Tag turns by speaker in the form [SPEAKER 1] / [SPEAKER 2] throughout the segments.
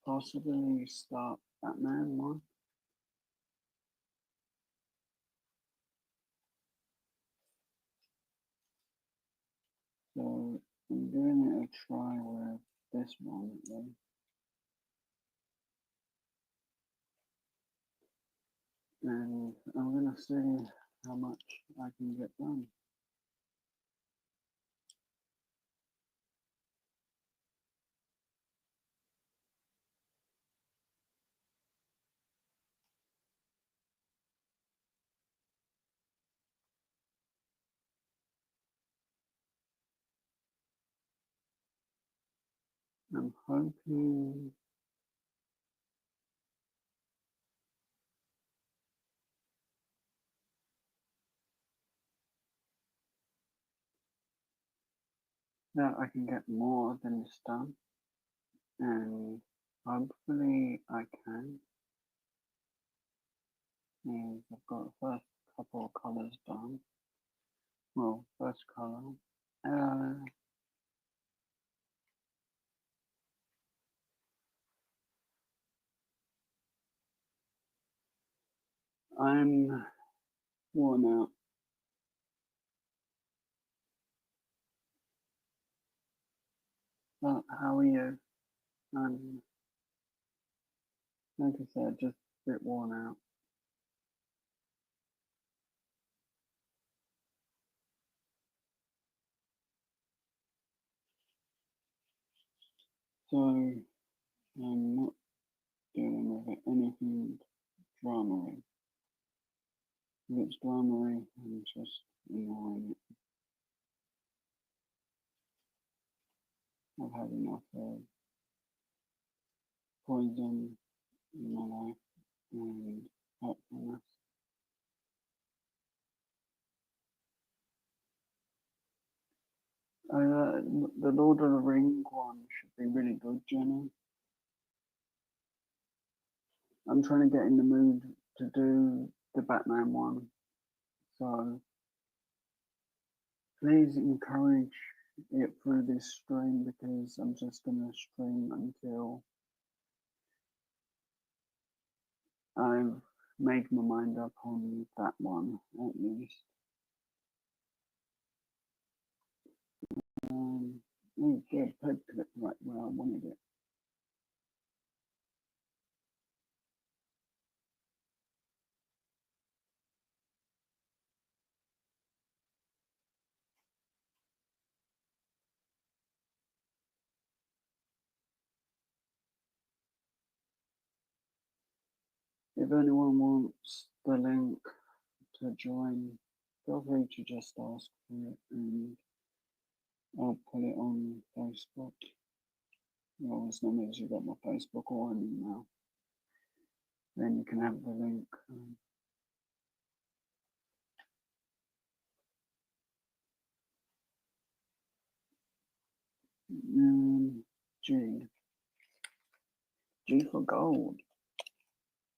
[SPEAKER 1] possibly start Batman 1. So I'm giving it a try with this one at least. And I'm gonna see how much I can get done. I'm hoping that I can get more than this done, and hopefully I can. And I've got the first couple of colours done. Well, first colour. I'm worn out. But how are you? Like I said, just a bit worn out. So I'm not dealing with anything dramery. If it's dramery, I'm just ignoring it. I've had enough of poison in my life and hurtfulness. The Lord of the Ring one should be really good, Jenna. I'm trying to get in the mood to do the Batman one. So please encourage it through this stream because I'm just going to stream until I've made my mind up on that one at least. Oh, good, paperclip right where I wanted it. If anyone wants the link to join, feel free to just ask for it and I'll put it on Facebook. Well, as long as you've got my Facebook or an email, then you can have the link. G. G for gold.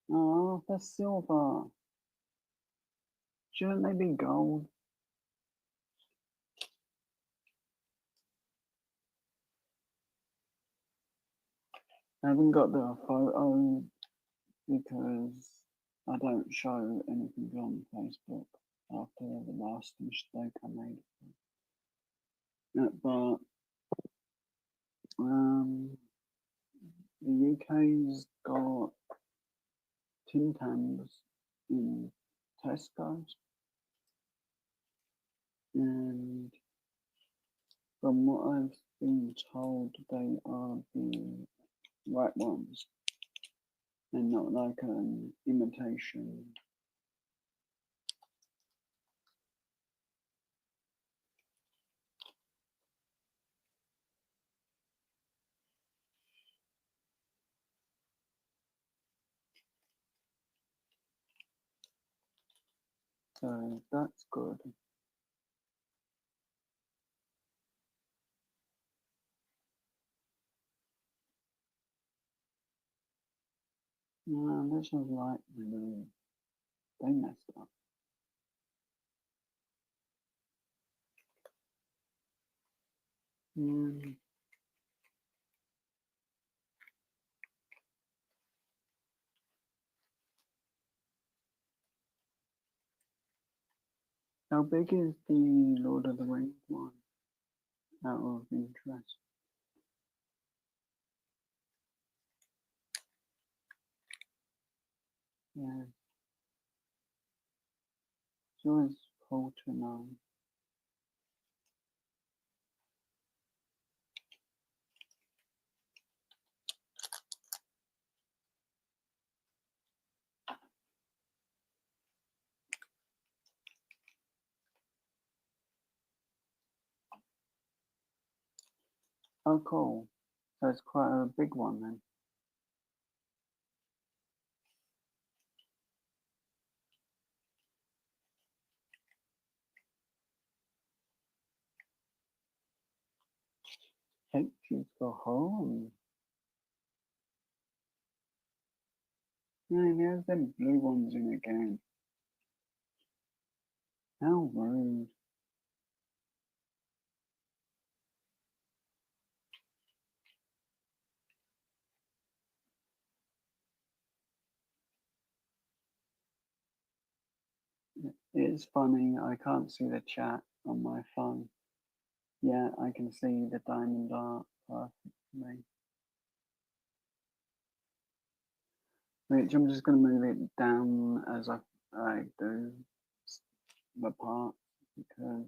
[SPEAKER 1] Oh, that's silver. Shouldn't they be gold? I haven't got the photo because I don't show anything on Facebook after the last mistake I made. But the UK's got Tim Tams in Tesco's, and from what I've been told, they are the right ones and not like an imitation. So that's good. No, this was like they messed up. How big is the Lord of the Rings one? Out of interest. Yeah. So it's cool to know. Oh, cool. So it's quite a big one then. Pictures go home. Man, there's them blue ones in again. How rude. It's funny, I can't see the chat on my phone. Yeah, I can see the diamond art perfectly. Which I'm just going to move it down as I do the part because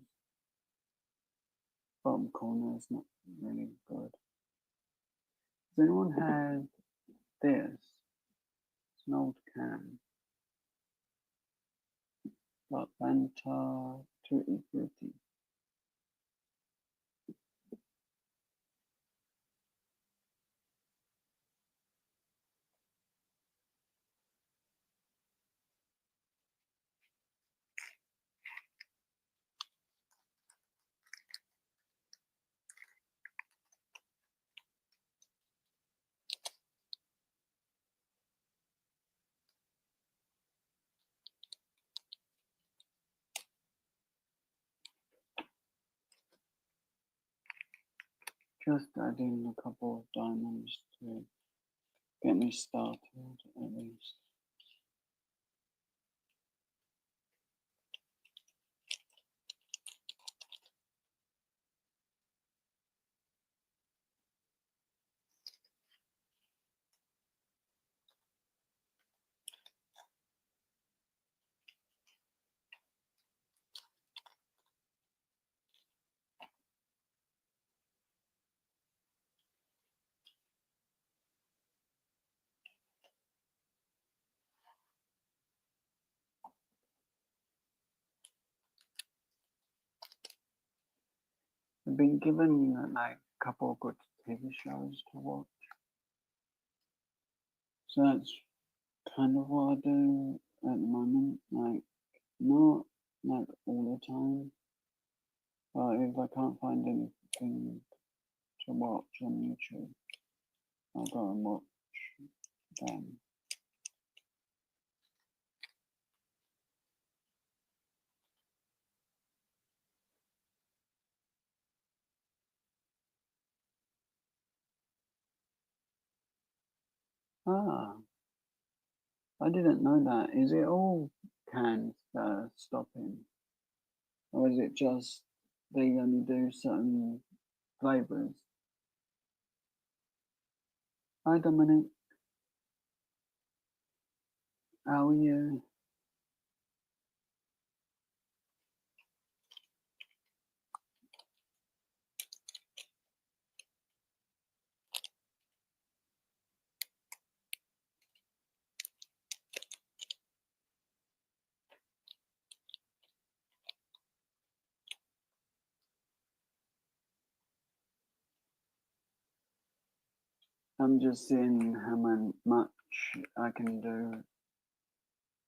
[SPEAKER 1] bottom corner is not really good. Does anyone have this? It's an old can. Got Fanta Tutti Frutti. Just adding a couple of diamonds to get me started at least. I've been given like a couple of good TV shows to watch. So that's kind of what I do at the moment. Like, not like all the time, but if I can't find anything to watch on YouTube, I'll go and watch them. Ah, I didn't know that. Is it all cans that are stopping? Or is it just they only do certain flavours? Hi Dominic, how are you? I'm just seeing how much I can do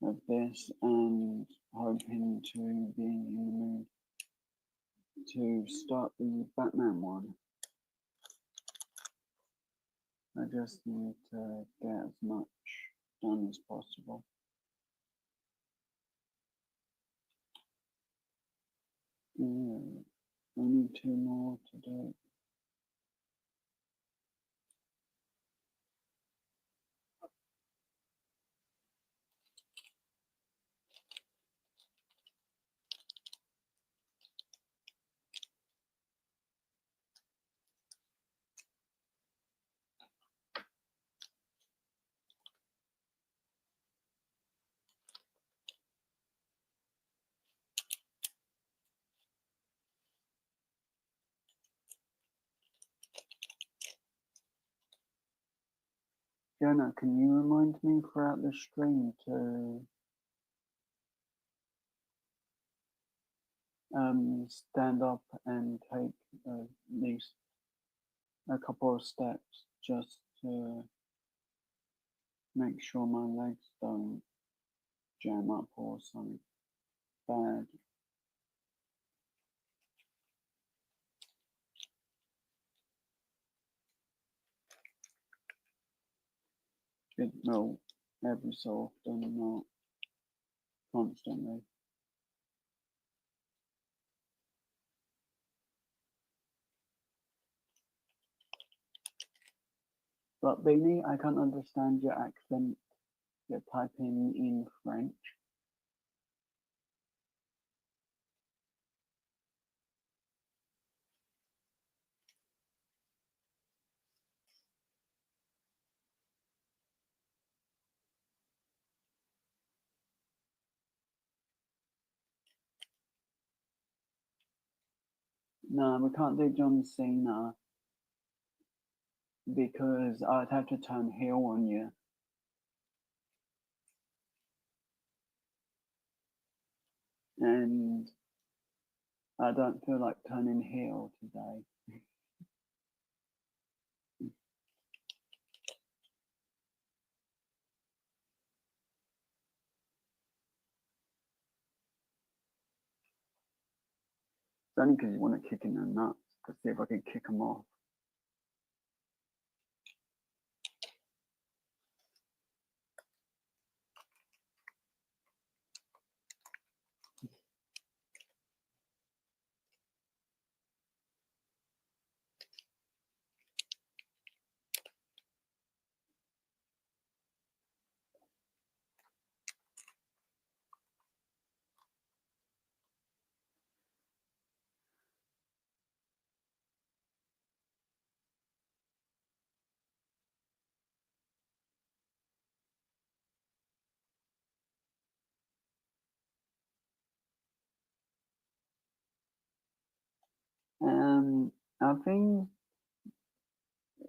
[SPEAKER 1] of this and hoping to be in the mood to start the Batman one. I just need to get as much done as possible. Yeah, only 2 more to do. Jenna, can you remind me throughout the stream to stand up and take at least a couple of steps just to make sure my legs don't jam up or something bad. It will every so often, not constantly. But Beanie, I can't understand your accent. You're typing in French. No, we can't do John Cena because I'd have to turn heel on you. And I don't feel like turning heel today. It's only because you want to kick in the nuts to see if I can kick them off. I think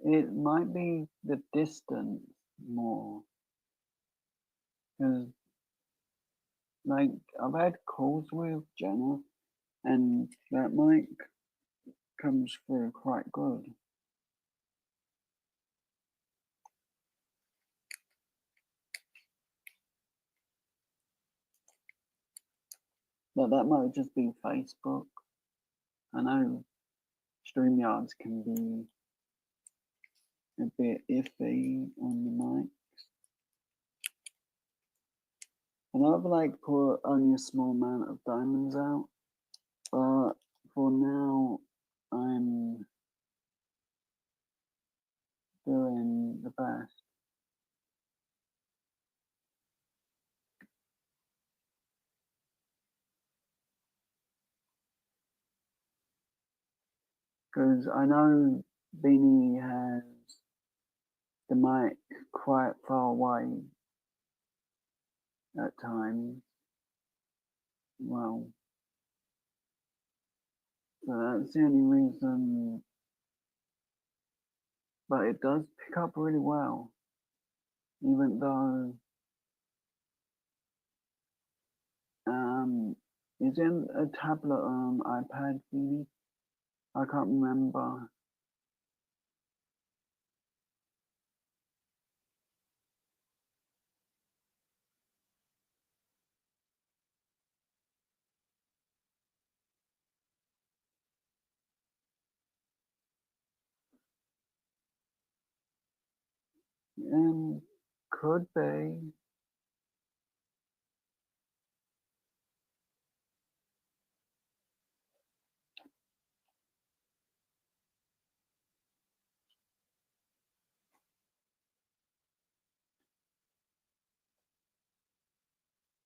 [SPEAKER 1] it might be the distance more because, like, I've had calls with Jenna, and that mic comes through quite good. But that might just be Facebook. I know StreamYards can be a bit iffy on the mics. And I've like put only a small amount of diamonds out, but for now I'm doing the best. Because I know Beanie has the mic quite far away at times. Well, so that's the only reason. But it does pick up really well, even though is it a tablet iPad Beanie? I can't remember. Could be.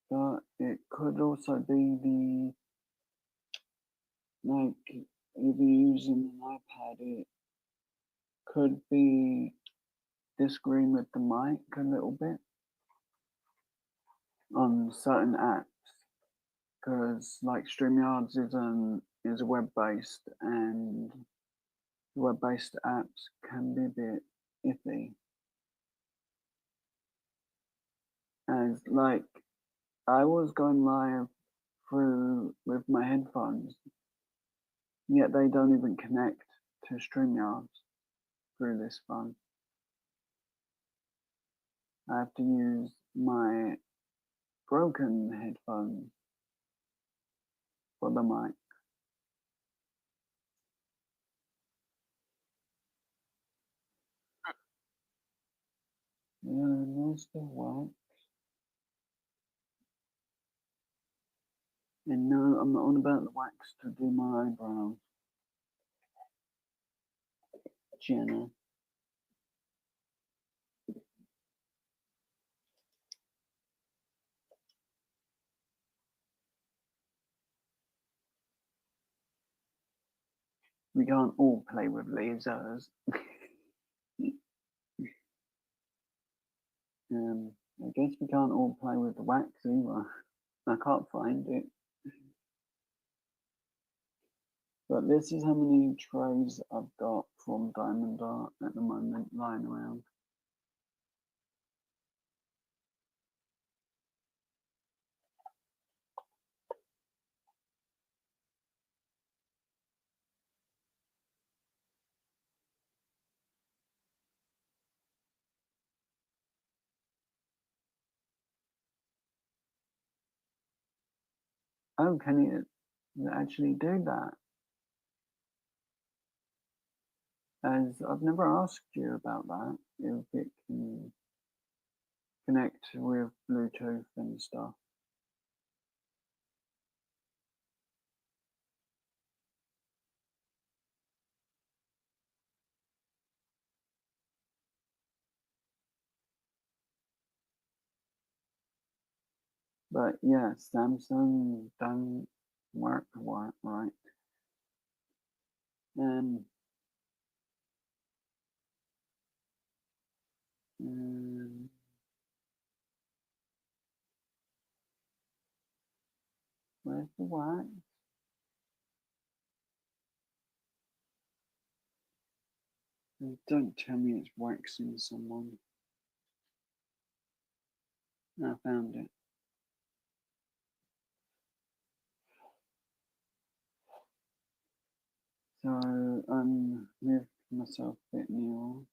[SPEAKER 1] But it could also be the, like, if you're using an iPad, it could be disagreeing with the mic a little bit on certain apps. Because like StreamYards is web-based, and web-based apps can be a bit iffy. Because like I was going live through with my headphones, yet they don't even connect to StreamYard through this phone. I have to use my broken headphones for the mic. Yeah, there's the wax. And no, I'm not on about the wax to do my eyebrows. Jenna. We can't all play with lasers. I guess we can't all play with the wax either. I can't find it. But this is how many trays I've got from Diamond Art at the moment lying around. Oh, can it actually do that? As I've never asked you about that, if it can connect with Bluetooth and stuff. But yeah, Samsung don't work right. Um, where's the wax? Don't tell me it's waxing someone. I found it. So moved myself a bit nearer.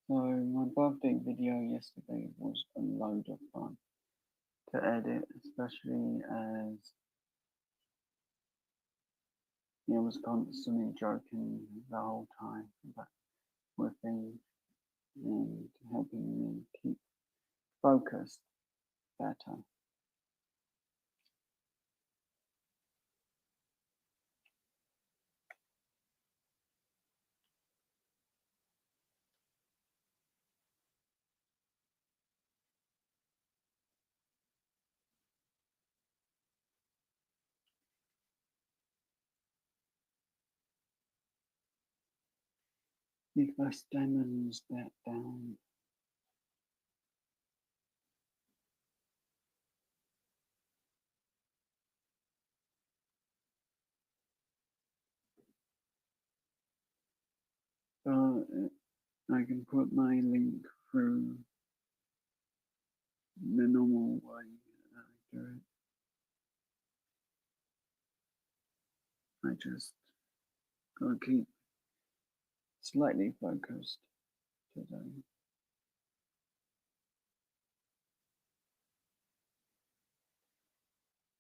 [SPEAKER 1] So my birthday video yesterday was a load of fun to edit, especially as I was constantly joking the whole time about with things and helping me keep focused better. Nicholas Damon's that down. I can put my link through the normal way I do it. I just gotta keep slightly focused today.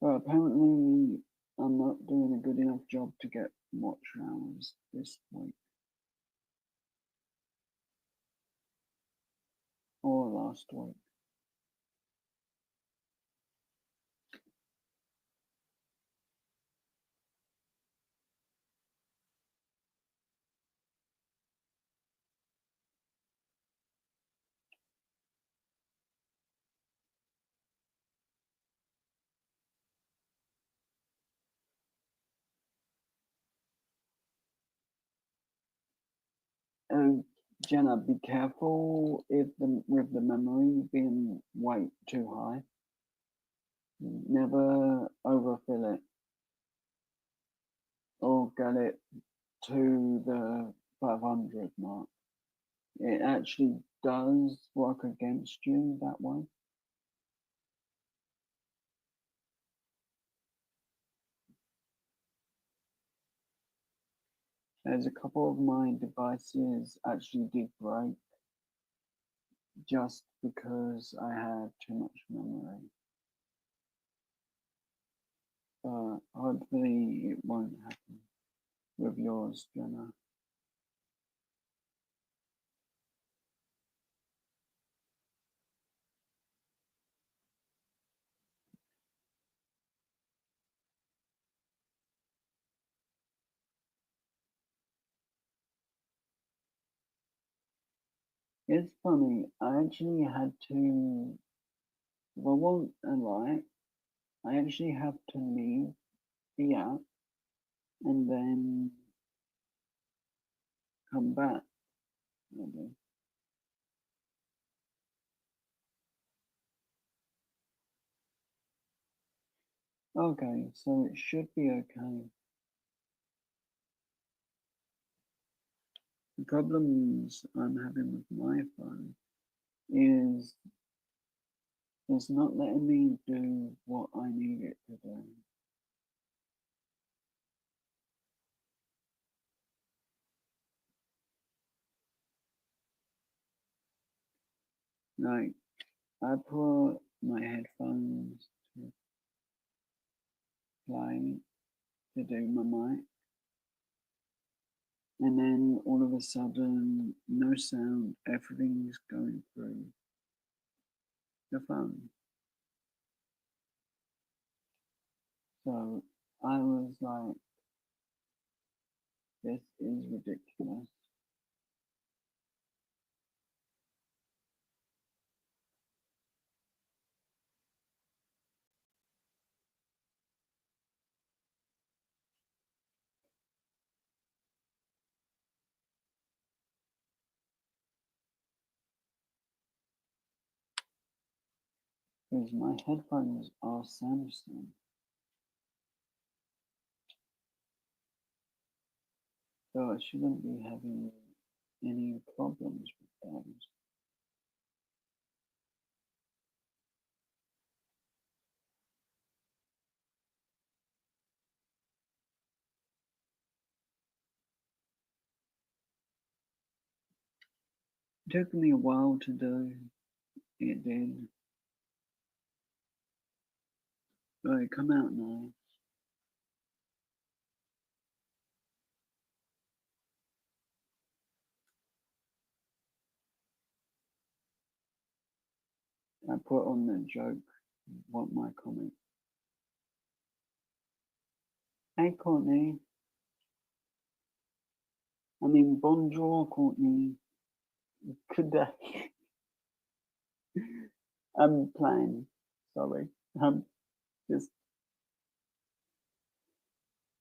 [SPEAKER 1] But apparently I'm not doing a good enough job to get watch hours this week. Or last week. Oh, Jenna, be careful with the memory being way too high. Never overfill it. or get it to the 500 mark. It actually does work against you that way. There's a couple of my devices actually did break just because I had too much memory. But hopefully it won't happen with yours, Jenna. It's funny, I actually had to, if I want a light, I actually have to leave the app and then come back. Maybe. Okay, so it should be okay. The problems I'm having with my phone is it's not letting me do what I need it to do. Like, I put my headphones to play to do my mic, and then all of a sudden, no sound, everything's going through the phone. So I was like, this is ridiculous. Because my headphones are Samsung. So I shouldn't be having any problems with those. It took me a while to do. It did. But it come out now. I put on the joke, what my comment. Hey Courtney. I mean bonjour Courtney. Good day. I'm playing. Sorry. I'm just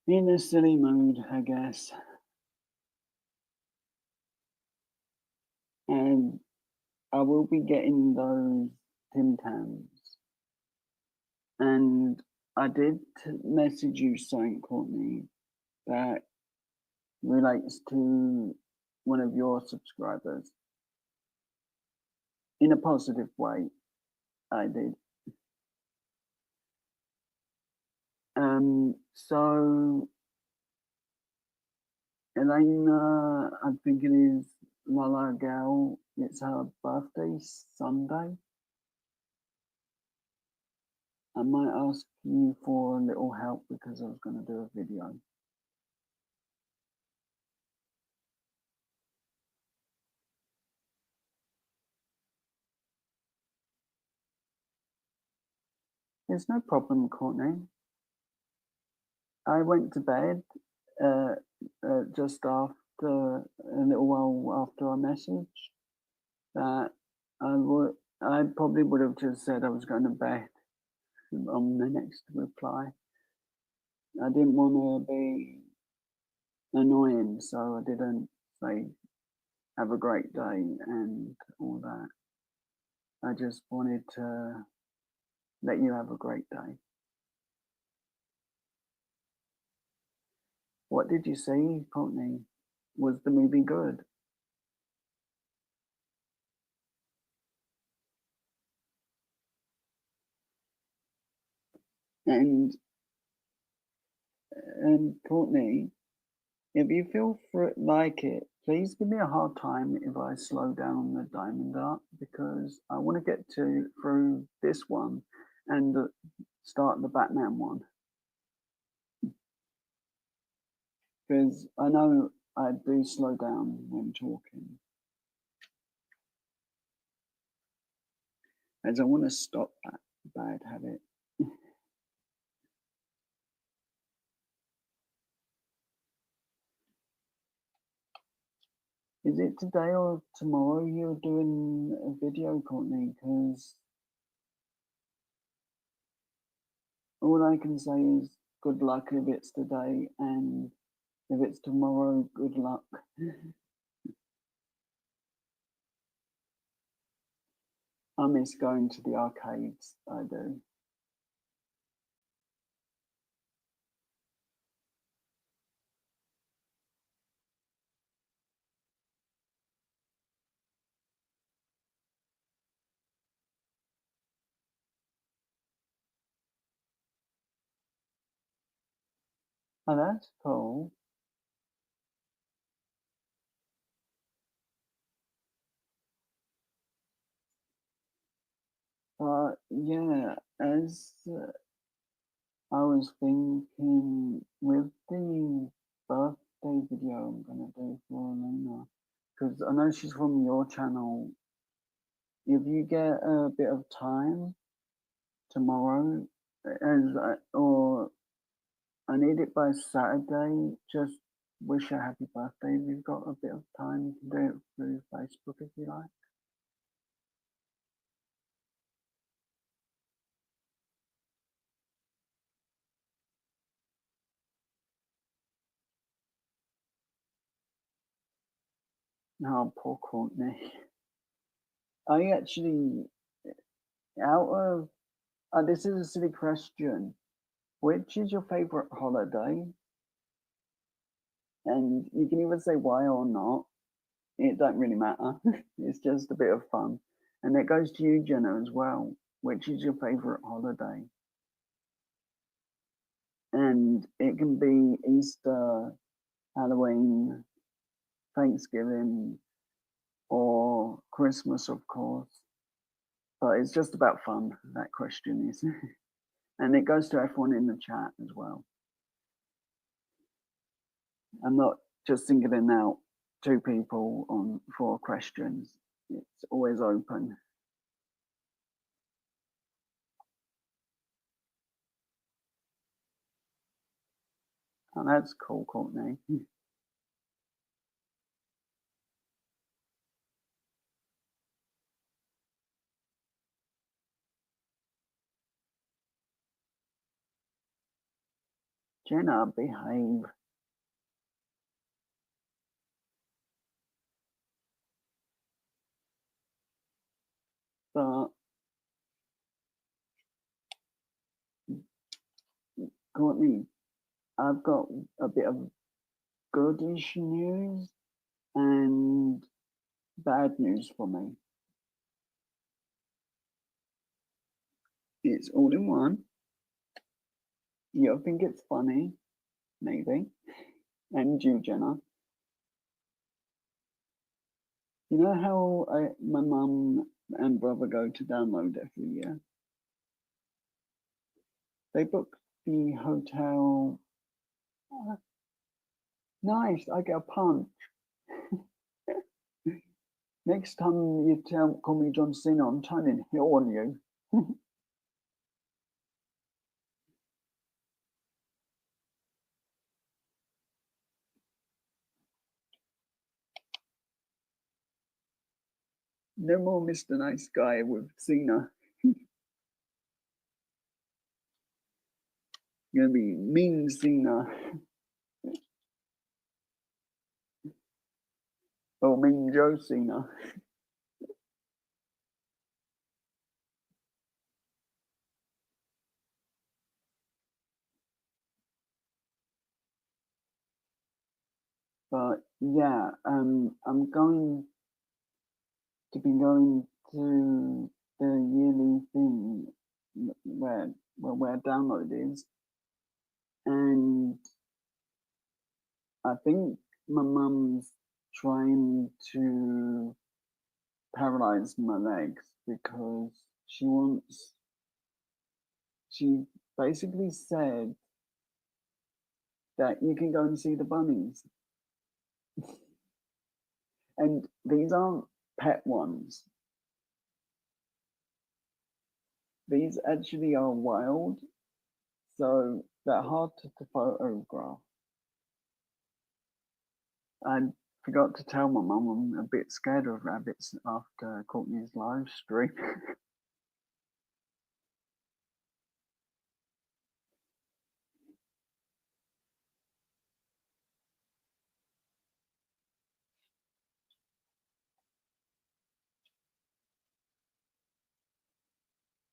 [SPEAKER 1] in a silly mood, I guess. And I will be getting those Tim Tams. And I did message you something, Courtney, that relates to one of your subscribers. In a positive way, I did. So Elena, I think it is Lala Gal, it's her birthday Sunday. I might ask you for a little help because I was going to do a video. There's no problem, Courtney. I went to bed uh, just after a little while after I messaged that I probably would have just said I was going to bed on the next reply. I didn't want to be annoying, so I didn't say have a great day and all that. I just wanted to let you have a great day. What did you see, Courtney? Was the movie good? And Courtney, if you feel like it, please give me a hard time if I slow down the Diamond Art, because I want to get through this one and start the Batman one. Because I know I do slow down when talking. As I want to stop that bad habit. Is it today or tomorrow you're doing a video, Courtney? Because all I can say is good luck if it's today, and if it's tomorrow, good luck. I miss going to the arcades, I do. Oh, that's cool. But yeah, as I was thinking with the birthday video I'm gonna do for Elena, because I know she's from your channel. If you get a bit of time tomorrow, or I need it by Saturday, just wish her happy birthday. If you've got a bit of time, you can do it through Facebook if you like. Oh, poor Courtney. I actually, out of, this is a silly question. Which is your favorite holiday? And you can either say why or not. It don't really matter. It's just a bit of fun. And that goes to you, Jenna, as well. Which is your favorite holiday? And it can be Easter, Halloween, Thanksgiving, or Christmas, of course. But it's just about fun, that question is. And it goes to everyone in the chat as well. I'm not just singling out two people on 4 questions. It's always open. Oh, that's cool, Courtney. Jenna, behave. But Courtney, I've got a bit of goodish news and bad news for me. It's all in one. You'll think it's funny, maybe. And you, Jenna. You know how my mum and brother go to download every year? They book the hotel. Nice, I get a punch. Next time you call me John Cena, I'm turning heel on you. No more Mr. Nice Guy with Cena. You're gonna be mean Cena. Or mean Joe Cena. But yeah, I'm going to be going to the yearly thing where download is, and I think my mum's trying to paralyze my legs because she wants. She basically said that you can go and see the bunnies, and these aren't pet ones. These actually are wild, so they're hard to photograph. I forgot to tell my mum I'm a bit scared of rabbits after Courtney's live stream.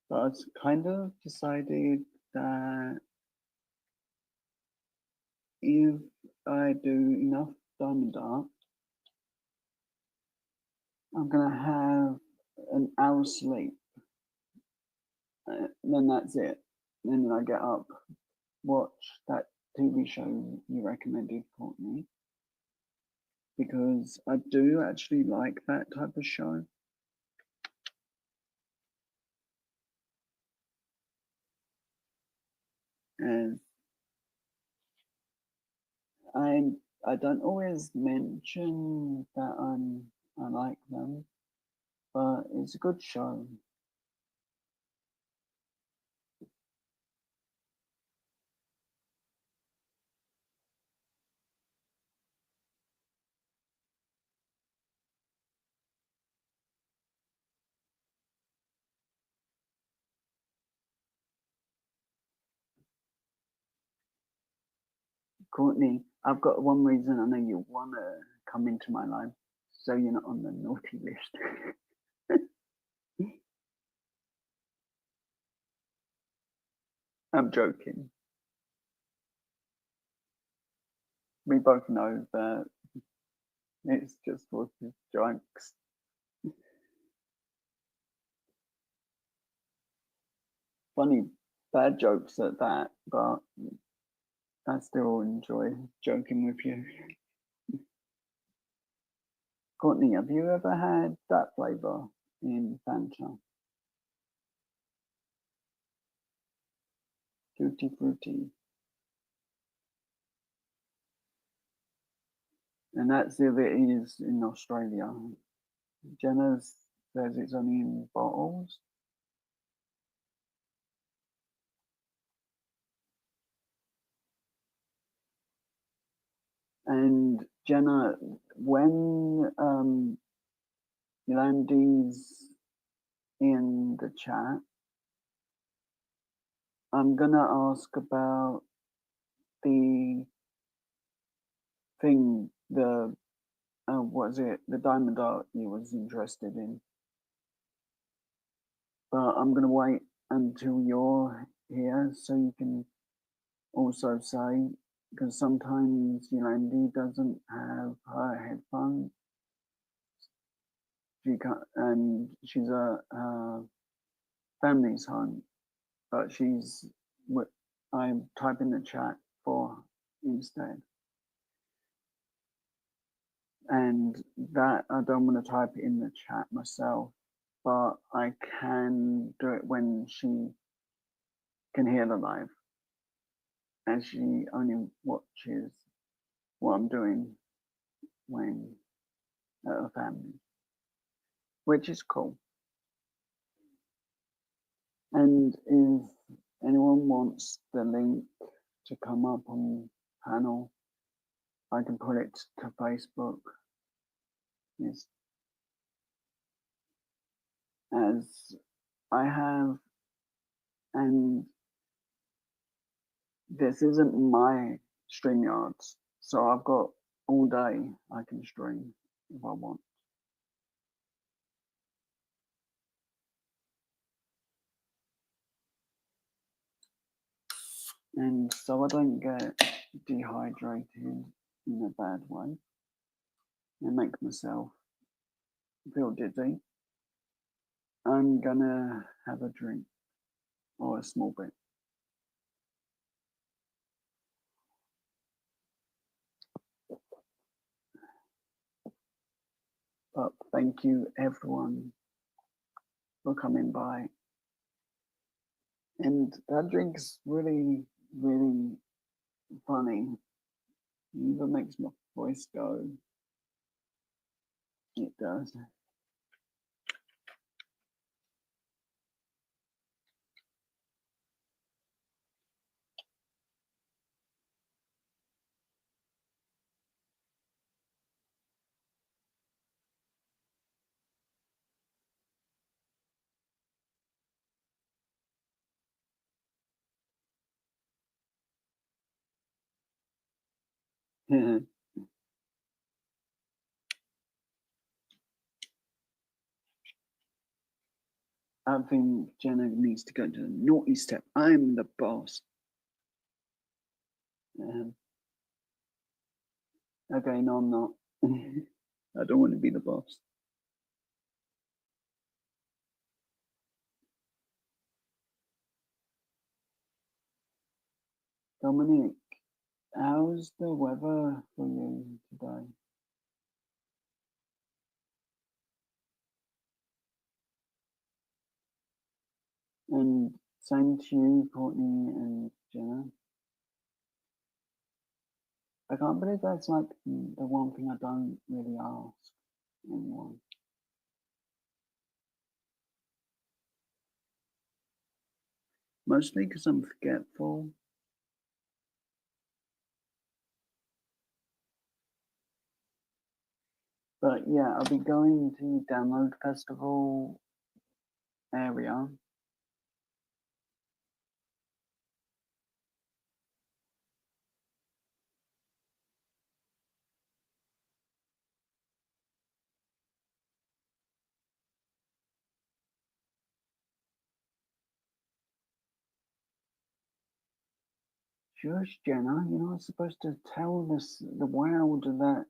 [SPEAKER 1] But I kind of decided that if I do enough diamond art, I'm gonna have an hour's sleep. Then that's it. And then I get up, watch that TV show you recommended, Courtney, because I do actually like that type of show. And I I don't always mention that I like them, but it's a good show. Courtney, I've got one reason I know you wanna come into my life, so you're not on the naughty list. I'm joking. We both know that it's just for the jokes. Funny bad jokes at that, but I still enjoy joking with you. Courtney, have you ever had that flavour in Fanta? Tutti Frutti. And that's if it is in Australia. Jenna says it's only in bottles. And Jenna, when Yolandi's in the chat, I'm gonna ask about the thing, the what is it, the diamond art you was interested in. But I'm gonna wait until you're here so you can also say, because sometimes Yolandi doesn't have her headphones. She can't, and she's a family's home, but she's what I'm typing the chat for instead. And that I don't want to type it in the chat myself, but I can do it when she can hear the live, and she only watches what I'm doing when at a family, which is cool. And if anyone wants the link to come up on panel, I can put it to Facebook. Yes, as I have, and this isn't my StreamYards, so I've got all day I can stream if I want. And so I don't get dehydrated in a bad way. and make myself feel dizzy, I'm gonna have a drink or a small bit. But thank you everyone for coming by. And that drink's really, really funny. It even makes my voice go. It does. I think Jenna needs to go to the naughty step. I'm the boss. Um, okay, no, I'm not. I don't want to be the boss. Dominic, how's the weather for you today? And same to you, Courtney and Jenna. I can't believe that's like the one thing I don't really ask anyone. Mostly because I'm forgetful. But yeah, I'll be going to Download Festival area. Shush, Jenna, you're not supposed to tell the world that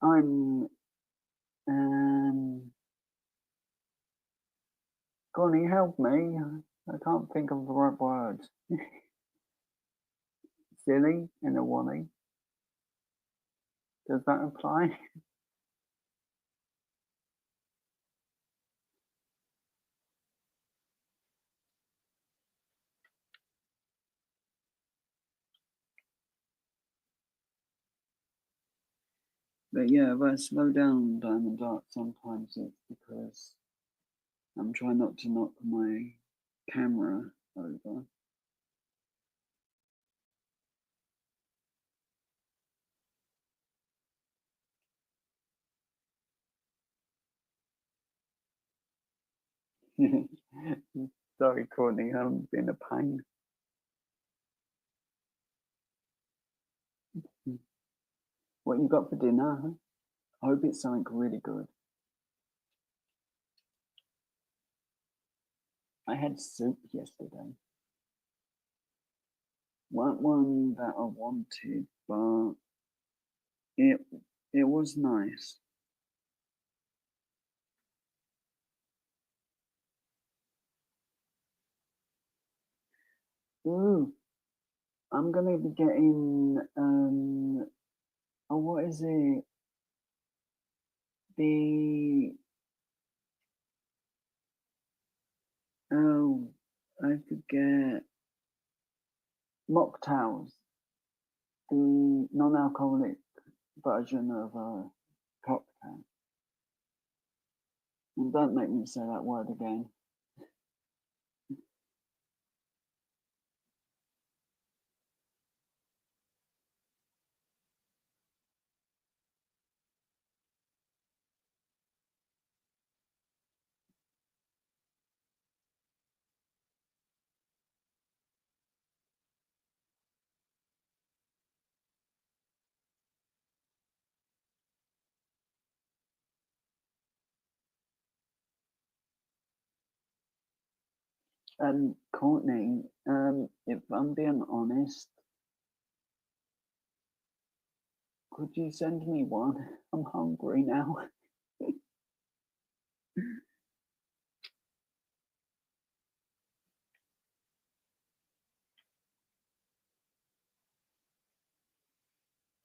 [SPEAKER 1] I'm Connie, help me. I can't think of the right words. Silly and a wally. Does that apply? But yeah, if I slow down Diamond Art, sometimes it's because I'm trying not to knock my camera over. Sorry, Courtney, I'm being a pain. What you got for dinner? I hope it's something really good. I had soup yesterday. Weren't one that I wanted, but it it was nice. Ooh, I'm gonna be getting oh, what is it? The oh, I forget. Mocktails, the non-alcoholic version of a cocktail. And don't make me say that word again. Courtney, if I'm being honest, Could you send me one? I'm hungry now.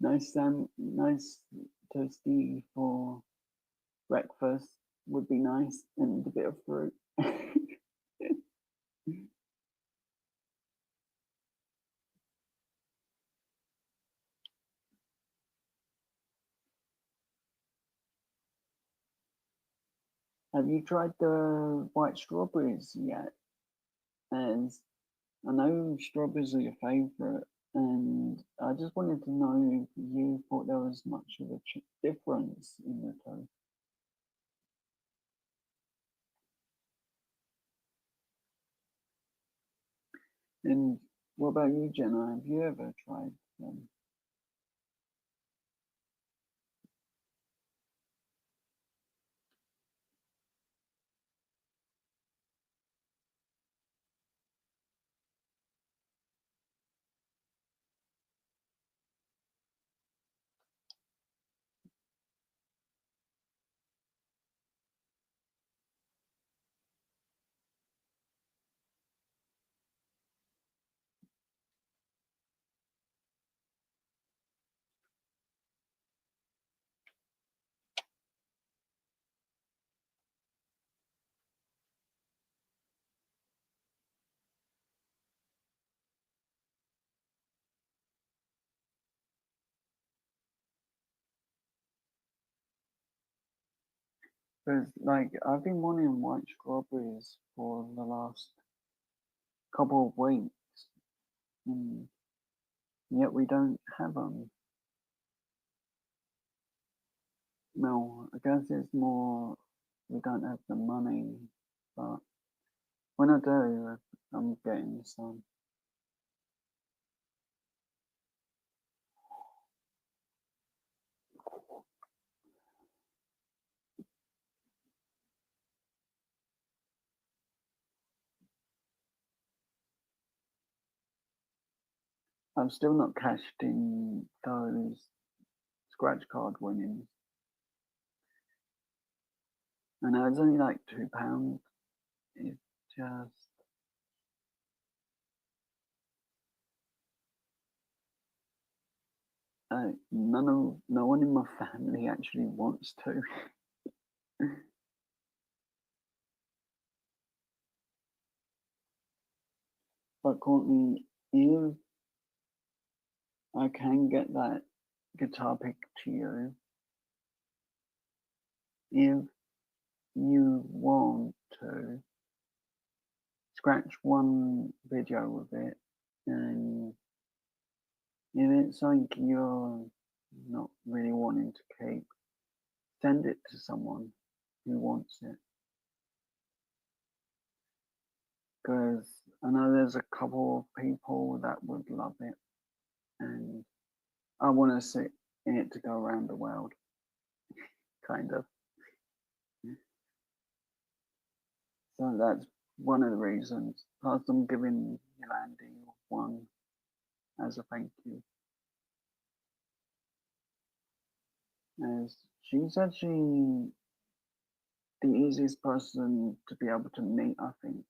[SPEAKER 1] Nice toasty for breakfast would be nice, and a bit of fruit. Have you tried the white strawberries yet? As I know strawberries are your favorite, and I just wanted to know if you thought there was much of a difference in the taste. And what about you, Jenna? Have you ever tried them? Because like I've been wanting white strawberries for the last couple of weeks, and yet we don't have them. No, I guess it's more we don't have the money, but when I do, I'm getting some. I'm still not cashed in those scratch card winnings. I know it's only like £2. It's just no one in my family actually wants to. But Courtney, if I can get that guitar pick to you, if you want to scratch one video with it, and if it's something you're not really wanting to keep, send it to someone who wants it. Because I know there's a couple of people that would love it, and I want to see it to go around the world, kind of. So that's one of the reasons. Plus, I'm giving Yolandi one as a thank you. As she's actually the easiest person to be able to meet, I think.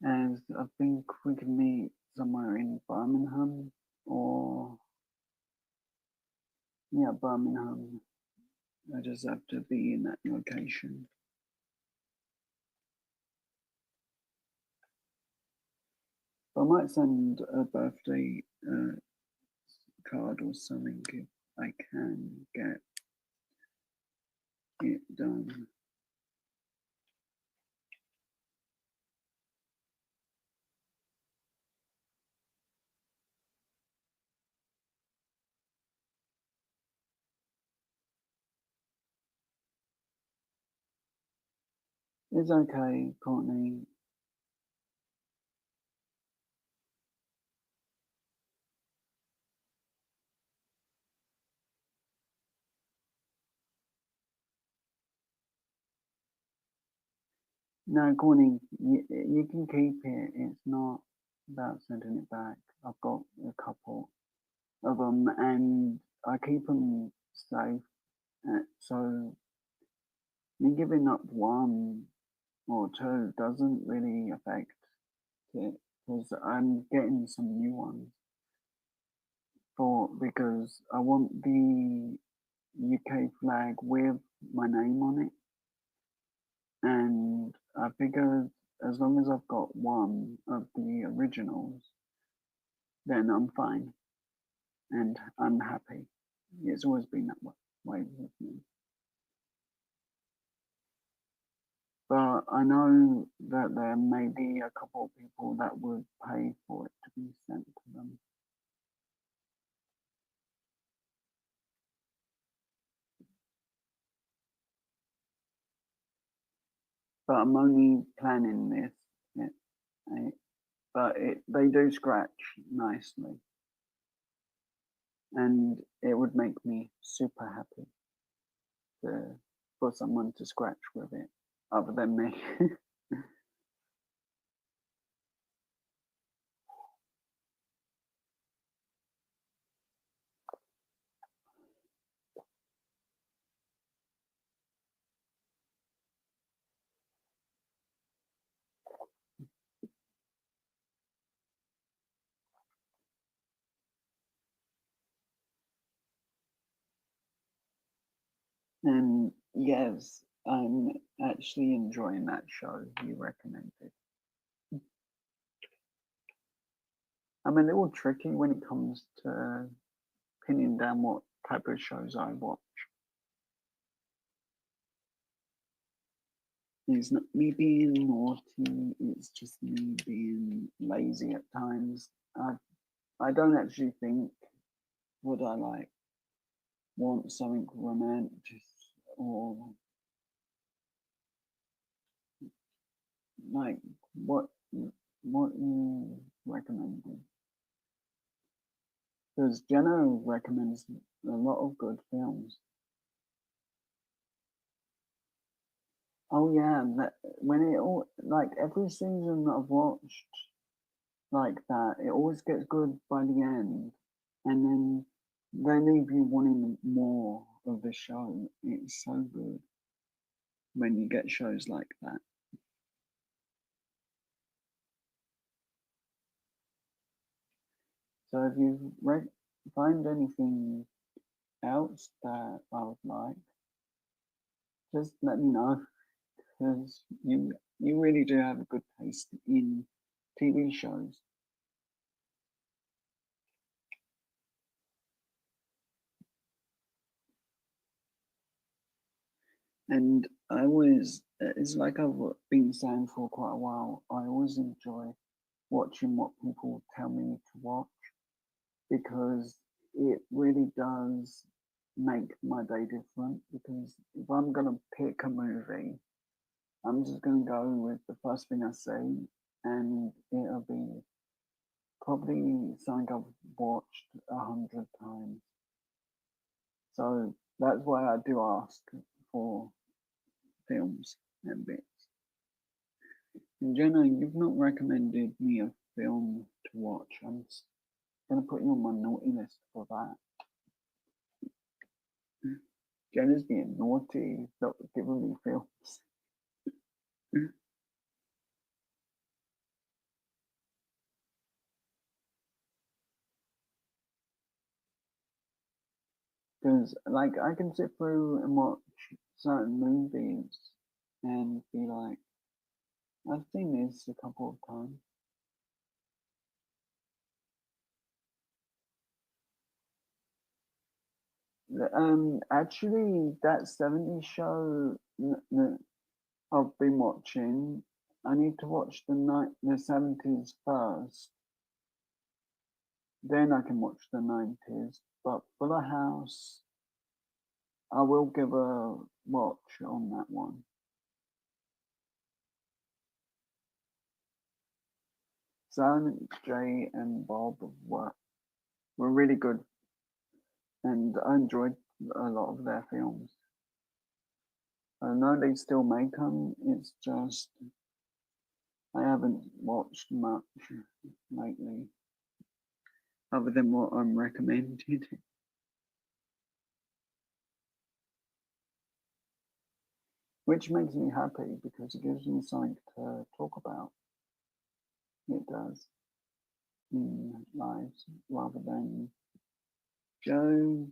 [SPEAKER 1] As I think we can meet somewhere in Birmingham or, yeah, Birmingham. I just have to be in that location. I might send a birthday card or something if I can get it done. It's okay, Courtney. No, Courtney, you can keep it. It's not about sending it back. I've got a couple of them, and I keep them safe. So me giving up one or two doesn't really affect it because I'm getting some new ones because I want the UK flag with my name on it, and I figured as long as I've got one of the originals, then I'm fine and I'm happy. It's always been that way with me. But I know that there may be a couple of people that would pay for it to be sent to them. But I'm only planning this, but they do scratch nicely, and it would make me super happy for someone to scratch with it, other than me. And yes, I'm actually enjoying that show you recommended. I'm a little tricky when it comes to pinning down what type of shows I watch. It's not me being naughty, it's just me being lazy at times. I don't actually think would I like want something romantic or like what what you recommending? Because Jenna recommends a lot of good films. Oh yeah, when it all like every season that I've watched like that, it always gets good by the end, and then they leave you wanting more of the show. It's so good when you get shows like that. So if you find anything else that I would like, just let me know because you really do have a good taste in TV shows. And I always, it's like I've been saying for quite a while, I always enjoy watching what people tell me to watch because it really does make my day different. Because if I'm going to pick a movie, I'm just going to go with the first thing I see, and it'll be probably something I've watched 100 times. So that's why I do ask for films and bits. And Jenna, you've not recommended me a film to watch. I'm going to put you on my naughty list for that. Jenna's being naughty, not giving me films. Because, like, I can sit through and watch certain movies and be like, I've seen this a couple of times. Actually, that 70s show I've been watching, I need to watch the 70s first, then I can watch the 90s. But Fuller House, I will give a watch on that one. Silent J and Bob were really good, and I enjoyed a lot of their films. I know they still make them. It's just I haven't watched much lately, other than what I'm recommended. Which makes me happy because it gives me something to talk about. It does in lives rather than Joe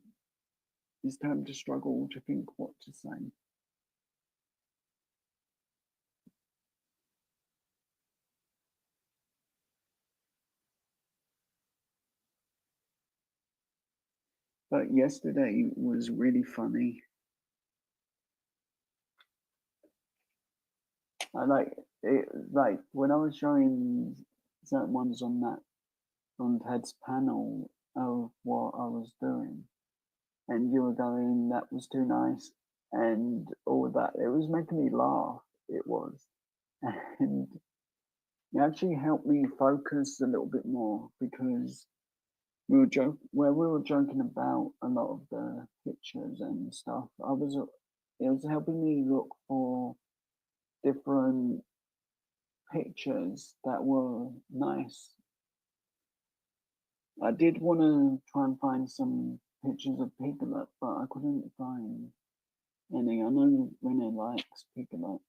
[SPEAKER 1] is time to struggle to think what to say. But yesterday was really funny. I like it, like when I was showing certain ones on that on Ted's panel of what I was doing, and you were going, "That was too nice," and all of that. It was making me laugh. It was, and it actually helped me focus a little bit more because we were joking about a lot of the pictures and stuff. It was helping me look for different pictures that were nice. I did want to try and find some pictures of Piglet, but I couldn't find any. I know Renee likes Piglet.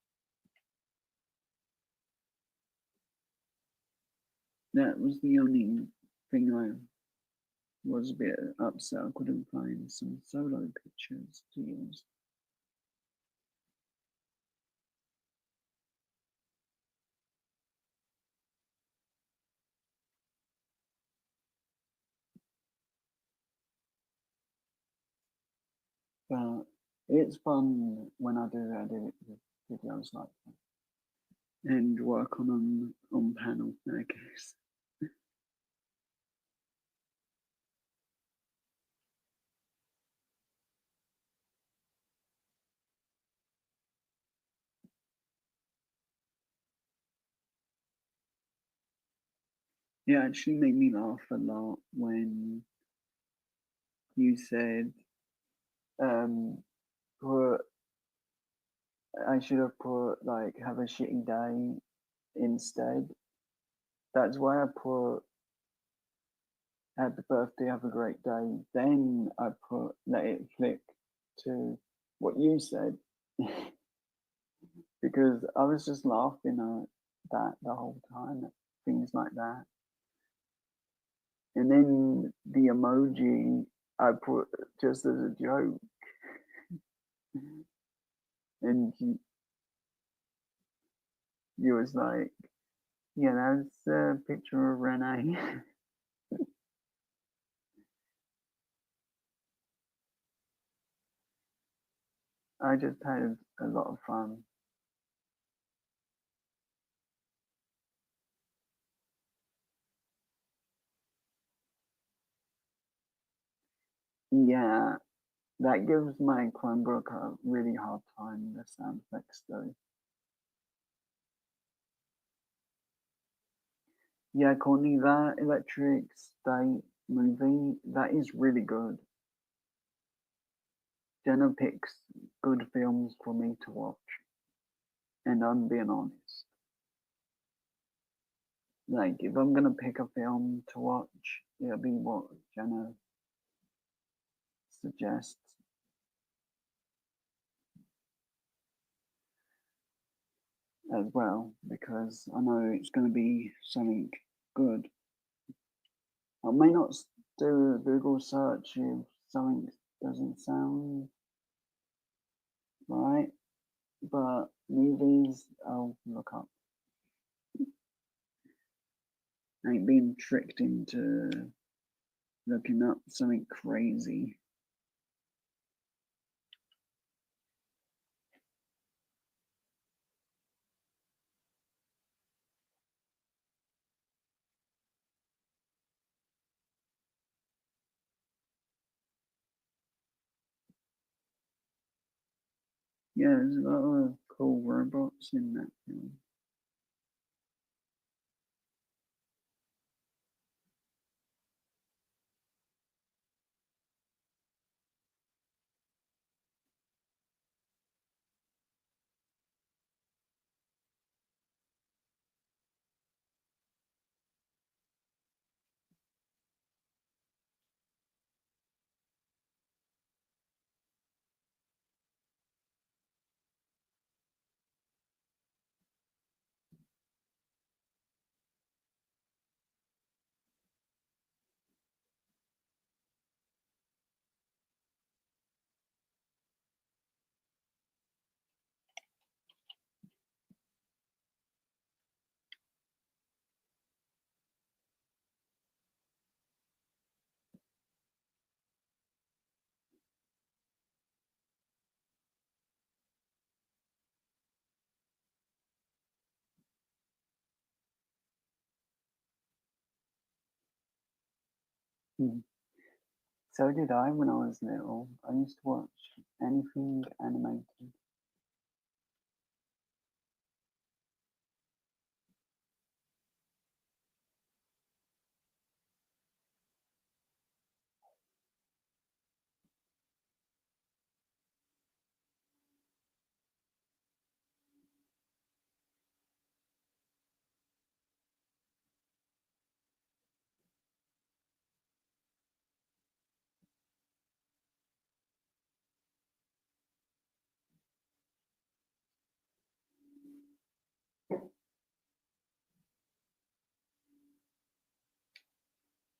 [SPEAKER 1] That was the only thing I was a bit upset. I couldn't find some solo pictures to use. But it's fun when I do edit videos like that and work on them on panel, I guess. It actually made me laugh a lot when you said, um, put, I should have put like have a shitty day instead. That's why I put happy birthday, have a great day. Then I put let it flick to what you said because I was just laughing at that the whole time, at things like that. And then the emoji I put just as a joke, and you was like, "Yeah, that's a picture of Renee." I just had a lot of fun. Yeah, that gives my Chromebook a really hard time. The sound effects though. Yeah, Courtney, that Electric State movie, that is really good. Jenna picks good films for me to watch, and I'm being honest. Like, if I'm gonna pick a film to watch, it'll be what Jenna suggests as well, because I know it's gonna be something good. I may not do a Google search if something doesn't sound right, but movies I'll look up. I ain't being tricked into looking up something crazy. Yeah, there's a lot of cool robots in that film. So did I when I was little. I used to watch anything animated.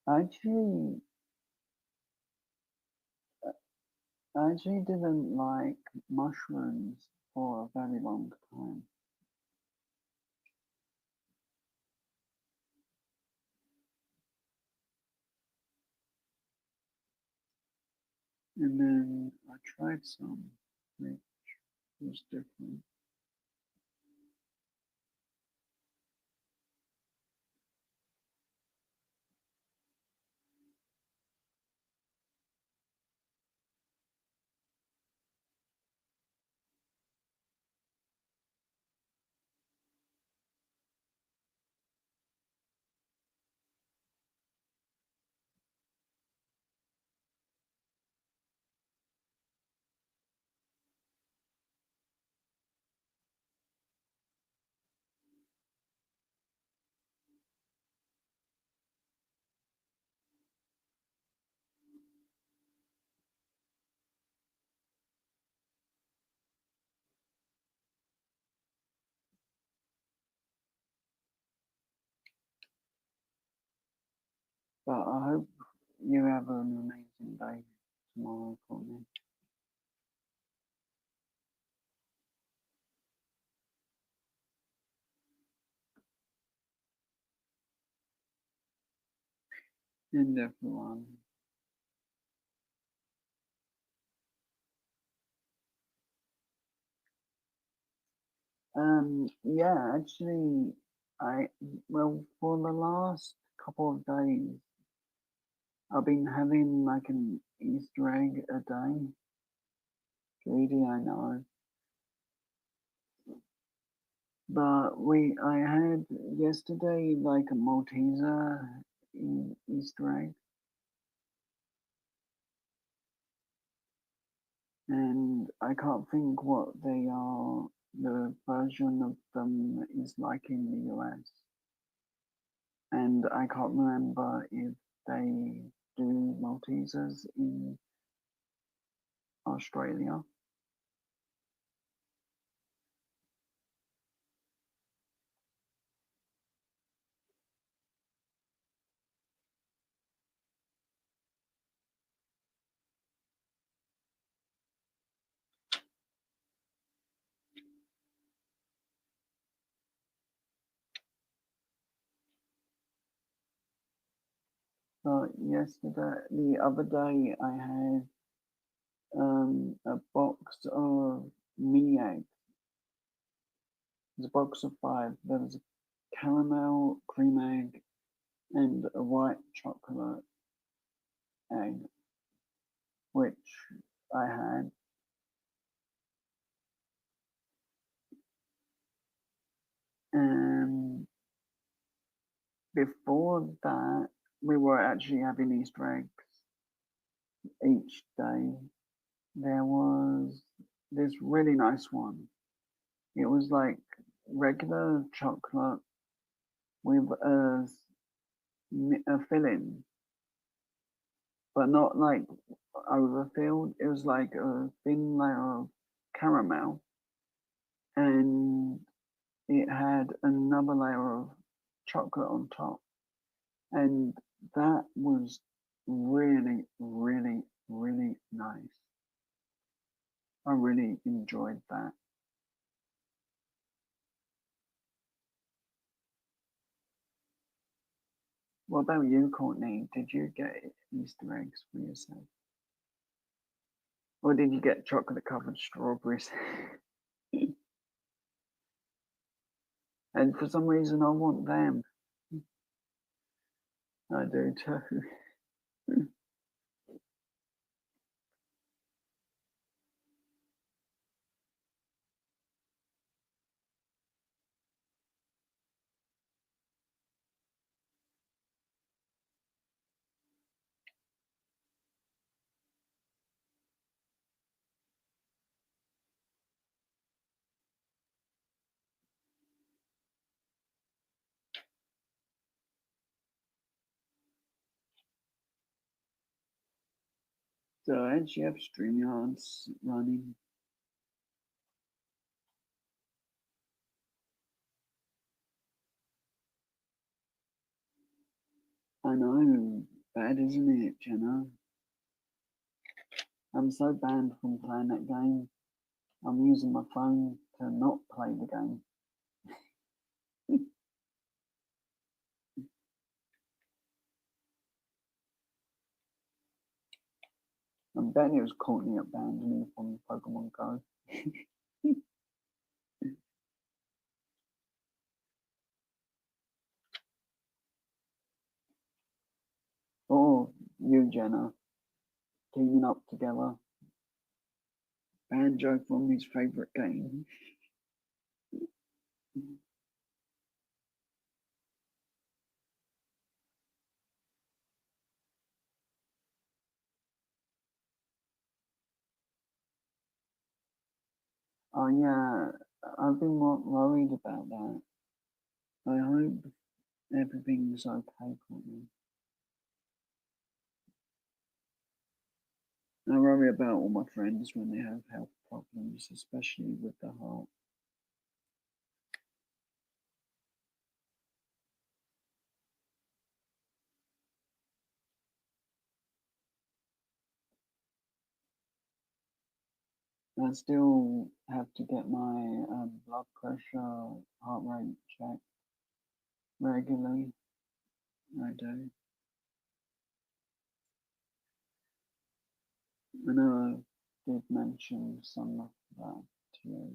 [SPEAKER 1] Actually, I actually didn't like mushrooms for a very long time. And then I tried some, which was different. But I hope you have an amazing day tomorrow, Courtney. And everyone. Yeah, actually, I, well, for the last couple of days, I've been having like an Easter egg a day. Greedy, I know. But I had yesterday like a Malteser Easter egg, and I can't think what they are. The version of them is like in the US, and I can't remember if they do Maltesers in Australia. But yesterday, the other day, I had a box of mini eggs. It was a box of five. There was a caramel cream egg and a white chocolate egg, which I had. And before that, we were actually having Easter eggs each day. There was this really nice one. It was like regular chocolate with a filling, but not like overfilled. It was like a thin layer of caramel, and it had another layer of chocolate on top. And that was really, really, really nice. I really enjoyed that. What about you, Courtney? Did you get Easter eggs for yourself? Or did you get chocolate covered strawberries? And for some reason, I want them. I do too. So I actually have StreamYards running. I know, bad isn't it, Jenna? I'm so banned from playing that game. I'm using my phone to not play the game. I'm betting it was Courtney that banned me from Pokemon Go. Or you, Jenna, teaming up together. Banjo from his favourite game. Oh yeah, I've been worried about that. I hope everything's okay for me. I worry about all my friends when they have health problems, especially with the heart. I still have to get my blood pressure, heart rate checked regularly. I do. I know I did mention some of that to you.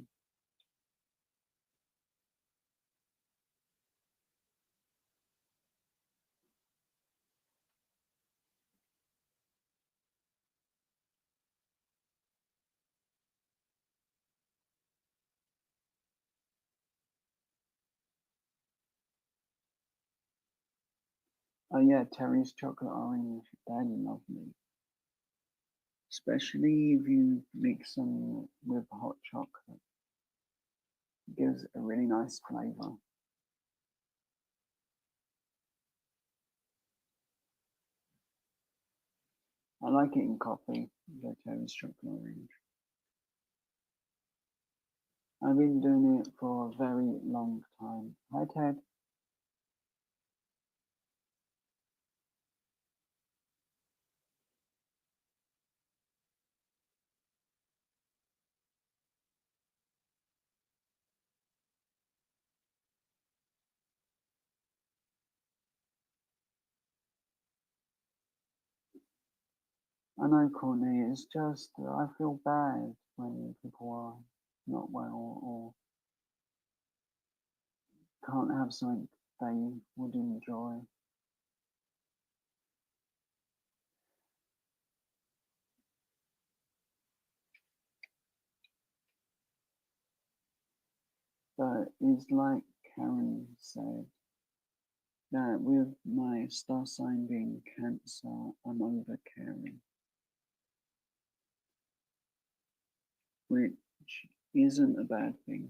[SPEAKER 1] Oh yeah, Terry's chocolate orange, they're lovely. Especially if you mix them with hot chocolate. It gives a really nice flavour. I like it in coffee, the Terry's chocolate orange. I've been doing it for a very long time. Hi Ted. I know, Courtney, it's just I feel bad when people are not well or can't have something they would enjoy. But it's like Karen said, that with my star sign being Cancer, I'm over caring, which isn't a bad thing.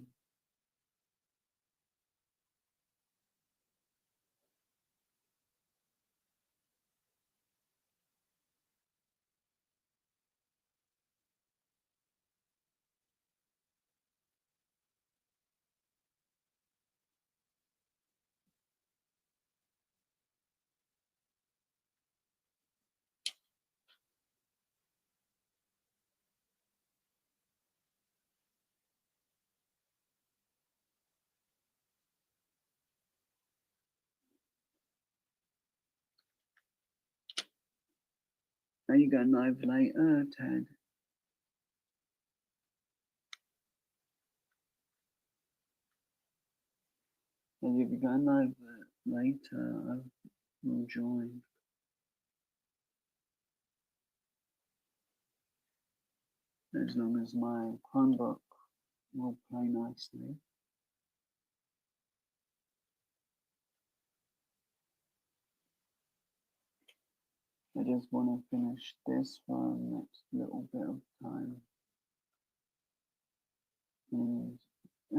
[SPEAKER 1] Are you going live later, Ted? If you're going live later, I will join. as long as my Chromebook will play nicely. I just want to finish this for the next little bit of time and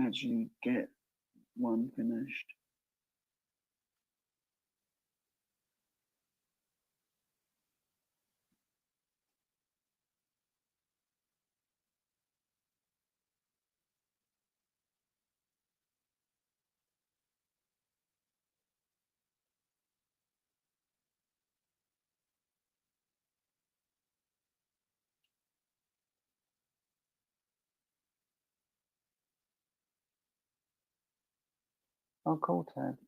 [SPEAKER 1] actually get one finished. Oh, cool, Ted.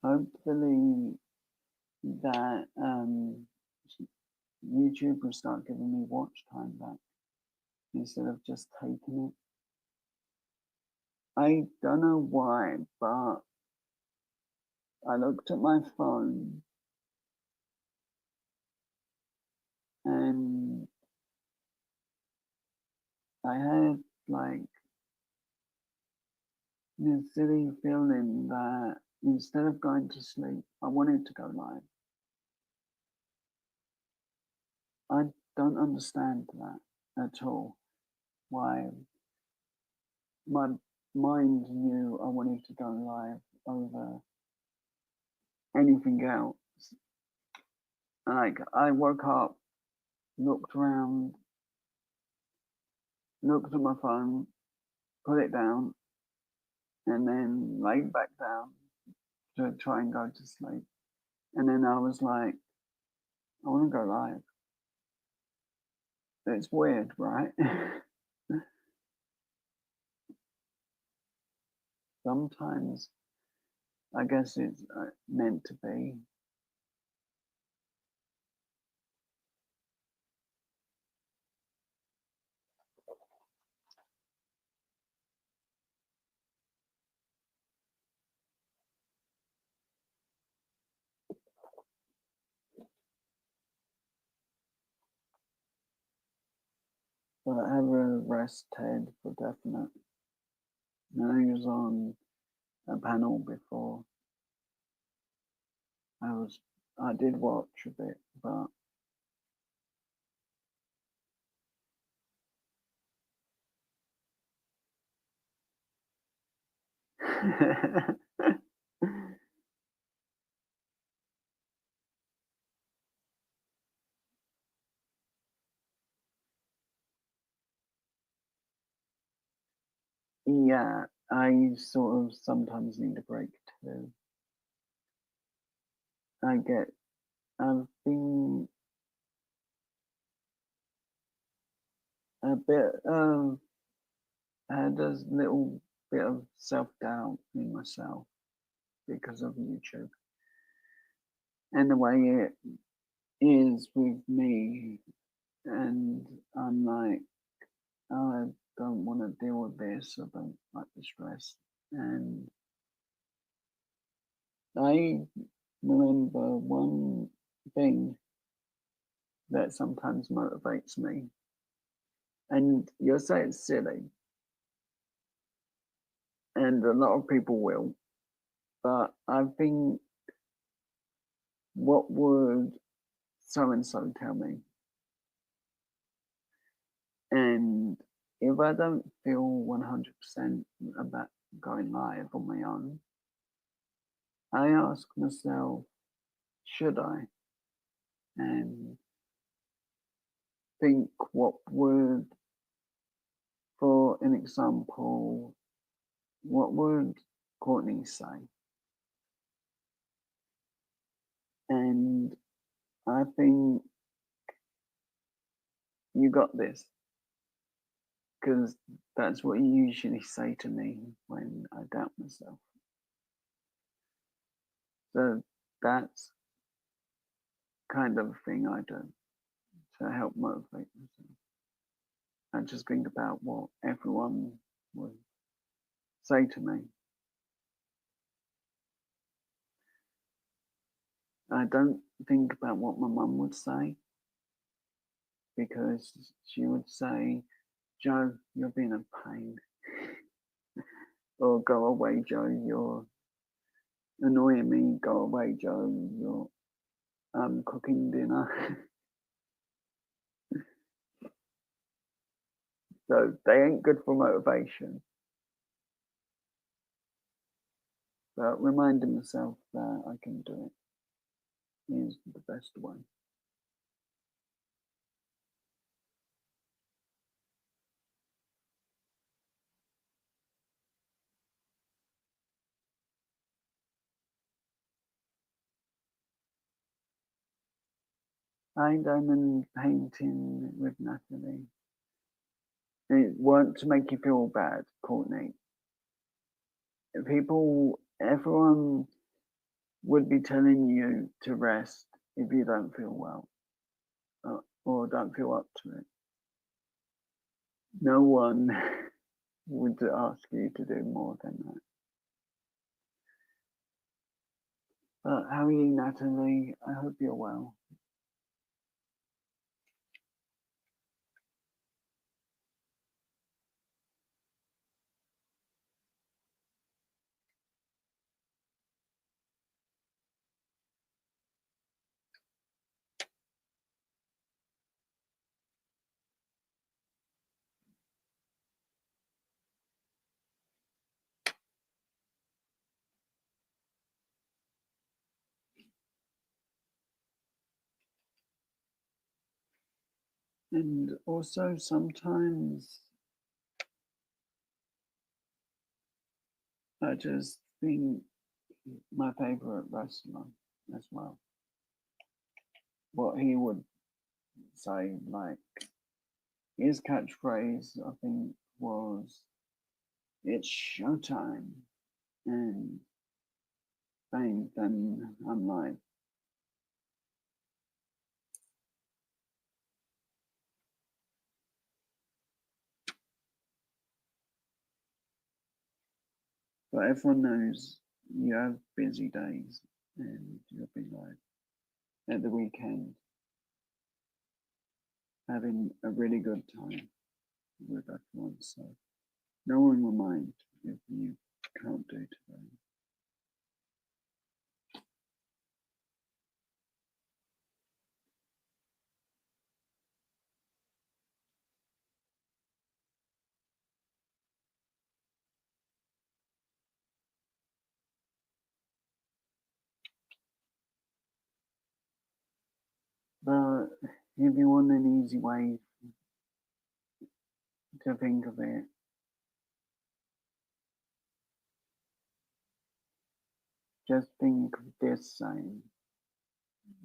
[SPEAKER 1] Hopefully that YouTube will start giving me watch time back instead of just taking it. I don't know why, but I looked at my phone and I had like this silly feeling that instead of going to sleep, I wanted to go live. I don't understand that at all. Why my mind knew I wanted to go live over anything else. Like I woke up, looked around, looked at my phone, put it down, and then laid back down to try and go to sleep. And then I was like, I want to go live. It's weird, right? Sometimes I guess it's meant to be. But I have a rest Ted for definite. I know he was on a panel before. I did watch a bit, but yeah, I sort of sometimes need a break too. I've been a bit had a little bit of self doubt in myself because of YouTube and the way it is with me. And I'm like, I don't want to deal with this. I don't like the stress. And I remember one thing that sometimes motivates me. And you'll say it's silly, and a lot of people will, but I think, what would so and so tell me? And if I don't feel 100% about going live on my own, I ask myself, should I? And think, what would, for an example, what would Courtney say? And I think you got this, because that's what you usually say to me when I doubt myself. So that's kind of thing I do to help motivate myself. I just think about what everyone would say to me. I don't think about what my mum would say, because she would say, "Joe, you're being a pain," or "Go away, Joe, you're annoying me. Go away, Joe, you're cooking dinner." So they ain't good for motivation. But reminding myself that I can do it is the best way. I diamond painting with Natalie. It weren't to make you feel bad, Courtney. Everyone would be telling you to rest if you don't feel well, or don't feel up to it. No one would ask you to do more than that. But how are you, Natalie? I hope you're well. And also sometimes I just think my favorite wrestler as well. What he would say, like his catchphrase, I think was "It's showtime," and then I'm like, but everyone knows you have busy days, and you'll be like at the weekend having a really good time with everyone. So no one will mind if you can't do today. But if you want an easy way to think of it, just think of this saying: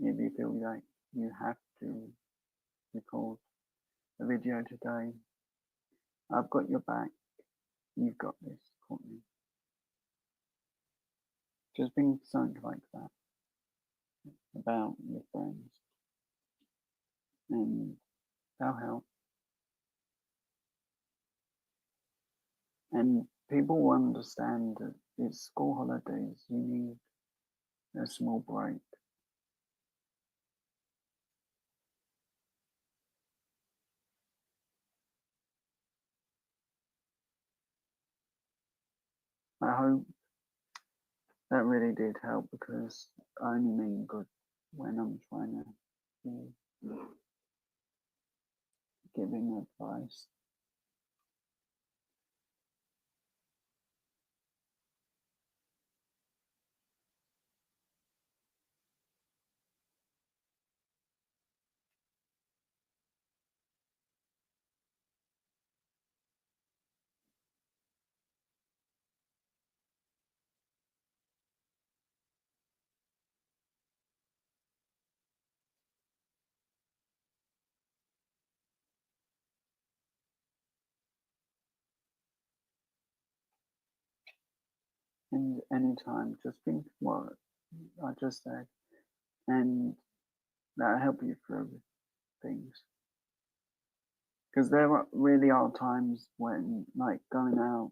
[SPEAKER 1] if you feel like you have to record a video today, I've got your back. You've got this, Courtney. Just think something like that about your friends, and they'll help. And people will understand that it's school holidays. You need a small break. I hope that really did help, because I only mean good when I'm trying to be giving advice. And anytime, just think what I just said, and that'll help you through things. Because really are times when, like, going out.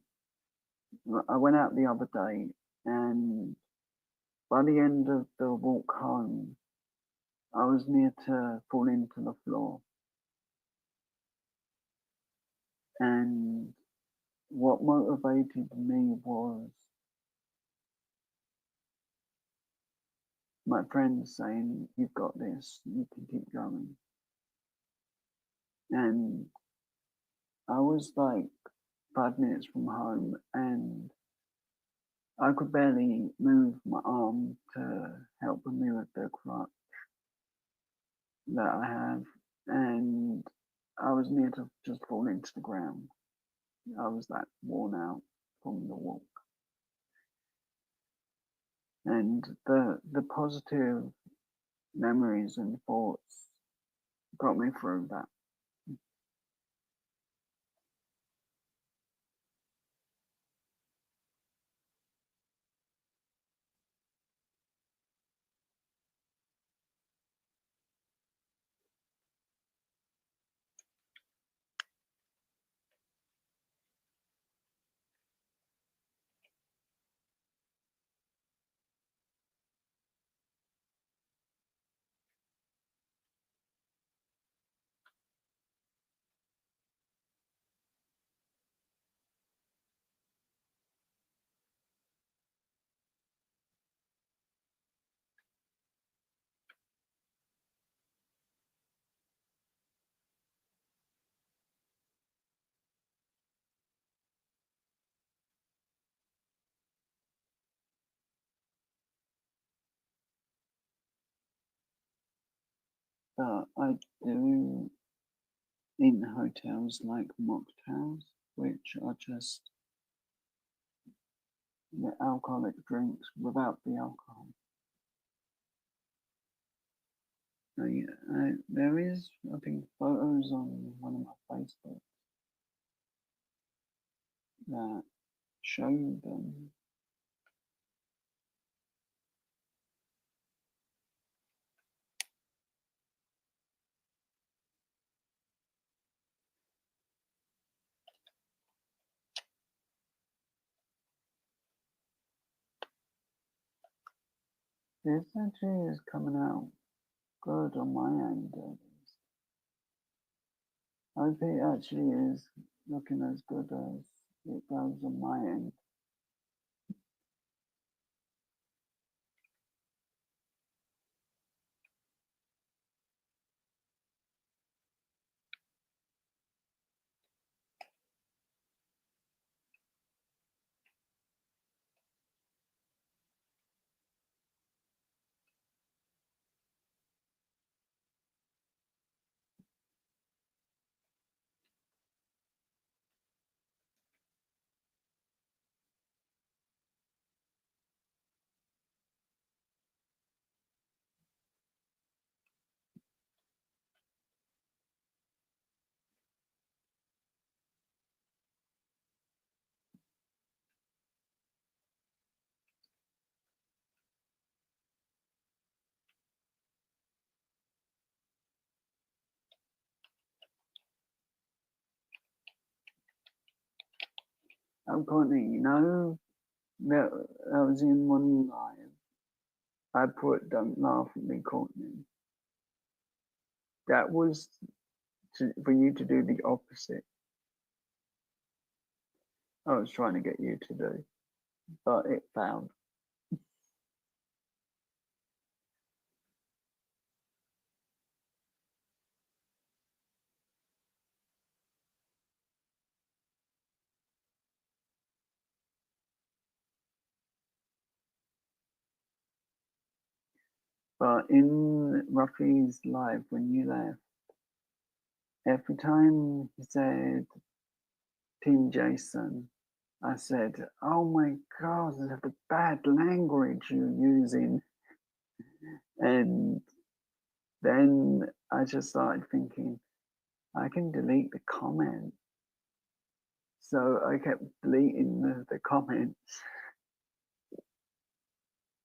[SPEAKER 1] I went out the other day, and by the end of the walk home, I was near to falling to the floor. And what motivated me was my friends saying, "You've got this, you can keep going." And I was like 5 minutes from home, and I could barely move my arm to help me with the crutch that I have, and I was near to just falling to the ground. I was that worn out from the walk. And the positive memories and thoughts got me through that. But I do in hotels like mocktails, which are just the alcoholic drinks without the alcohol. So, yeah, there is, I think, photos on one of my Facebook that show them. This actually is coming out good on my end, at least. I hope it actually is looking as good as it goes on my end. Oh, Courtney, that I was in one live. I put "Don't laugh at me, Courtney." That was for you to do the opposite. I was trying to get you to do, but it failed. But in Ruffy's live, when you left, every time he said Team Jason, I said, "Oh my God, the bad language you're using." And then I just started thinking, I can delete the comment. So I kept deleting the comments.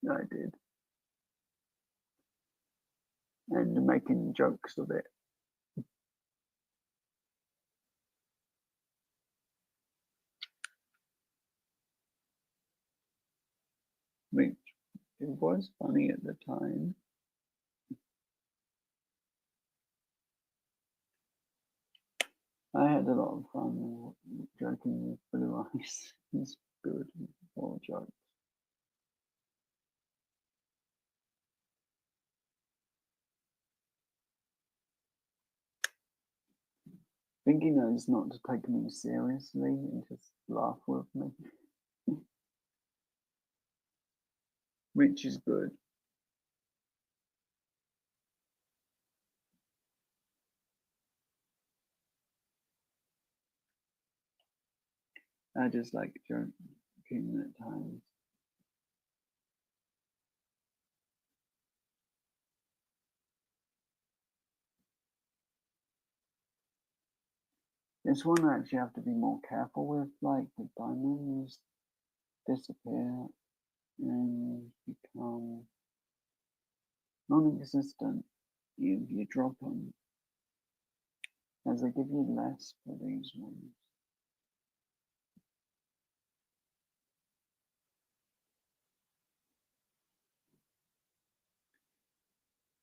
[SPEAKER 1] I did. And making jokes of it. It was funny at the time. I had a lot of fun joking with Blue Eyes. He's good for jokes. I think he knows not to take me seriously and just laugh with me, which is good. I just like joking at times. This one I actually have to be more careful with, like the diamonds disappear and become non-existent if you drop them, as they give you less for these ones.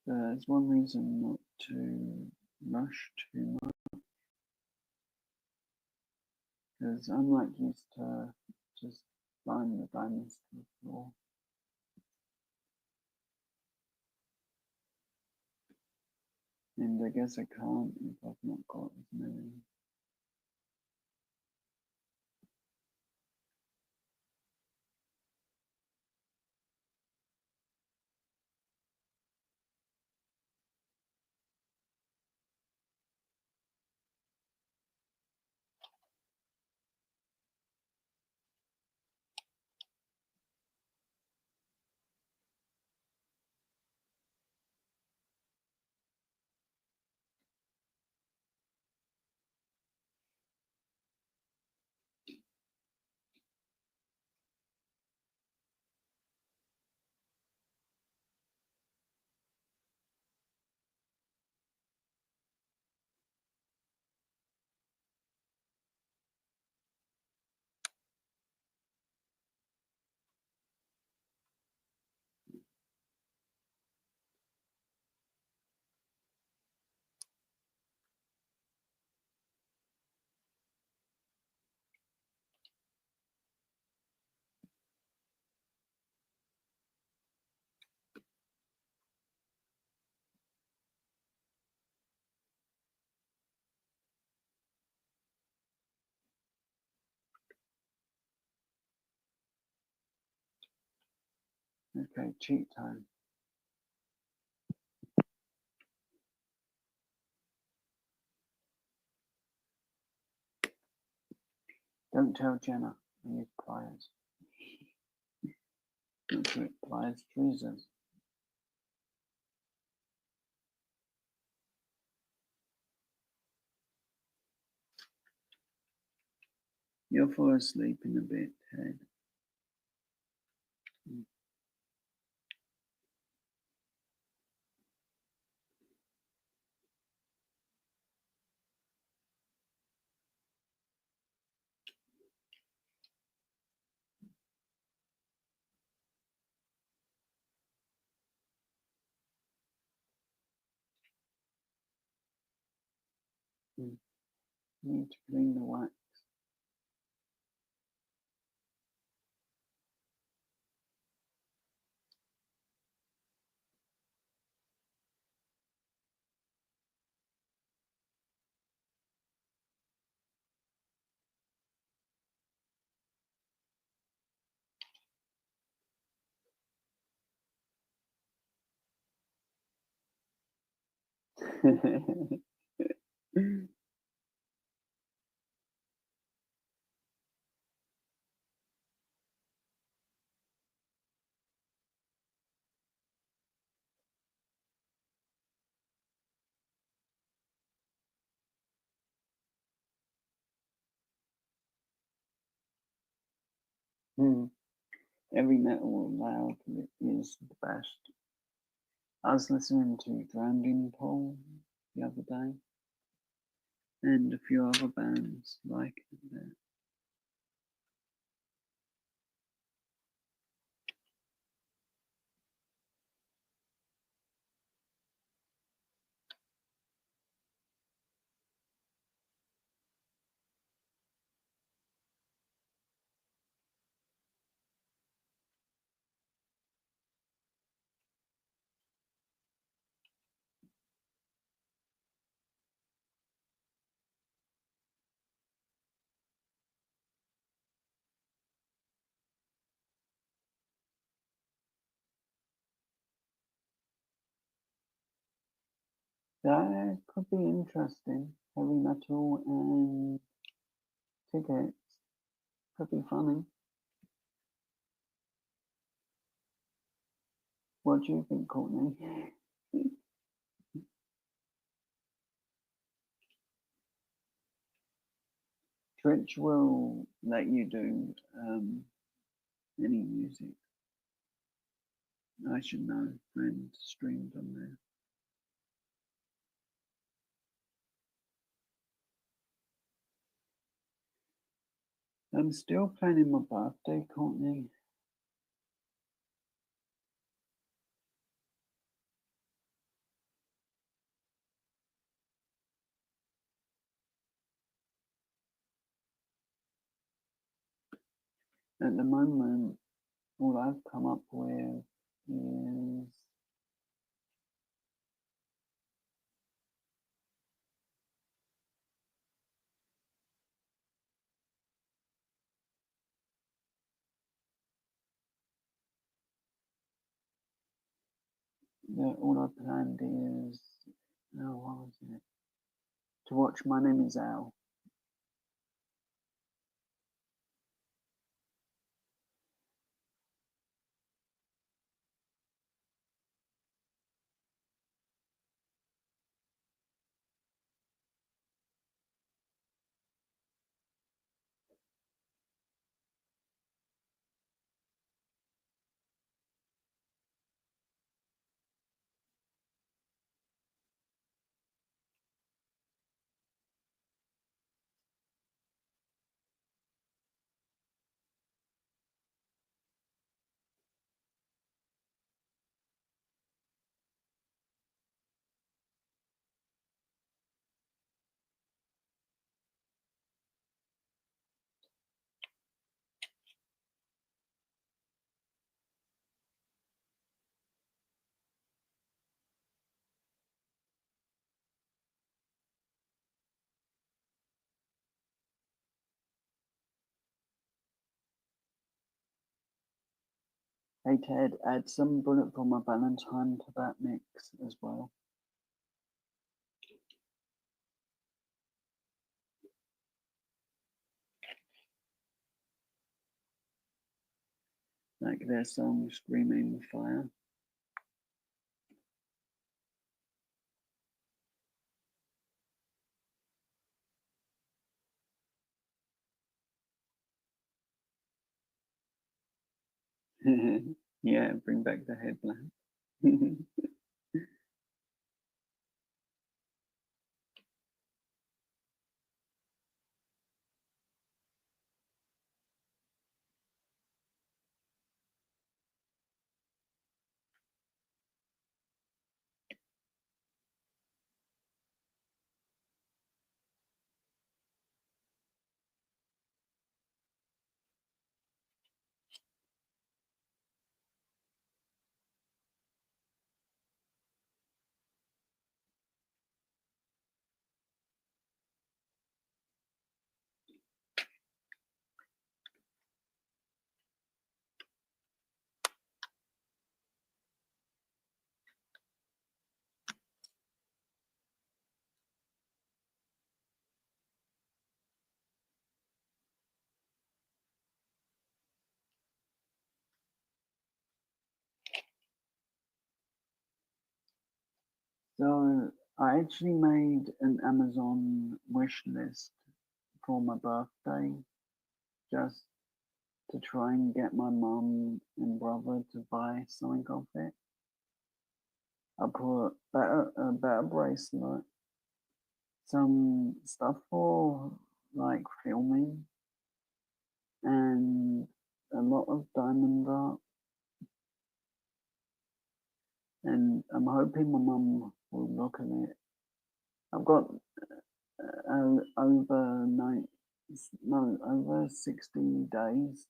[SPEAKER 1] There's one reason not to rush too much, because I'm not used to just flying the diamonds to the floor. And I guess I can't if I've not got as many. Okay, cheat time. Don't tell Jenna I use pliers. Don't put pliers, tweezers. You'll fall asleep in a bit, Ted. Need to clean the wax. Heavy metal loud is the best. I was listening to Drowning Pool the other day, and a few other bands like it. That could be interesting. Heavy metal and tickets could be funny. What do you think, Courtney? Twitch will let you do any music. I should know. And streamed on there. I'm still planning my birthday, Courtney. At the moment, all I've come up with is all I planned is what was it? To watch My Name Is Al. Hey Ted, add some Bullet for My Valentine to that mix as well. Like their song Screaming Fire. Yeah, bring back the headlamp. So I actually made an Amazon wish list for my birthday just to try and get my mum and brother to buy something of it. I put a better bracelet, some stuff for like filming, and a lot of diamond art. And I'm hoping my mum will look at it. I've got over 60 days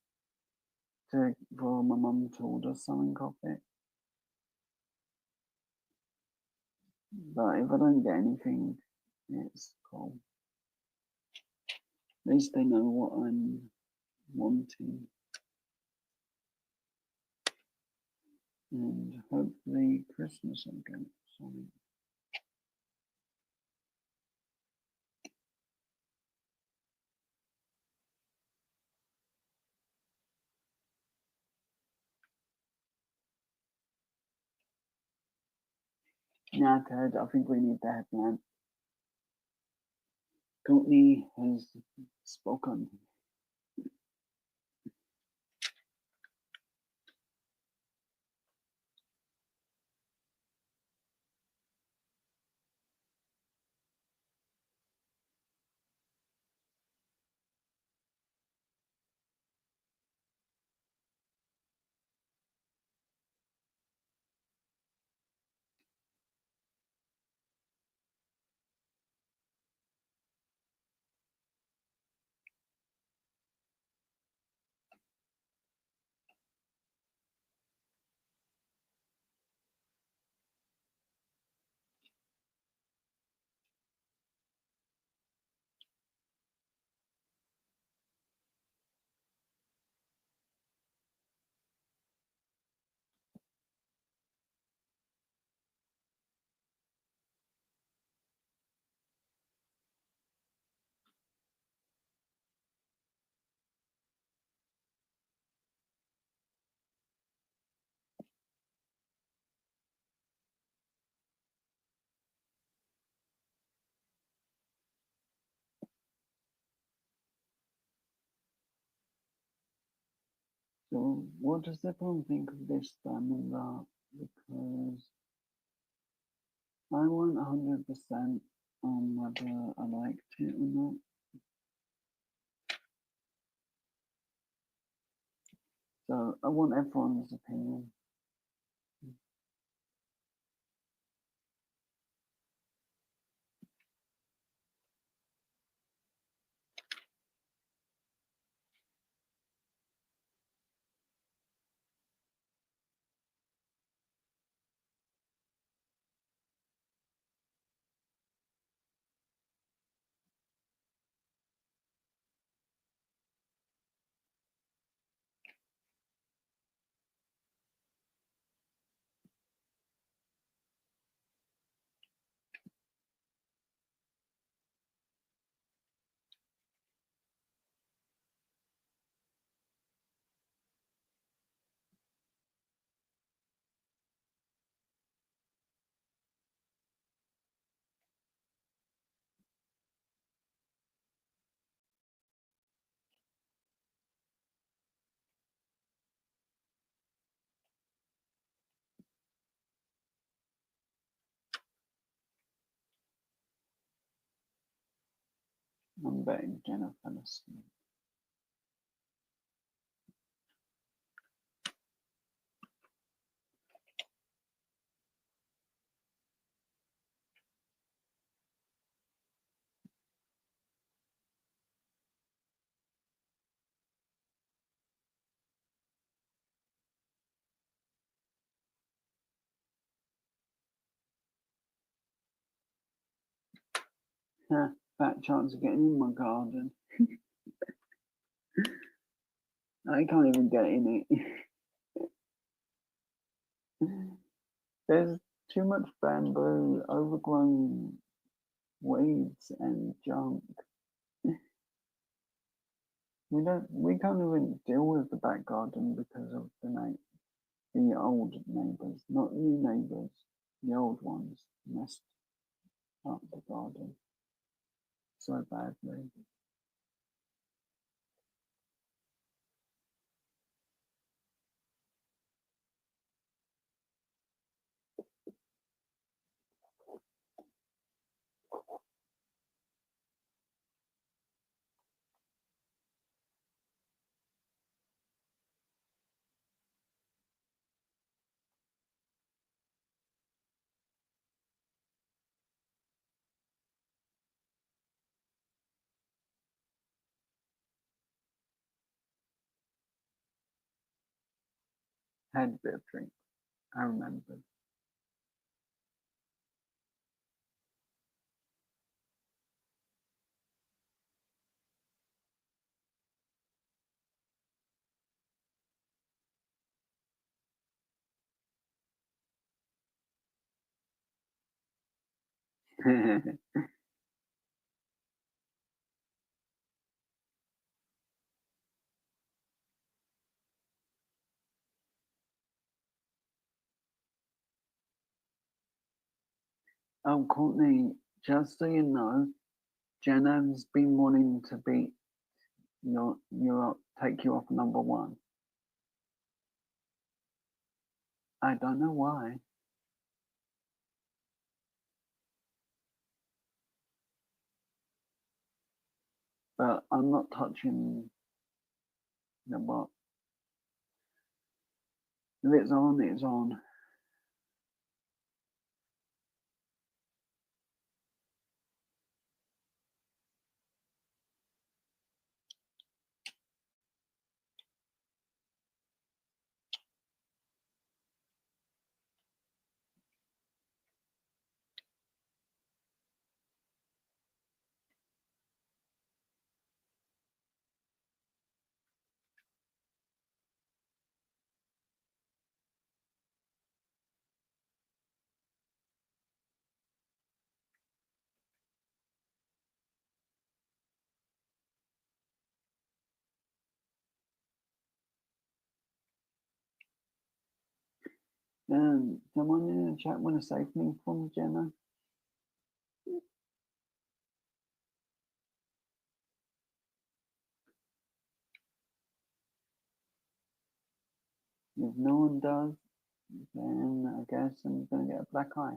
[SPEAKER 1] for my mum to order something of it. But if I don't get anything, it's cool. At least they know what I'm wanting. And hopefully Christmas I'll get something. Now, Ted, I think we need the headline. Courtney has spoken. So, what does everyone think of this diamond art? Because I want 100% on whether I liked it or not. So, I want everyone's opinion. I'm betting Jennifer Aniston. Fat chance of getting in my garden. I can't even get in it. There's too much bamboo, overgrown weeds and junk. We can't even deal with the back garden because of the old neighbours, not new neighbours, the old ones messed up the garden so badly. Had a bit of drink, I remember. Oh, Courtney, just so you know, Jenna's been wanting to beat take you off number one. I don't know why. But I'm not touching the bot. If it's on, it's on. Someone in the chat want to save me from Jenna? If no one does, then I guess I'm going to get a black eye.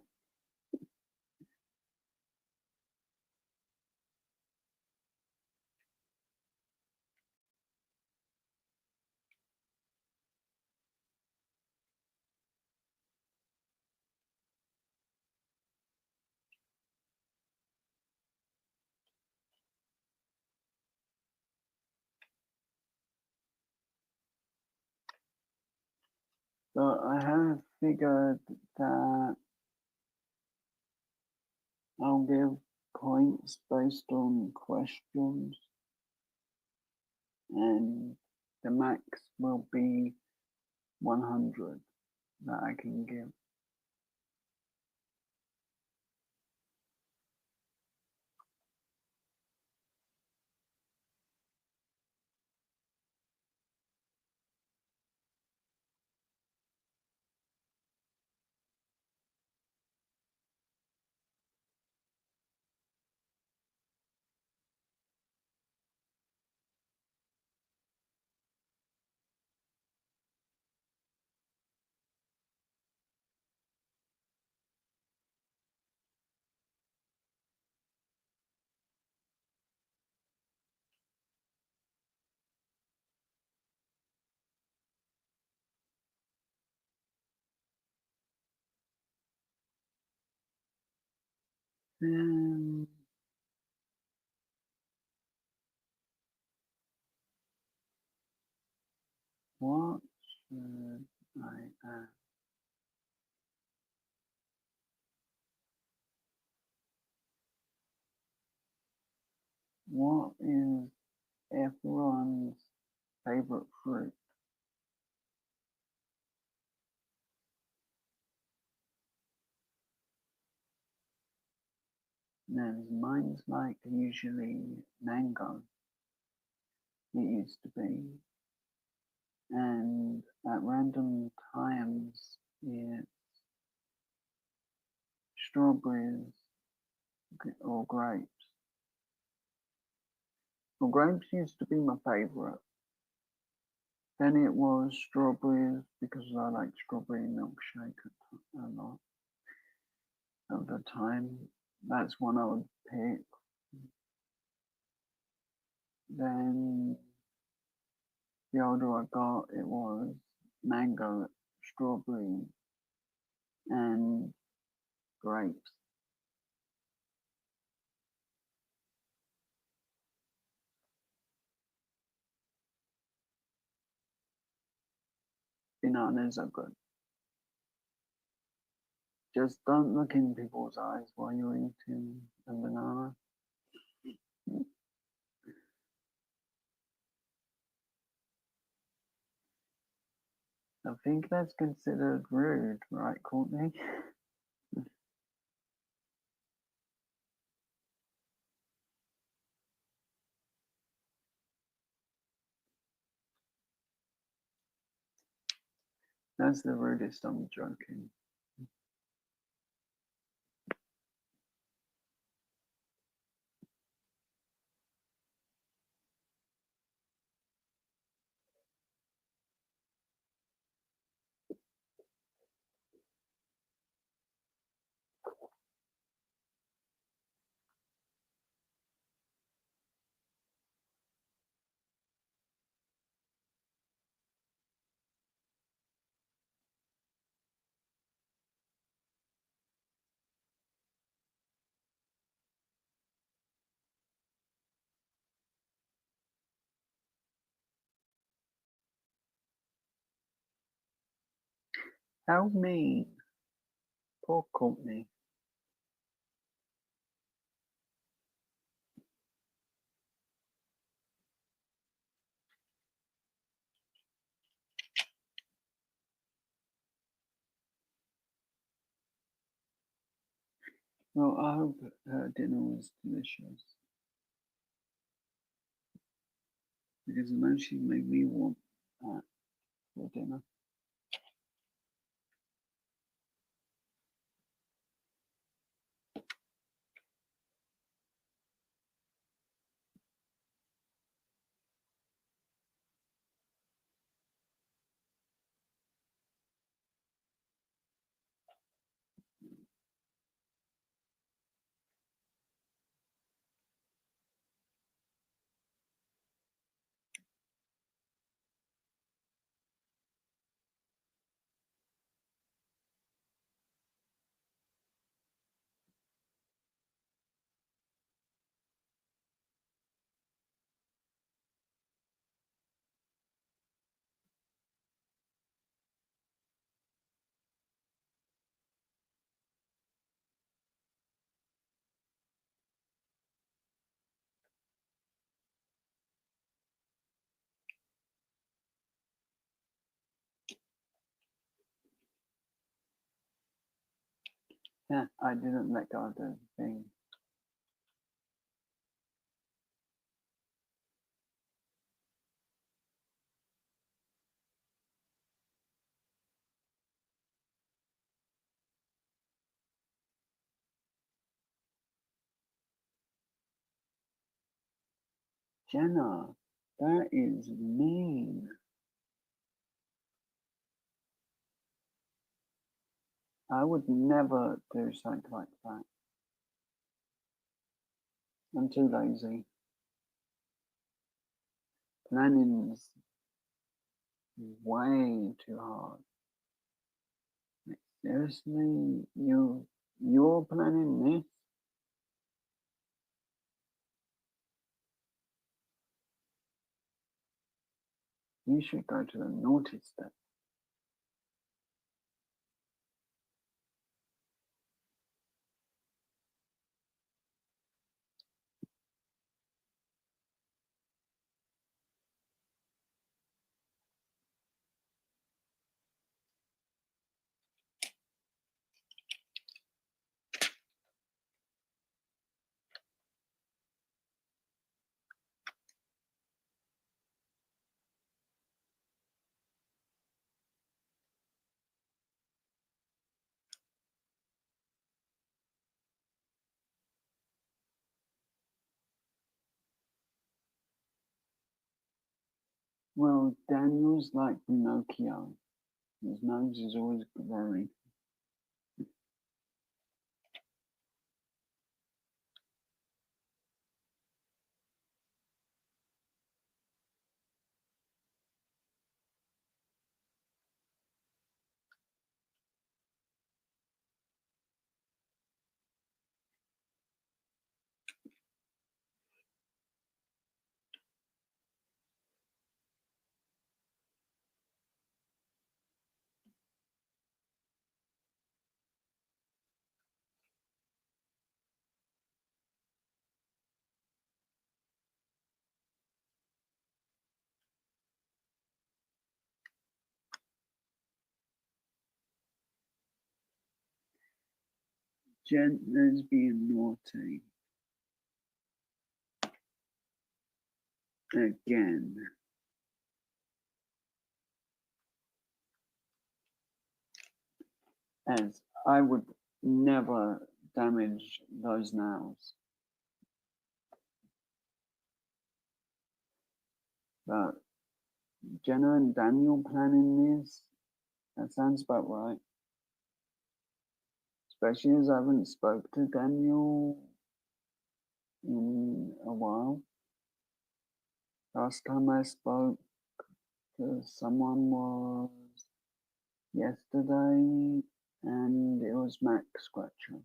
[SPEAKER 1] So I have figured that I'll give points based on questions, and the max will be 100 that I can give. What should I add? What is everyone's favorite fruit? Mine's like usually mango. It used to be. And at random times it's strawberries or grapes. Well, grapes used to be my favorite. Then it was strawberries because I like strawberry milkshake a lot of the time. That's one I would pick. Then the older I got, it was mango, strawberry, and grapes. Bananas are good. Just don't look in people's eyes while you're eating a banana. I think that's considered rude, right, Courtney? That's the rudest. I'm joking. How mean. Poor Courtney. Well, I hope her dinner was delicious. Because I know she made me want that for dinner. Yeah, I didn't let go of the thing. Jenna, that is mean. I would never do something like that. I'm too lazy. Planning's way too hard. Seriously, you're planning this? You should go to the naughty step. Well, Daniel's like Pinocchio. His nose is always growing. Jen is being naughty. Again. As I would never damage those nails. But Jenna and Daniel planning this, that sounds about right. Especially as I haven't spoke to Daniel in a while. Last time I spoke to someone was yesterday, and it was Max Scratcher.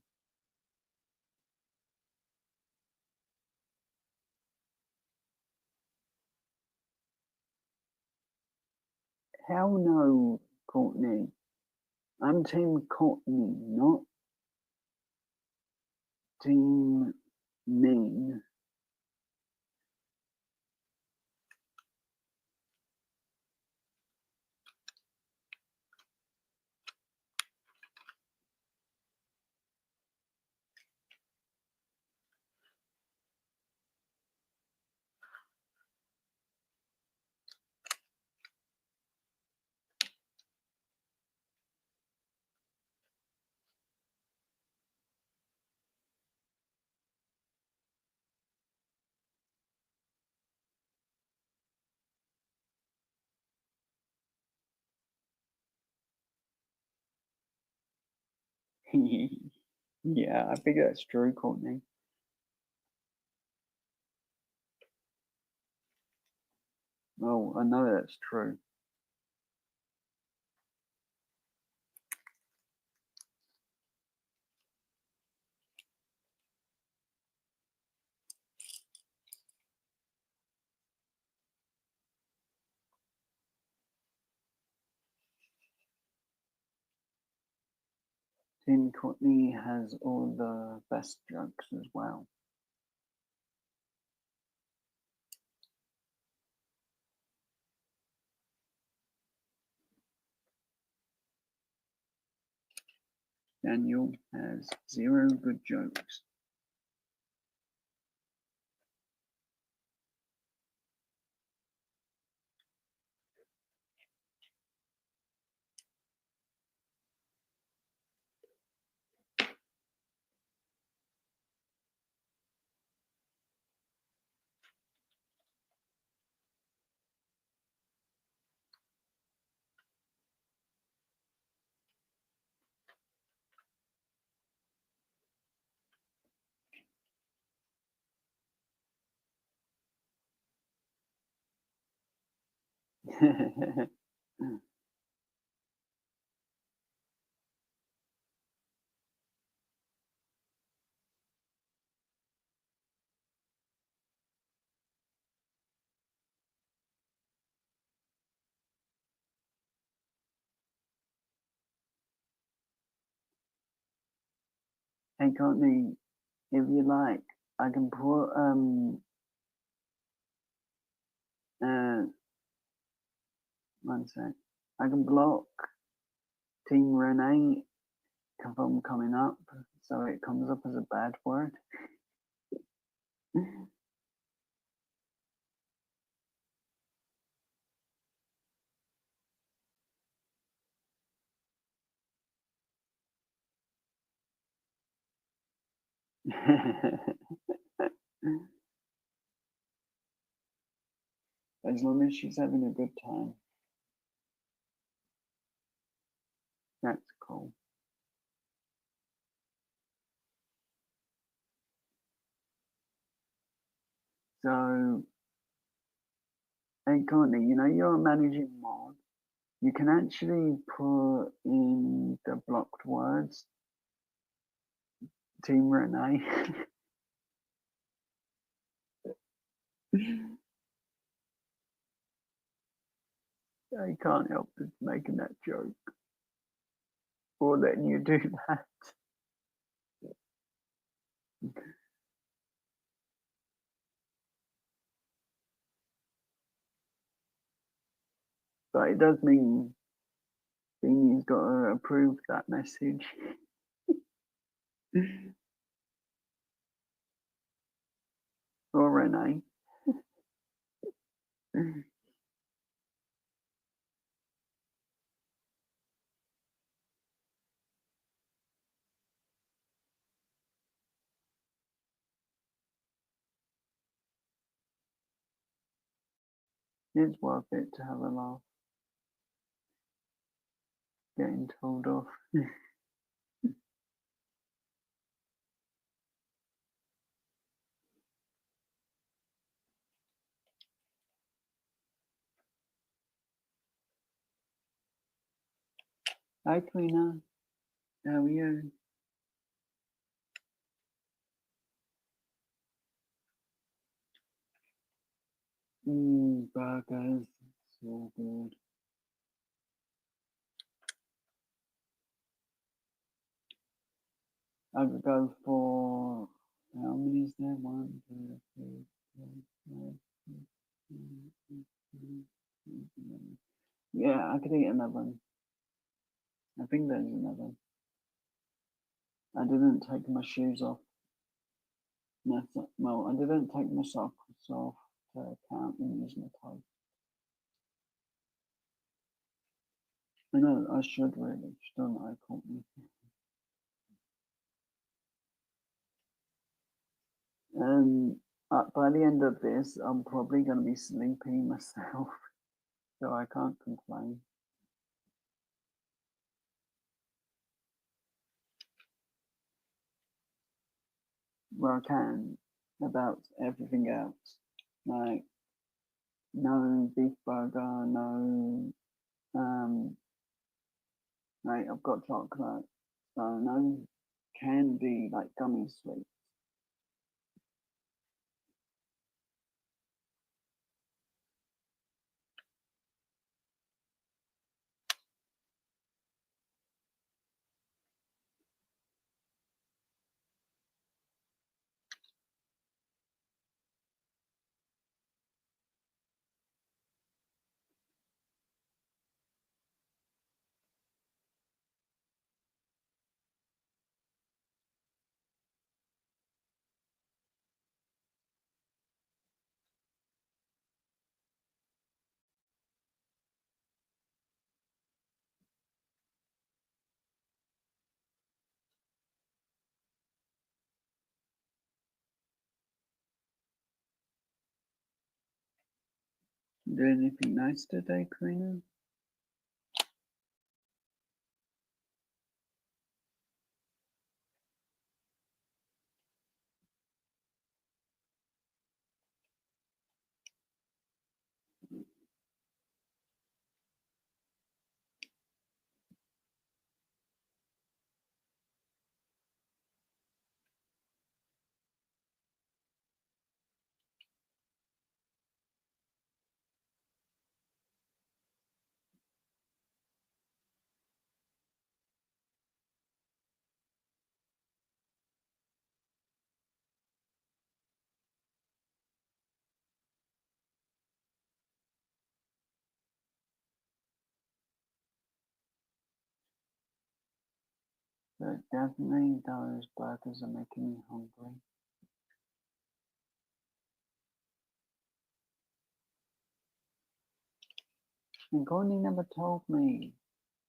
[SPEAKER 1] Hell no, Courtney. I'm Team Courtney, not Team Mean. Yeah, I think that's true, Courtney. Oh, I know that's true. Team Courtney has all the best jokes as well. Daniel has 0 good jokes. Hey Courtney, if you like, I can put one sec. I can block Team Renee from coming up, so it comes up as a bad word. As long as she's having a good time, that's cool. So, hey Courtney, you know you're a managing mod. You can actually put in the blocked words Team Renee. I can't help but making that joke or letting you do that. But it does mean Beanie's got to approve that message. Or Renee. It's worth it to have a laugh. Getting told off. Hi, Cleaner. How are you? Burgers. So good. I could go for how many is there? 1, 2, 3, 4, 5, 6, 7, 8, 9, 10, 11. Yeah, I could eat another one. I think there's another one. I didn't take my shoes off. Well, I didn't take my socks off to count and use my toes. I know I should really, shouldn't I, Courtney? And by the end of this, I'm probably going to be sleepy myself, so I can't complain. Well, I can about everything else, like no beef burger, no, like I've got chocolate, so no candy like gummy sweets. Do anything nice today, Karina? But definitely those burgers are making me hungry. And Courtney never told me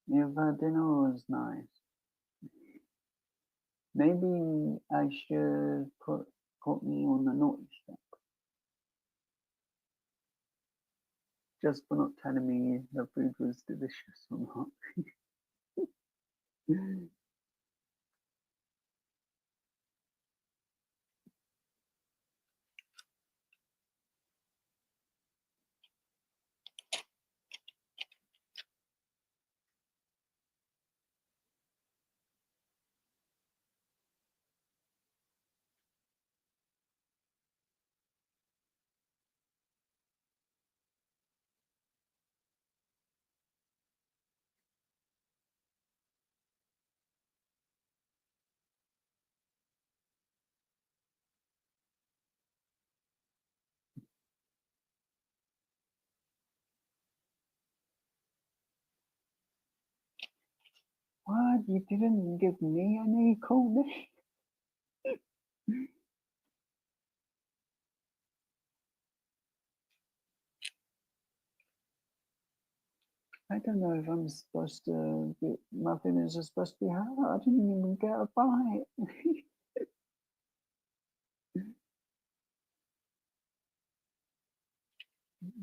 [SPEAKER 1] if dinner was nice. Maybe I should put Courtney on the naughty step. Just for not telling me the food was delicious or not. What? You didn't give me any, Courtney? I don't know if I'm supposed to be, muffins are supposed to be hard. I didn't even get a bite.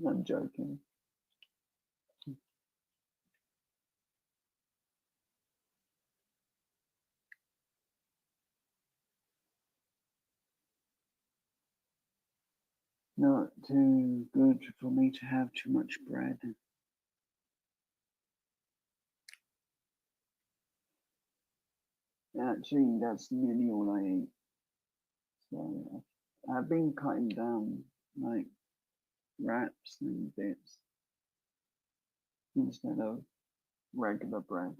[SPEAKER 1] I'm joking. Not too good for me to have too much bread. Actually, that's nearly all I eat. So I've been cutting down like wraps and bits instead of regular bread.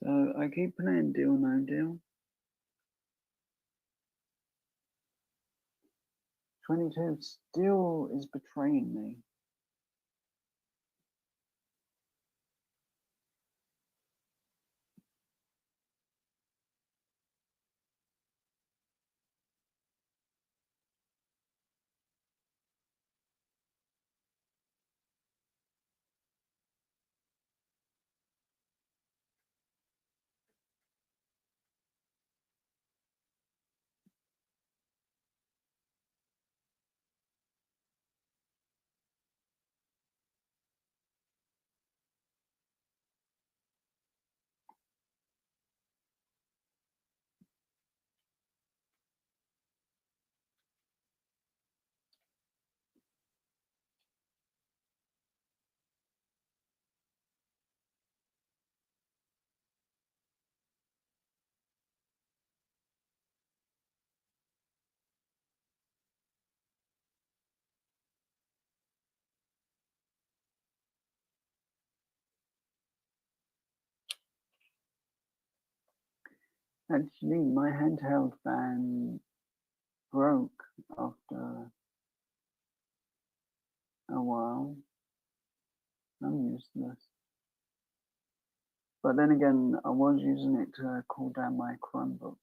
[SPEAKER 1] So I keep playing Deal No Deal. 22 still is betraying me. Actually, my handheld fan broke after a while. I'm useless. But then again, I was using it to cool down my Chromebook.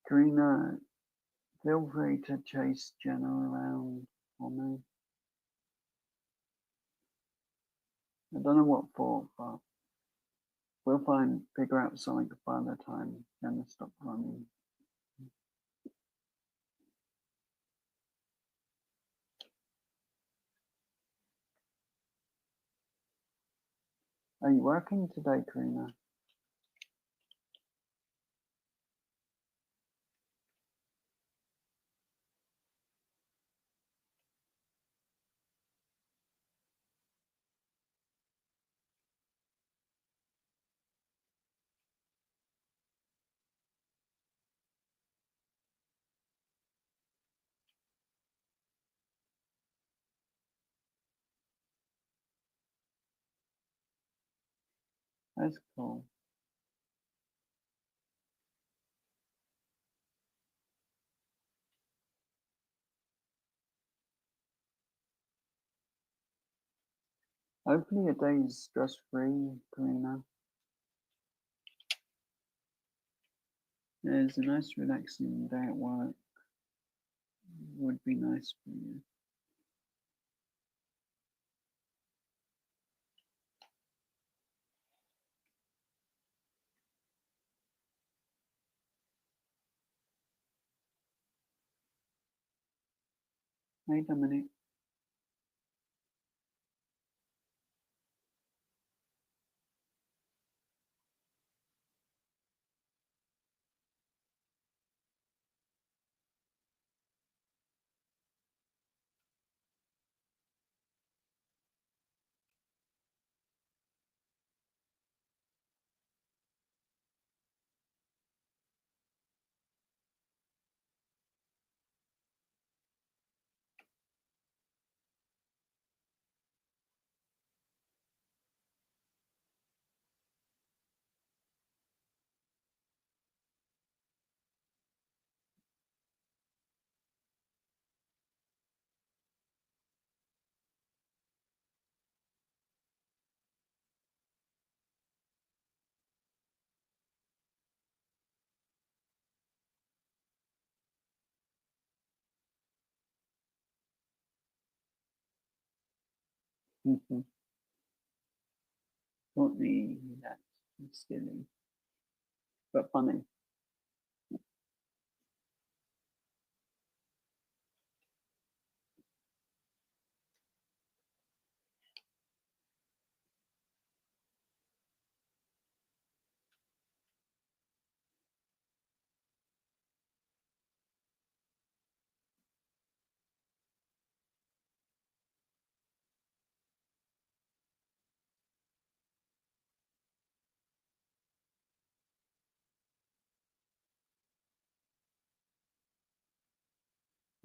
[SPEAKER 1] Karina, feel free to chase Jenna around for me. I don't know what for, but we'll figure out something by the time Jenna stops running. Are you working today, Karina? That's cool. Hopefully your day is stress-free, Karina. There's a nice relaxing day at work. Would be nice for you. Hey, Dominic. Courtney, that's silly, but funny.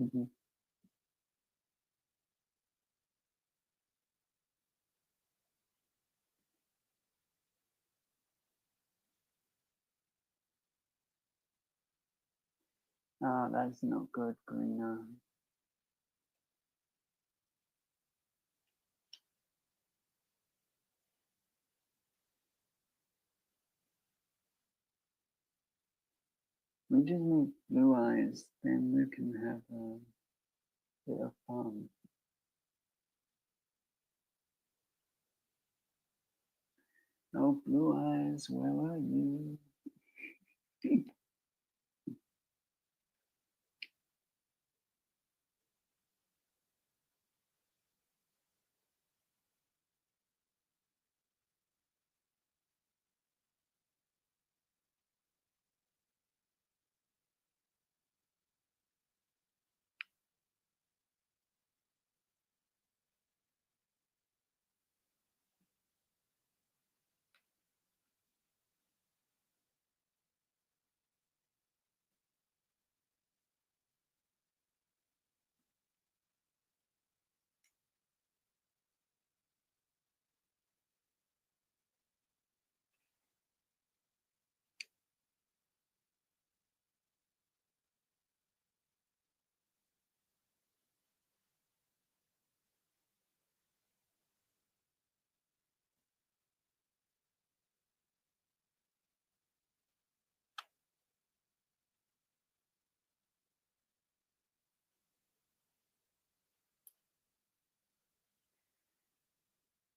[SPEAKER 1] Mhm. Ah, that's not good, Greener. We just need blue eyes, then we can have a bit of fun. Oh, blue eyes, where are you?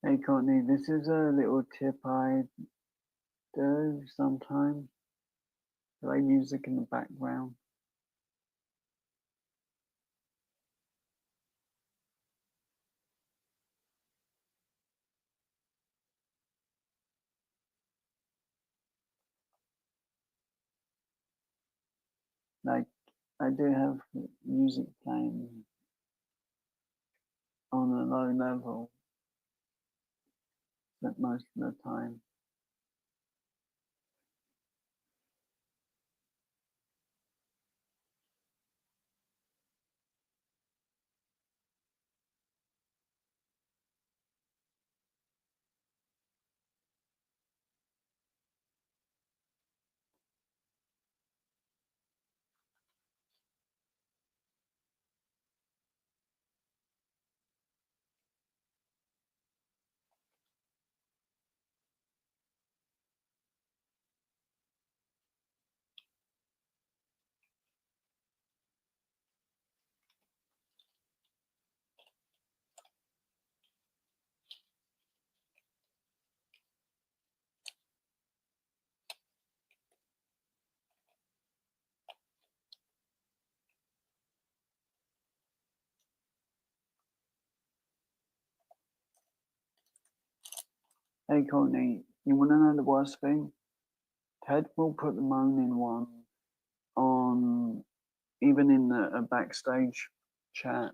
[SPEAKER 1] Hey, Courtney, this is a little tip I do sometimes. Play music in the background. Like, I do have music playing on a low level, but most of the time. Hey, Courtney, you want to know the worst thing? Ted will put the moaning one on, even in a backstage chat.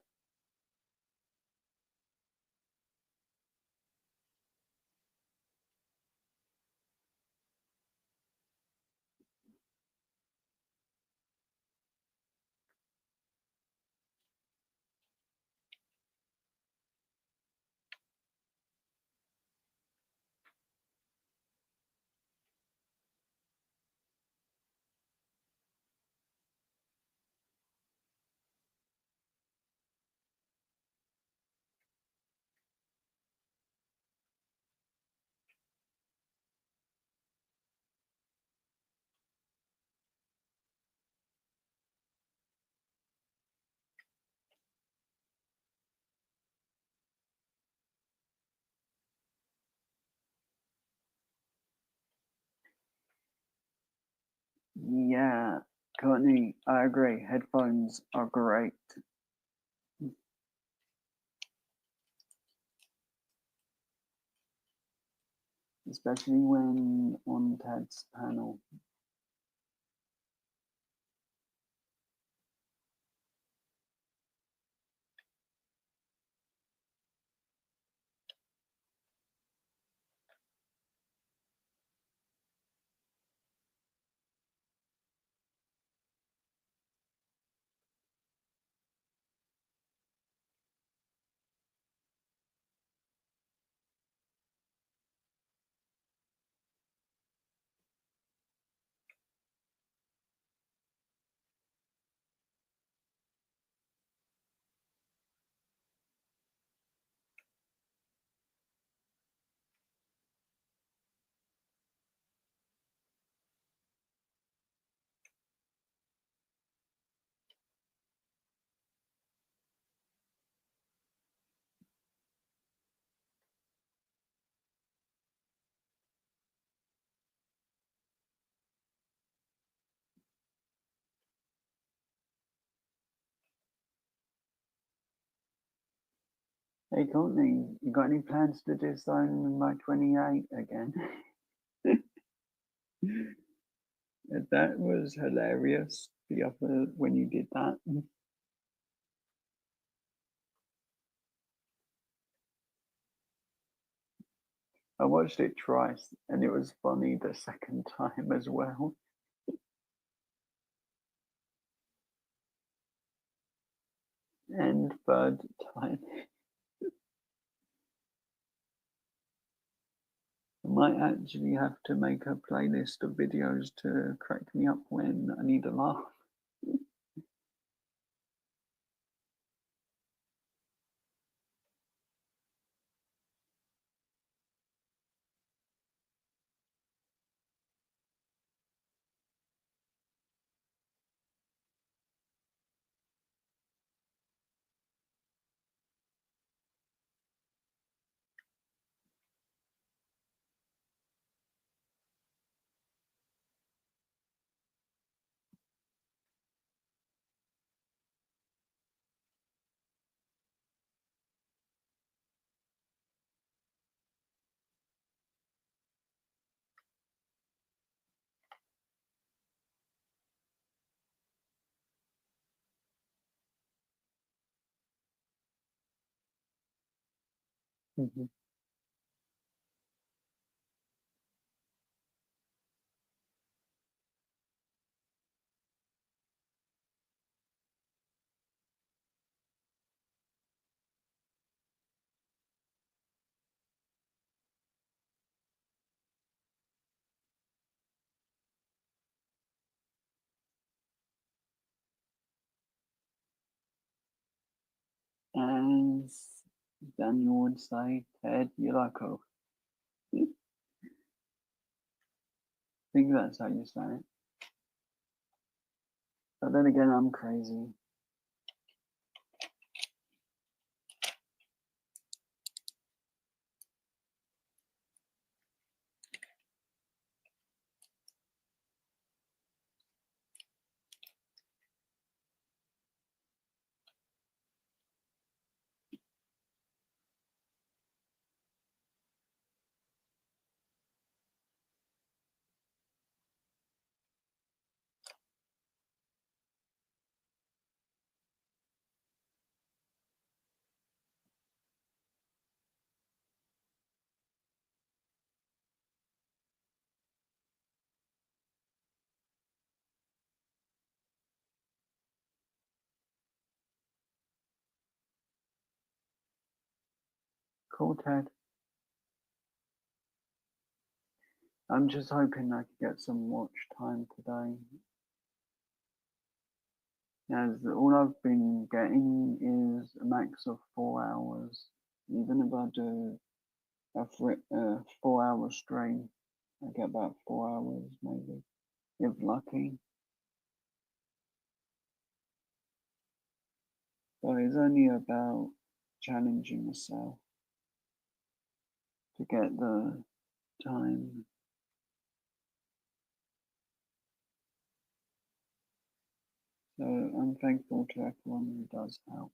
[SPEAKER 1] Yeah, Courtney, I agree. Headphones are great, especially when on Ted's panel. Hey Courtney, you got any plans to do something by 28 again? That was hilarious. The other when you did that. I watched it twice and it was funny the second time as well. And third time. I might actually have to make a playlist of videos to crack me up when I need a laugh. Mhm. As Daniel would say, Ted, you like a. I think that's how you say it. But then again, I'm crazy. Cool, Ted. I'm just hoping I can get some watch time today. As all I've been getting is a max of 4 hours. Even if I do a 4 hour stream, I get about 4 hours maybe, if lucky. So it's only about challenging myself to get the time. So I'm thankful to everyone who does help.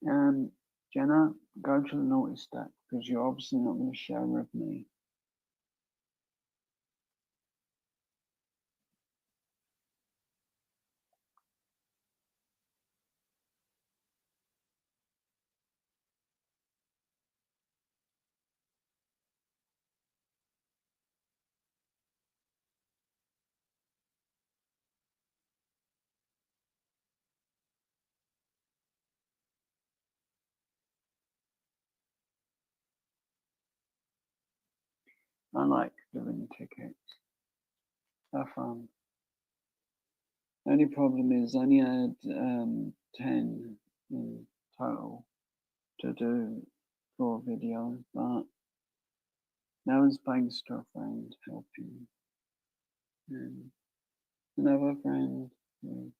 [SPEAKER 1] Jenna, go to the naughty stack because you're obviously not going to share with me. I like doing tickets. Have fun. Only problem is I only had 10 in total to do for a video, but now it's thanks to a friend helping. And another friend who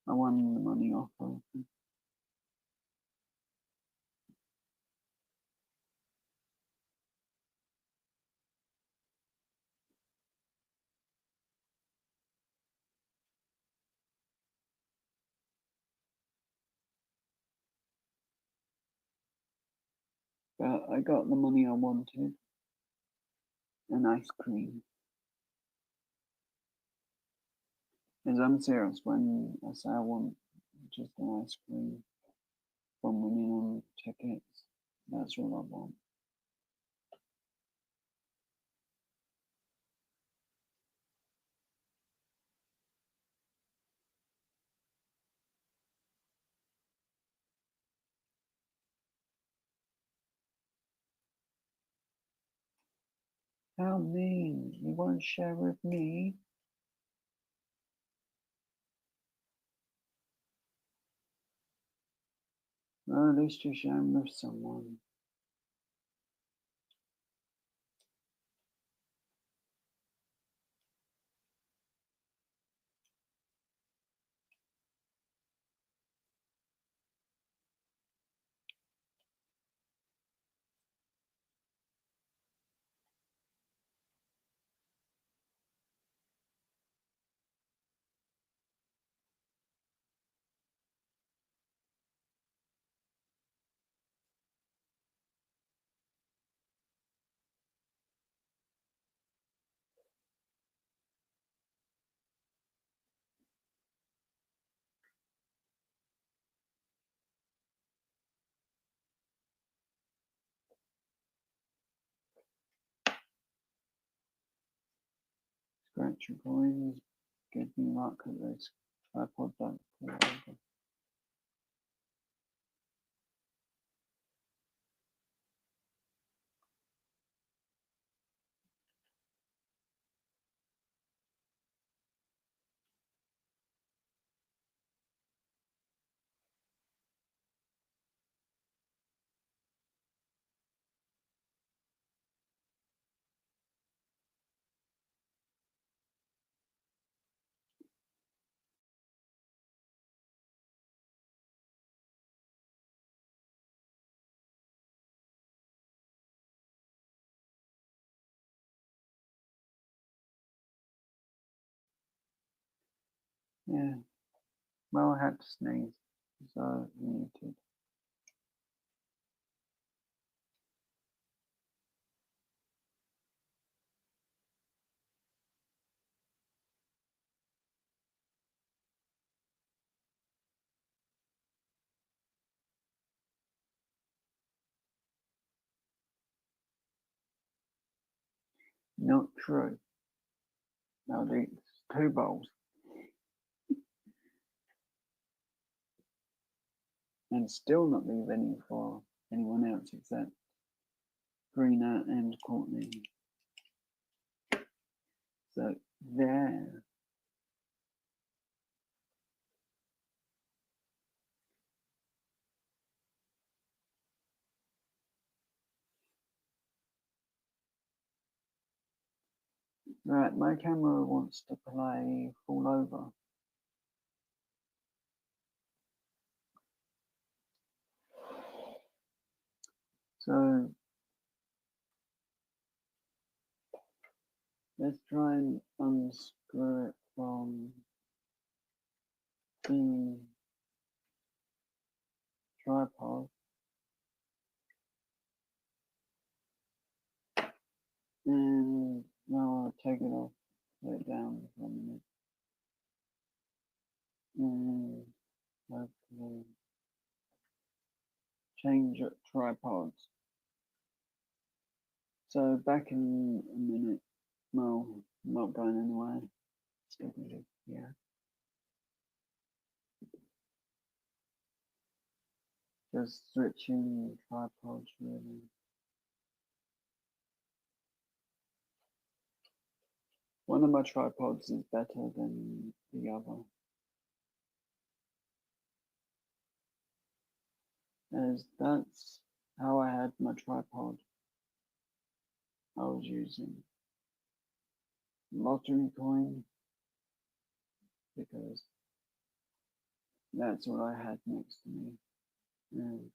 [SPEAKER 1] I won the money off of. But I got the money I wanted and ice cream. As I'm serious when I say I want just an ice cream from winning on tickets. That's all I want. How mean! You won't share with me? Well, at least you're sharing with someone. Scratch your coins, give me luck at this tripod don't fall over. Yeah, well, I had to sneeze, so muted. Not true. Now these two bowls. And still not leave any for anyone else except Greener and Courtney. So there. Right, my camera wants to play Fall Over. So let's try and unscrew it from the and hopefully change tripods. So back in a minute. Well, not going anywhere. Still gonna be here. Just switching tripods really. One of my tripods is better than the other, as that's how I had my tripod. I was using lottery coin because that's what I had next to me. And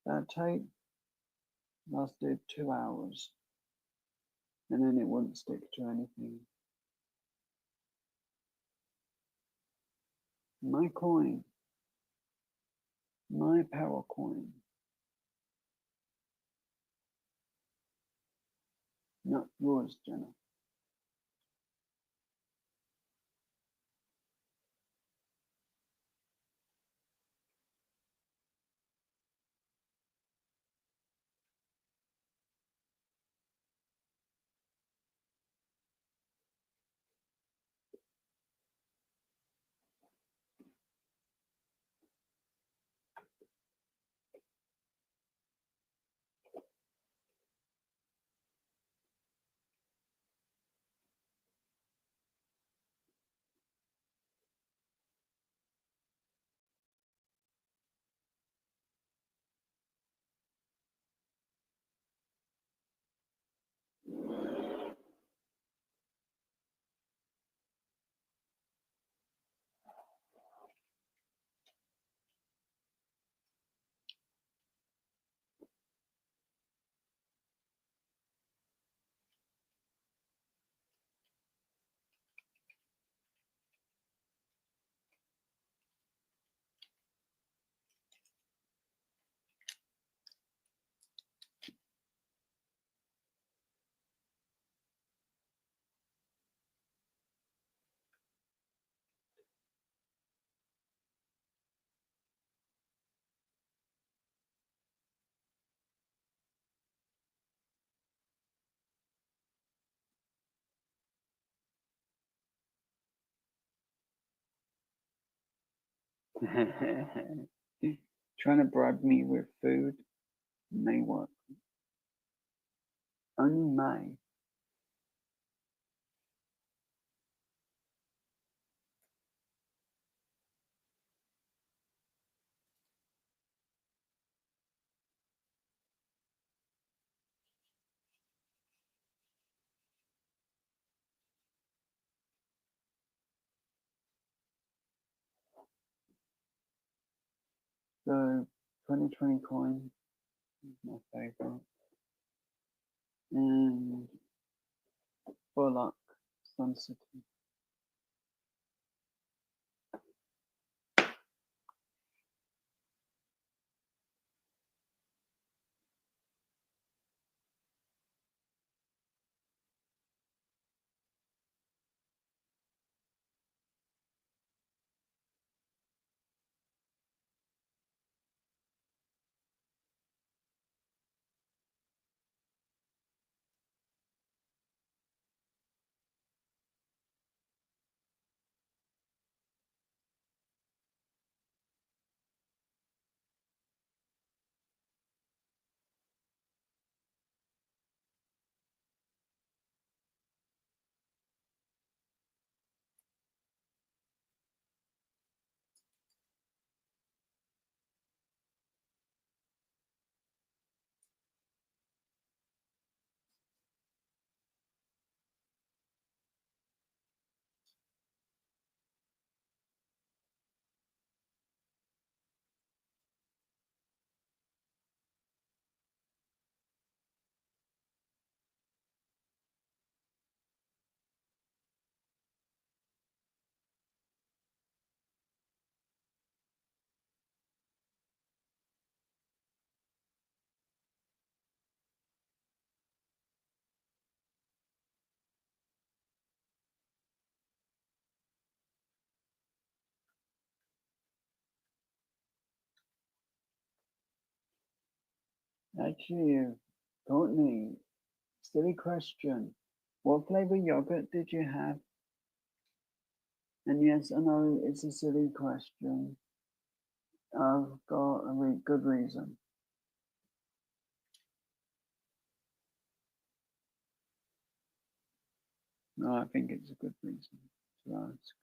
[SPEAKER 1] that tape lasted 2 hours and then it wouldn't stick to anything. My coin, my power coin, not yours, Jenna. Trying to bribe me with food may work. Only may. So 2020 coin is my favorite. And for luck, Sun City. Actually, Courtney, silly question. What flavor yogurt did you have? And yes, I know it's a silly question. I've got a good reason. No, I think it's a good reason to ask.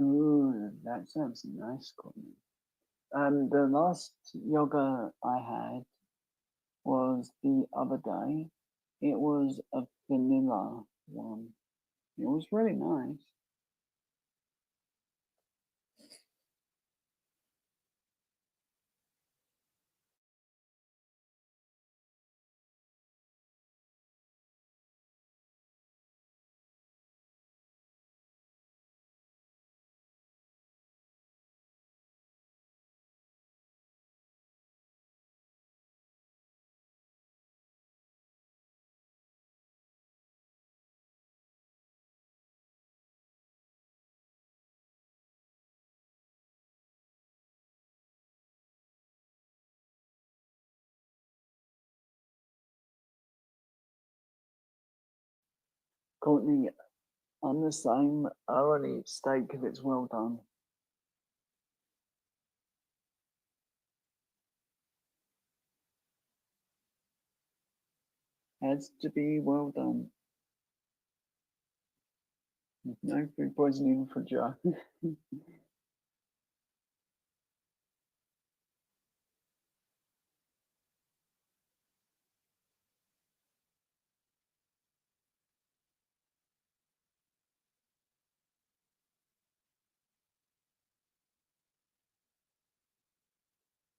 [SPEAKER 1] Ooh, that sounds nice, Courtney. The last yogurt I had was the other day. It was a vanilla one. It was really nice. Courtney, I'm the same. I only eat steak if it's well done. Has to be well done. No food poisoning for Joe.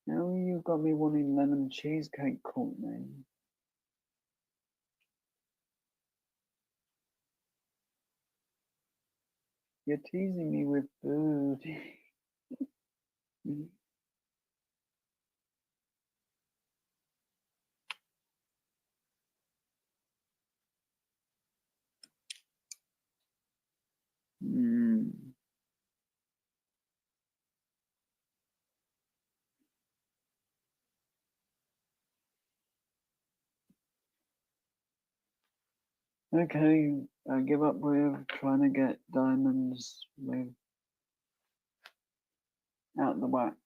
[SPEAKER 1] Now you've got me wanting lemon cheesecake, Courtney. You're teasing me with food. Mm. Okay, I give up with trying to get diamonds with out the wax.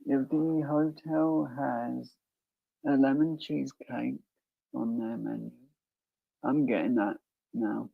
[SPEAKER 1] If the hotel has a lemon cheesecake on their menu, I'm getting that now.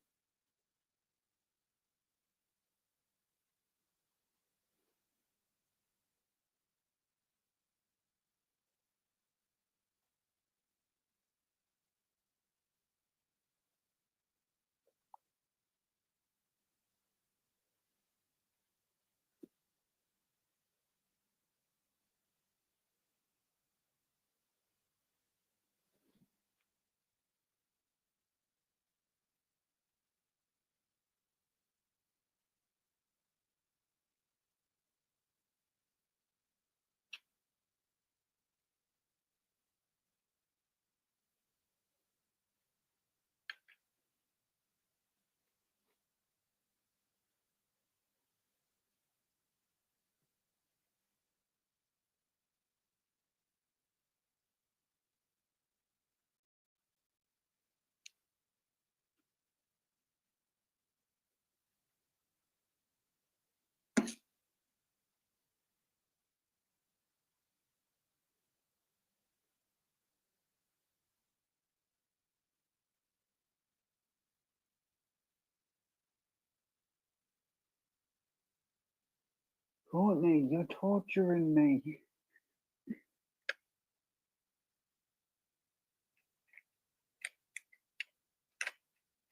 [SPEAKER 1] Courtney, you're torturing me.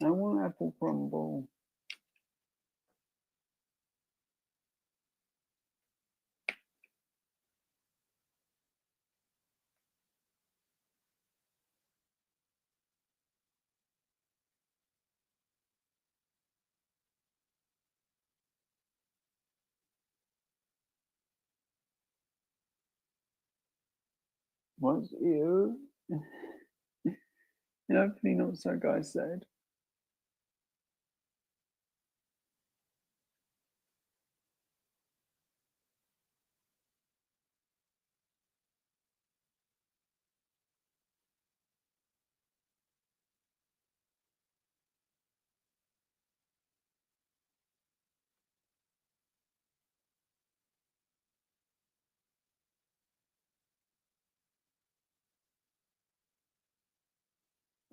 [SPEAKER 1] I want apple crumble. What's you? Hopefully not so guy said.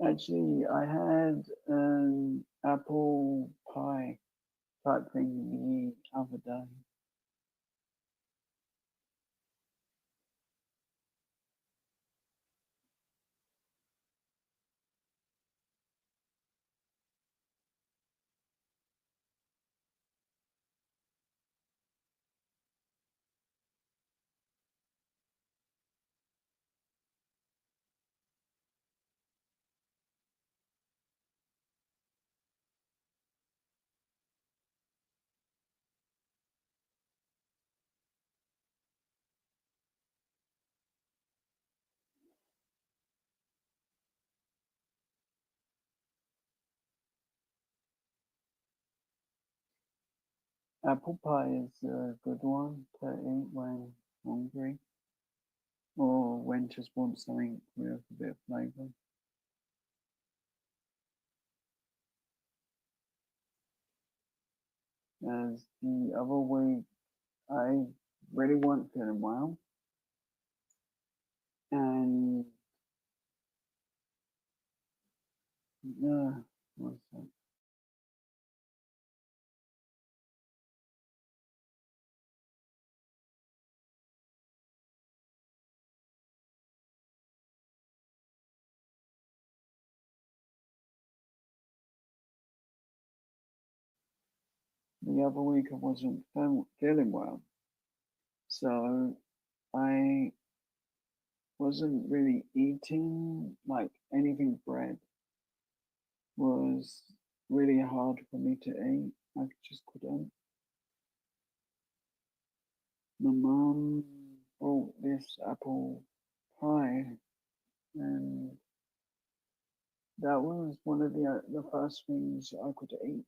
[SPEAKER 1] Actually, I had an apple pie type thing the other day. Apple pie is a good one to eat when hungry or when just want something with a bit of flavour. As the other week, I really wasn't feeling well, and what's that? The other week I wasn't feeling well, so I wasn't really eating like anything bread was really hard for me to eat. I just couldn't. My mum brought this apple pie, and that was one of the first things I could eat.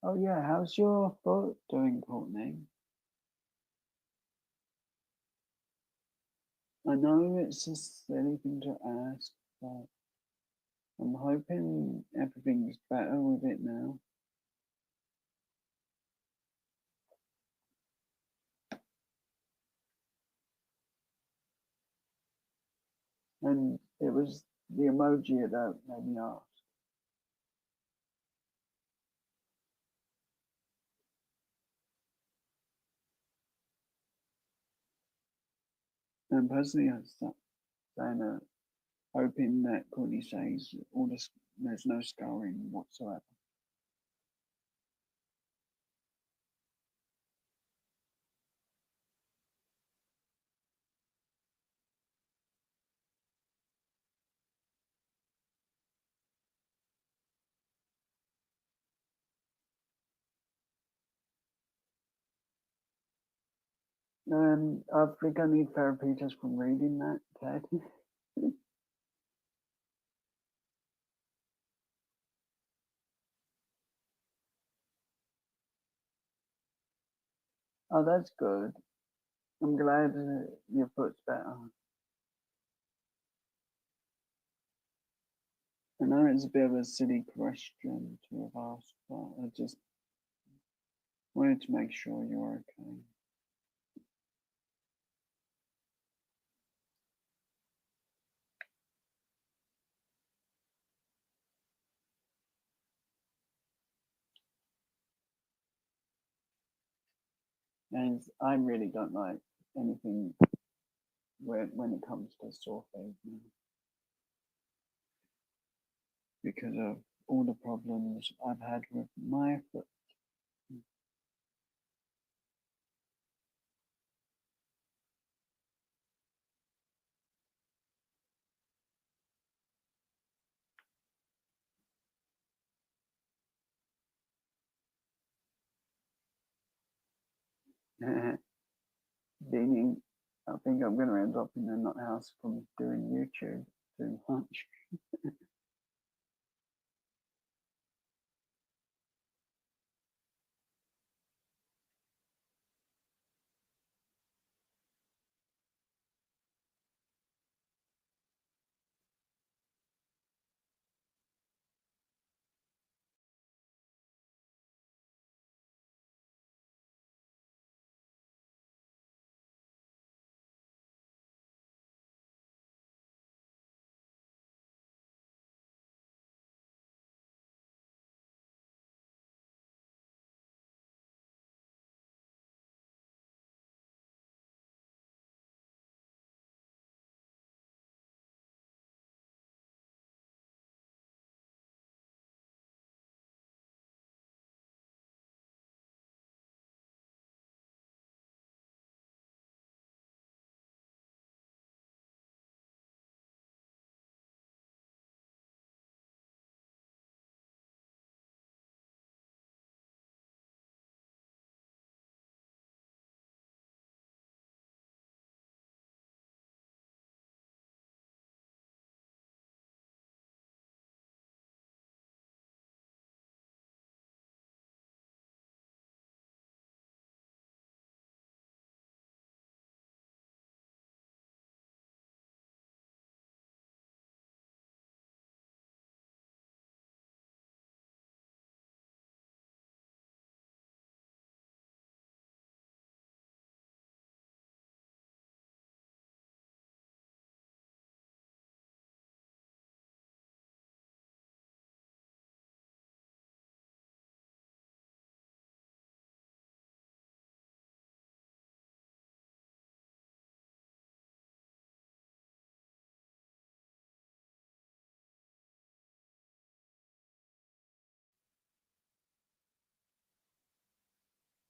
[SPEAKER 1] Oh yeah, how's your foot doing, Courtney? I know it's a silly thing to ask, but I'm hoping everything's better with it now. And it was the emoji that made me ask. And personally, I was saying, hoping that Courtney says there's no scarring whatsoever. I think I need therapy just from reading that, Ted. Oh, that's good. I'm glad your foot's better. I know it's a bit of a silly question to have asked, but I just wanted to make sure you're okay. And I really don't like anything when it comes to sore feet now because of all the problems I've had with my foot. Meaning, I think I'm going to end up in a nut house from doing YouTube too much.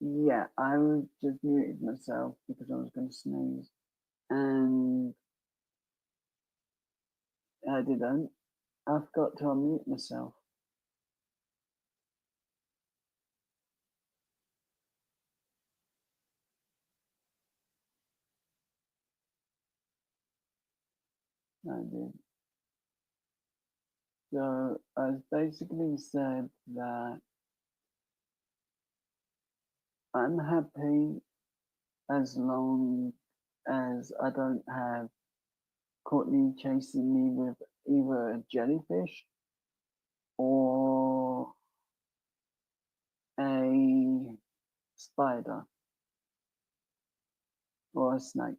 [SPEAKER 1] Yeah, I just muted myself because I was going to sneeze. And I didn't. I forgot to unmute myself. I did. So I basically said that I'm happy as long as I don't have Courtney chasing me with either a jellyfish or a spider or a snake.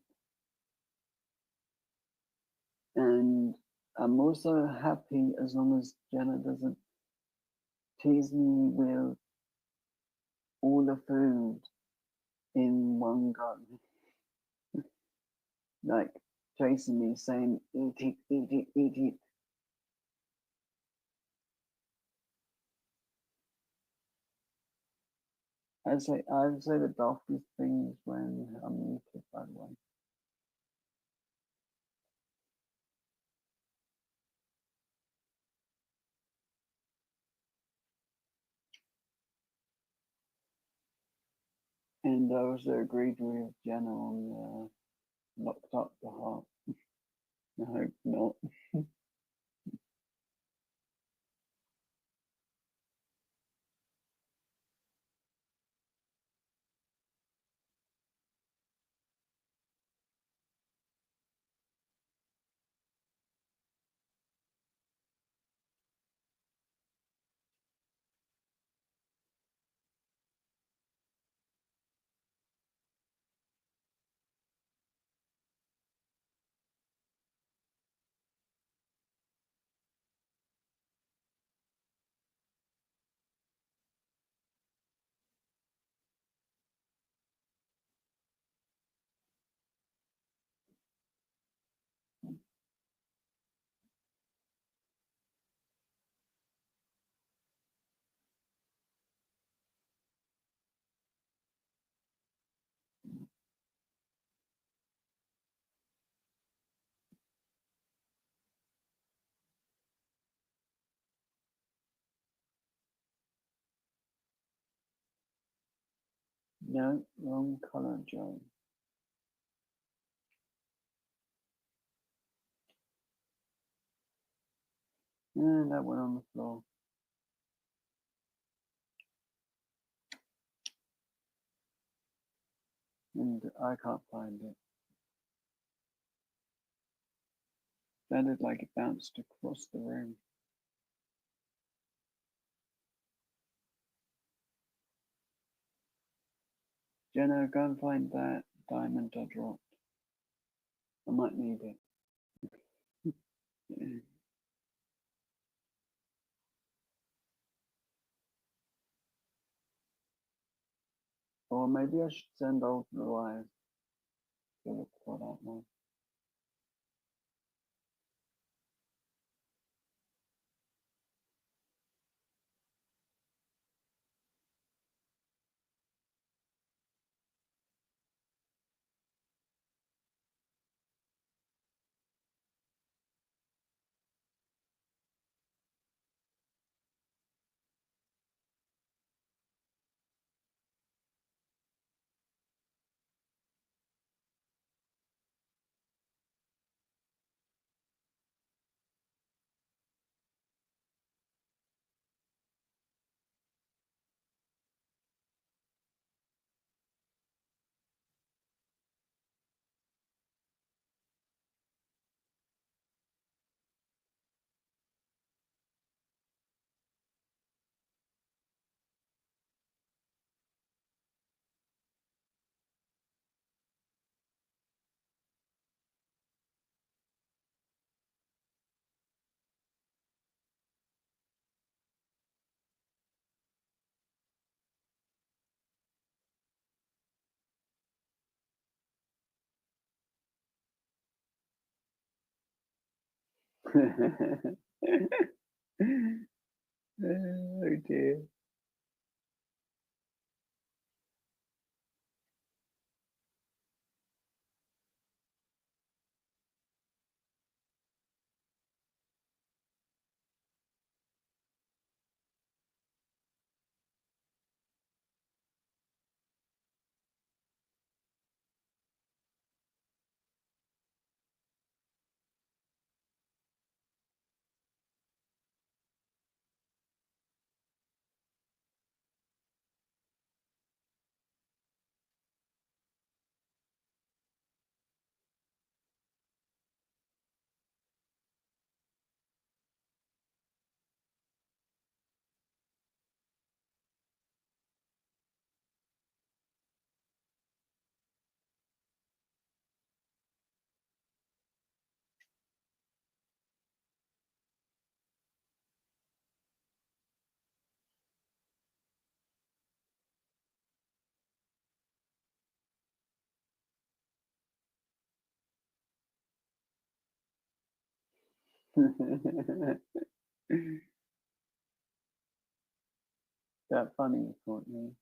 [SPEAKER 1] And I'm also happy as long as Jenna doesn't tease me with all the food in one go. Like chasing me saying, eat it, eat it, eat it. I'd say the daftest things when I'm muted, by the way. And I also agreed with Jenna on locked up the heart. I hope not. No, wrong colour, Joe. And that went on the floor. And I can't find it. Sounded like it bounced across the room. Jenna, go and find that diamond I dropped. I might need it. Or maybe I should send old Blue Eyes to look for that one. Oh dear. That funny, Courtney.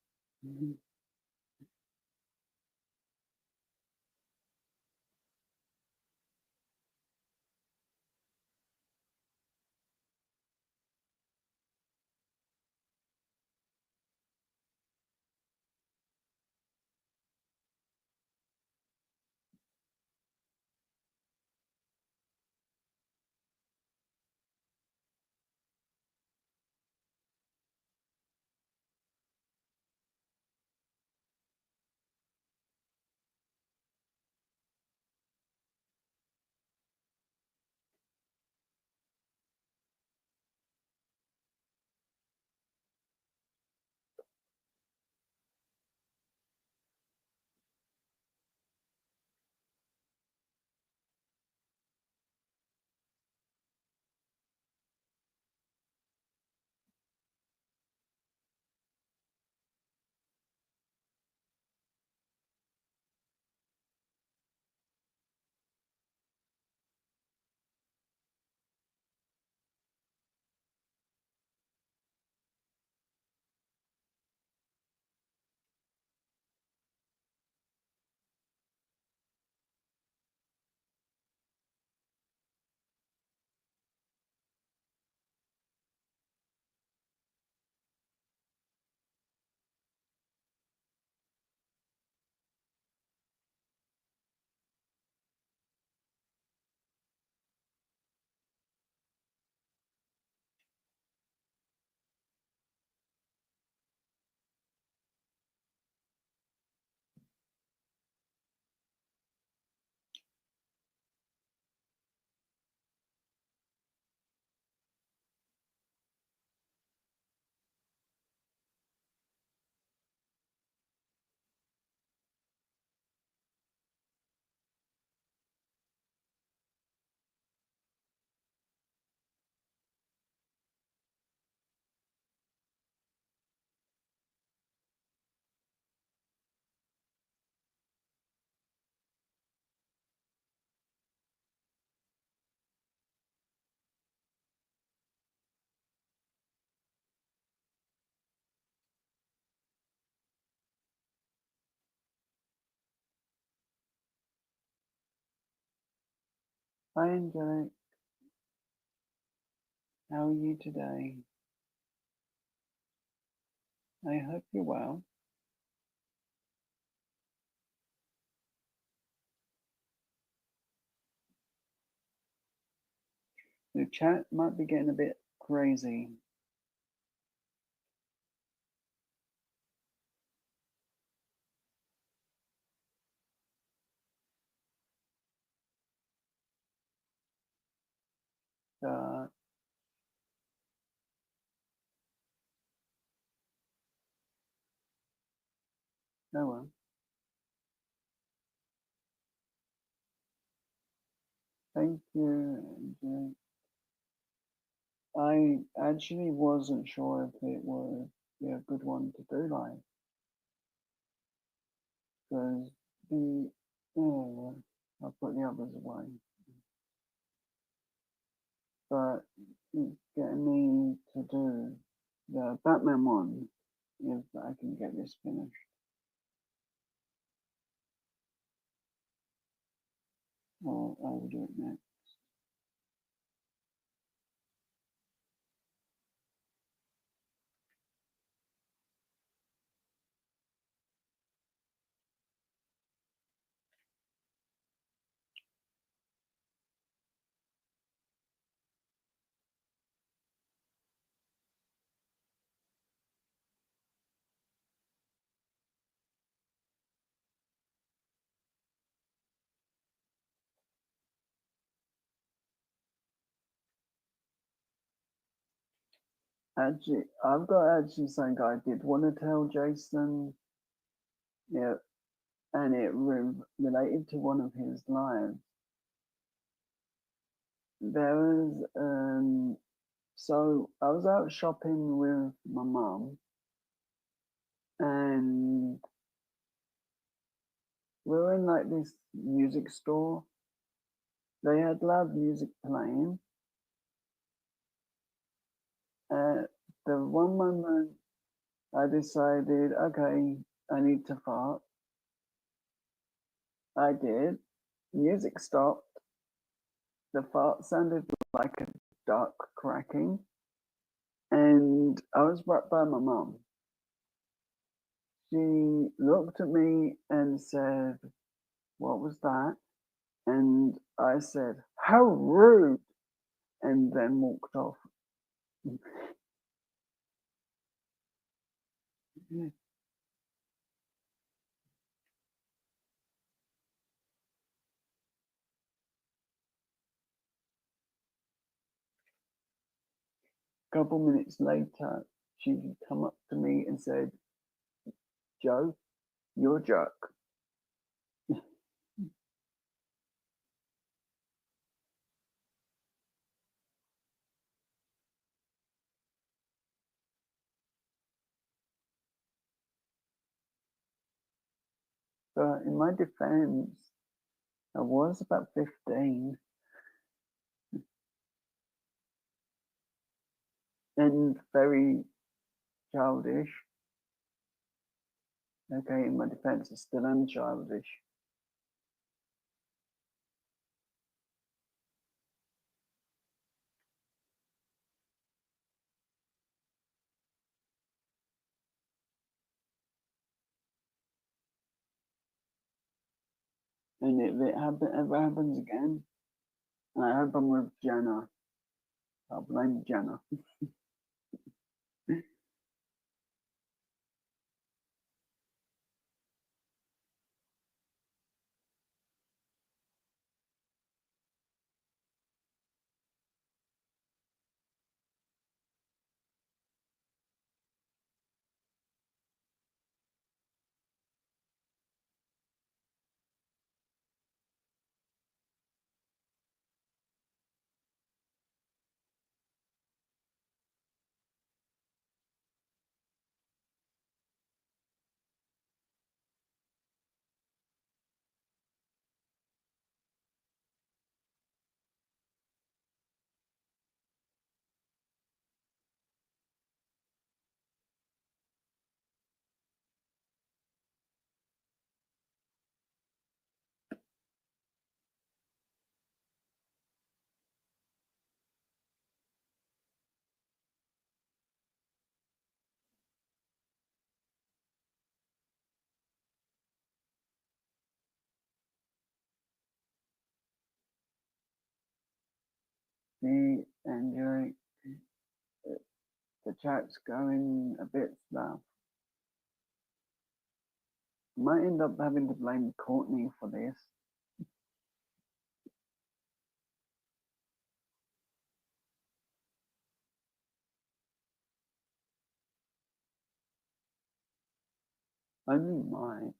[SPEAKER 1] Hi, Angelic. How are you today? I hope you're well. The chat might be getting a bit crazy. Uh, oh well. Thank you, Angelic. I actually wasn't sure if it would be a good one to do live because the I'll put the others away. But it's getting me to do the Batman one if I can get this finished. Or I will do it next. Actually, I've got actually something I did want to tell Jason. Yeah, and it related to one of his lives. There was so I was out shopping with my mum, and we were in like this music store. They had loud music playing. At the one moment, I decided, okay, I need to fart. I did. Music stopped. The fart sounded like a duck cracking, and I was right by my mum. She looked at me and said, "What was that?" And I said, "How rude!" and then walked off. A couple minutes later, she come up to me and said, "Joe, you're a jerk." But in my defense, I was about 15 and very childish. Okay, in my defense, I still am childish. And if it ever happens again, and I hope I'm with Jenna, I'll blame Jenna. see, Angelic, the chat's going a bit slow. Might end up having to blame Courtney for this. Only might.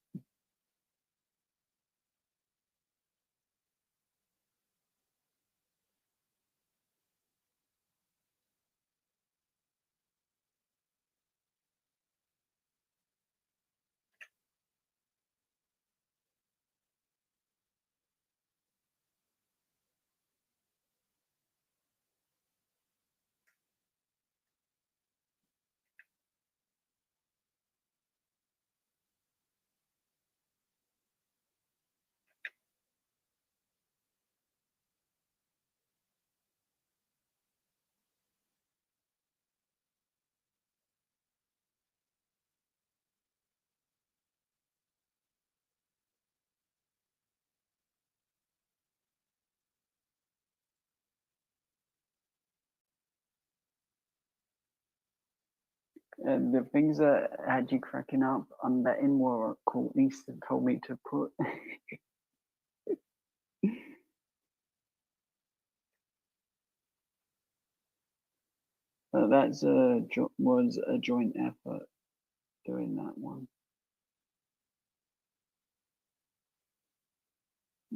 [SPEAKER 1] The things that had you cracking up, I'm betting were Courtney told me to put. That's was a joint effort doing that one.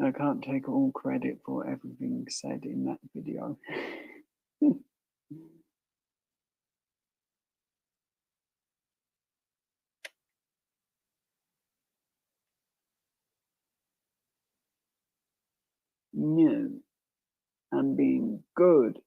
[SPEAKER 1] I can't take all credit for everything said in that video. No, I'm being good.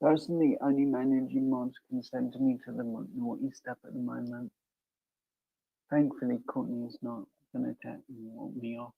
[SPEAKER 1] Personally, only managing mods can send me to the naughty step at the moment. Thankfully, Courtney is not going to attack me or walk me off.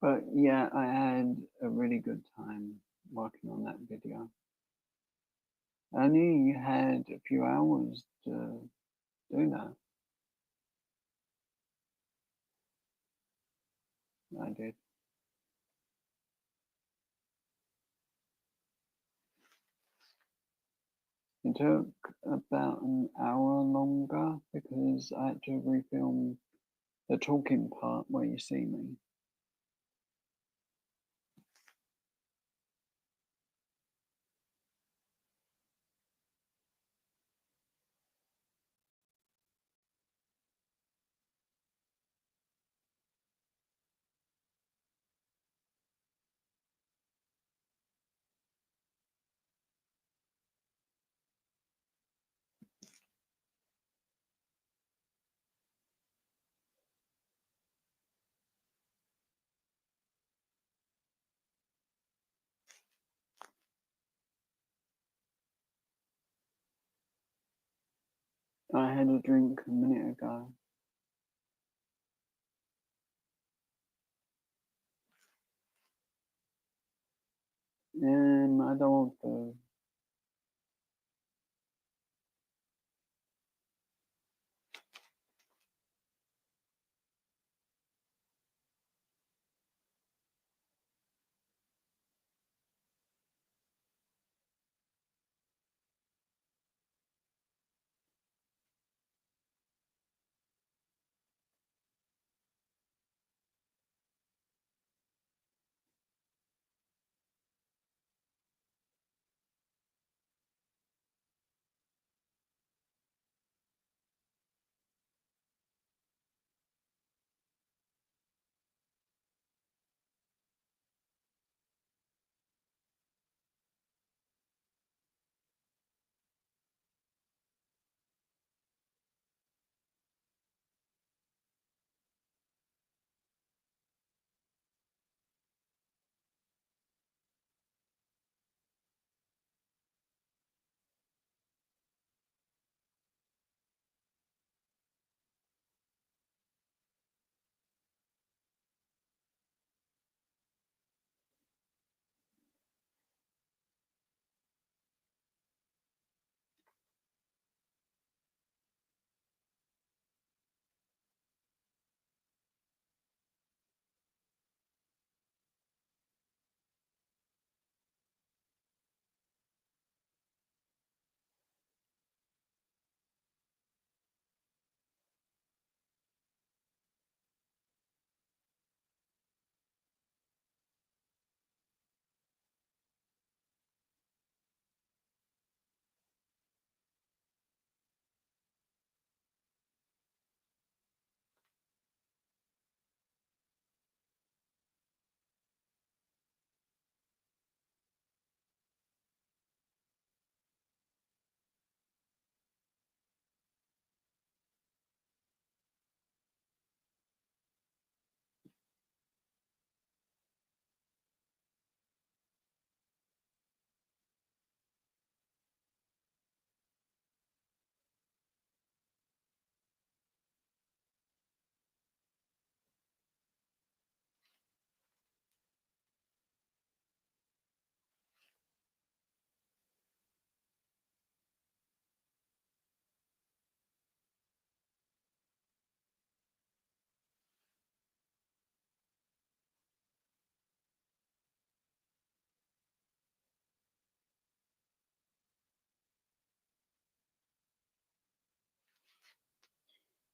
[SPEAKER 1] But yeah, I had a really good time working on that video. I only had a few hours to do that. I did. It took about an hour longer because I had to refilm the talking part where you see me. I had a drink a minute ago. I don't want to.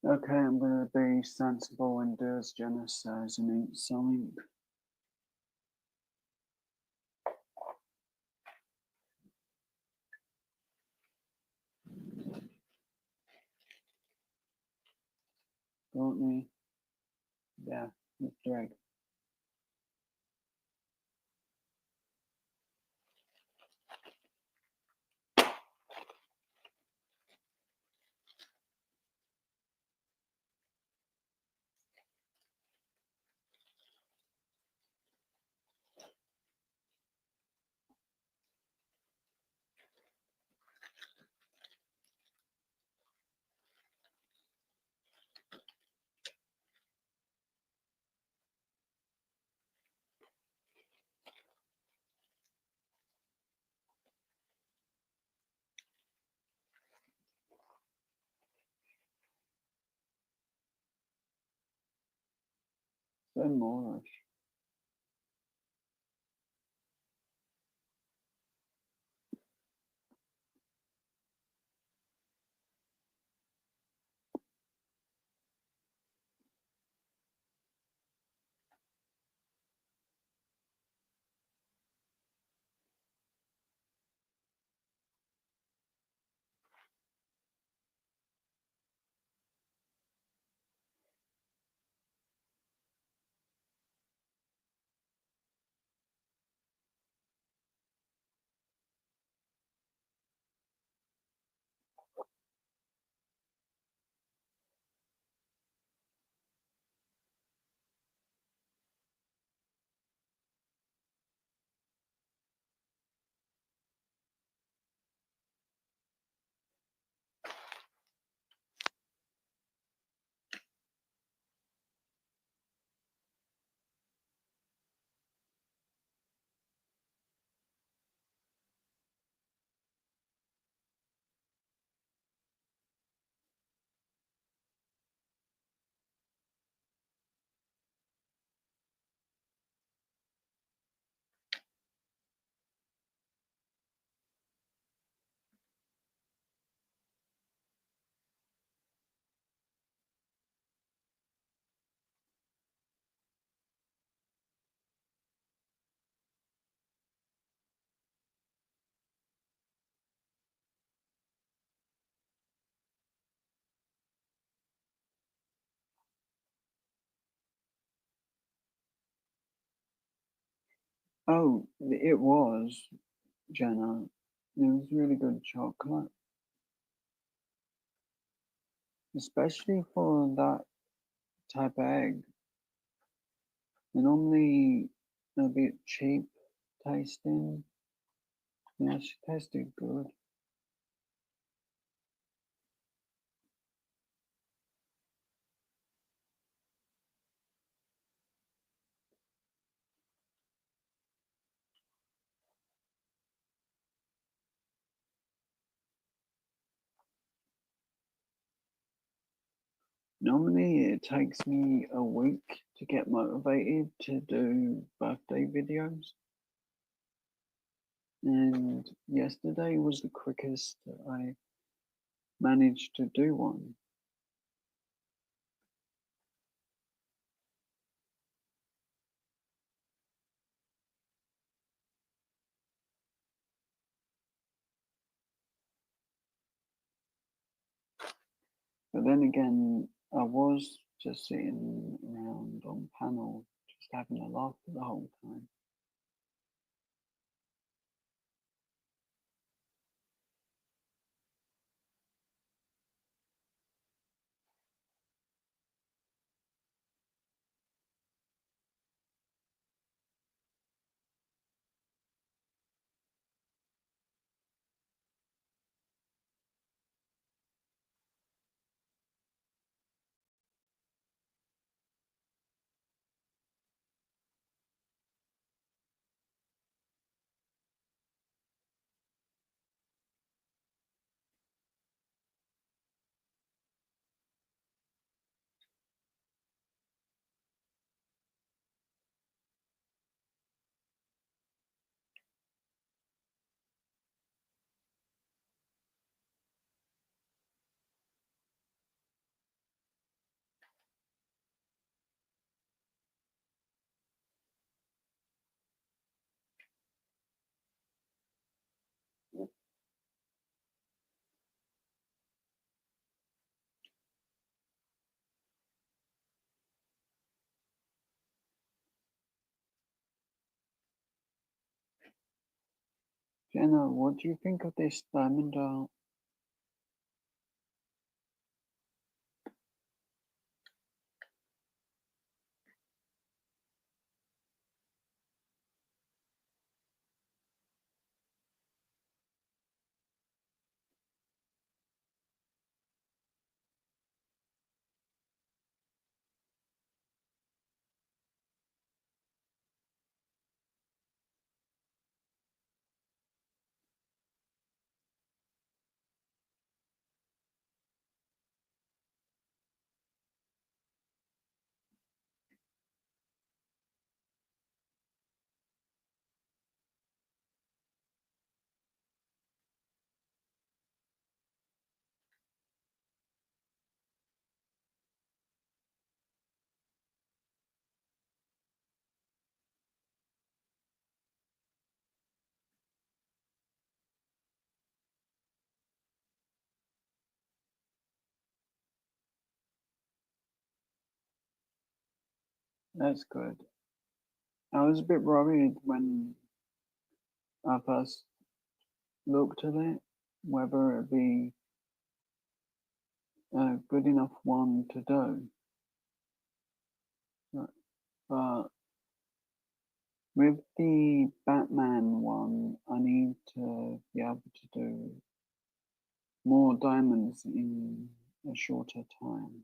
[SPEAKER 1] Okay, I'm gonna be sensible and do as Jenna says and eat something. Courtney, yeah, it's Drake. So Moorish. Oh, it was, Jenna. It was really good chocolate, especially for that type of egg. They're normally a bit cheap tasting. Yeah, she tasted good. Normally, it takes me a week to get motivated to do birthday videos. And yesterday was the quickest that I managed to do one. But then again, I was just sitting around on panel, just having a laugh the whole time. Jenna, what do you think of this diamond art? That's good. I was a bit worried when I first looked at it, whether it'd be a good enough one to do. But with the Batman one, I need to be able to do more diamonds in a shorter time.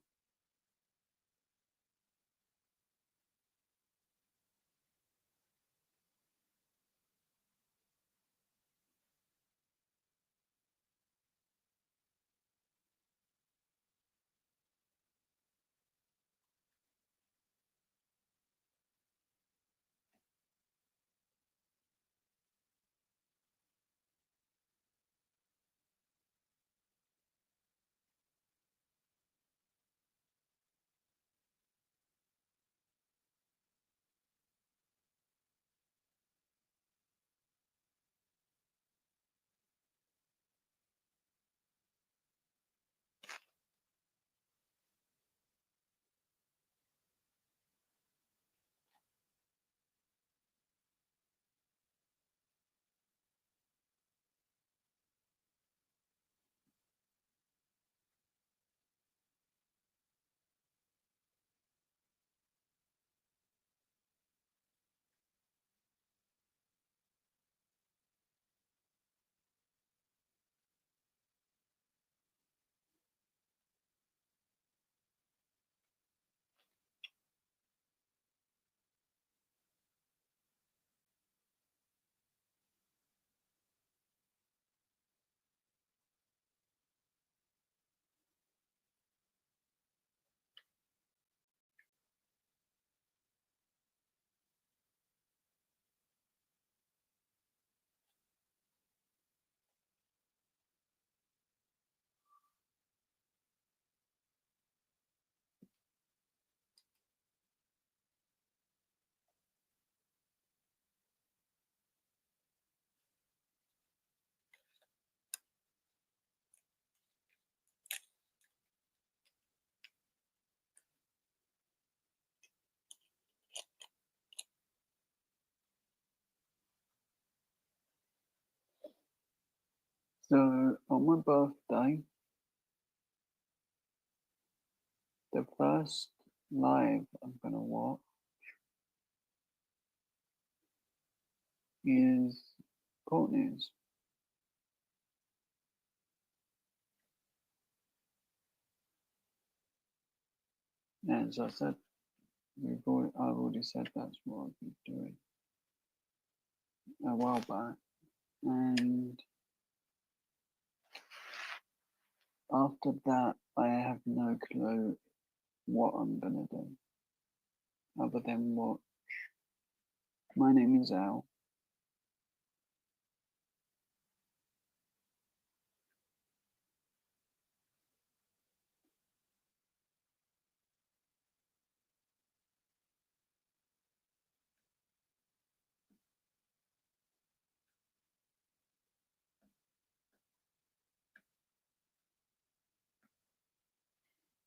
[SPEAKER 1] So on my birthday, the first live I'm gonna watch is Courtney's. As I said, I've already said that's what I'll be doing a while back. And after that, I have no clue what I'm gonna do other than watch My Name is Al.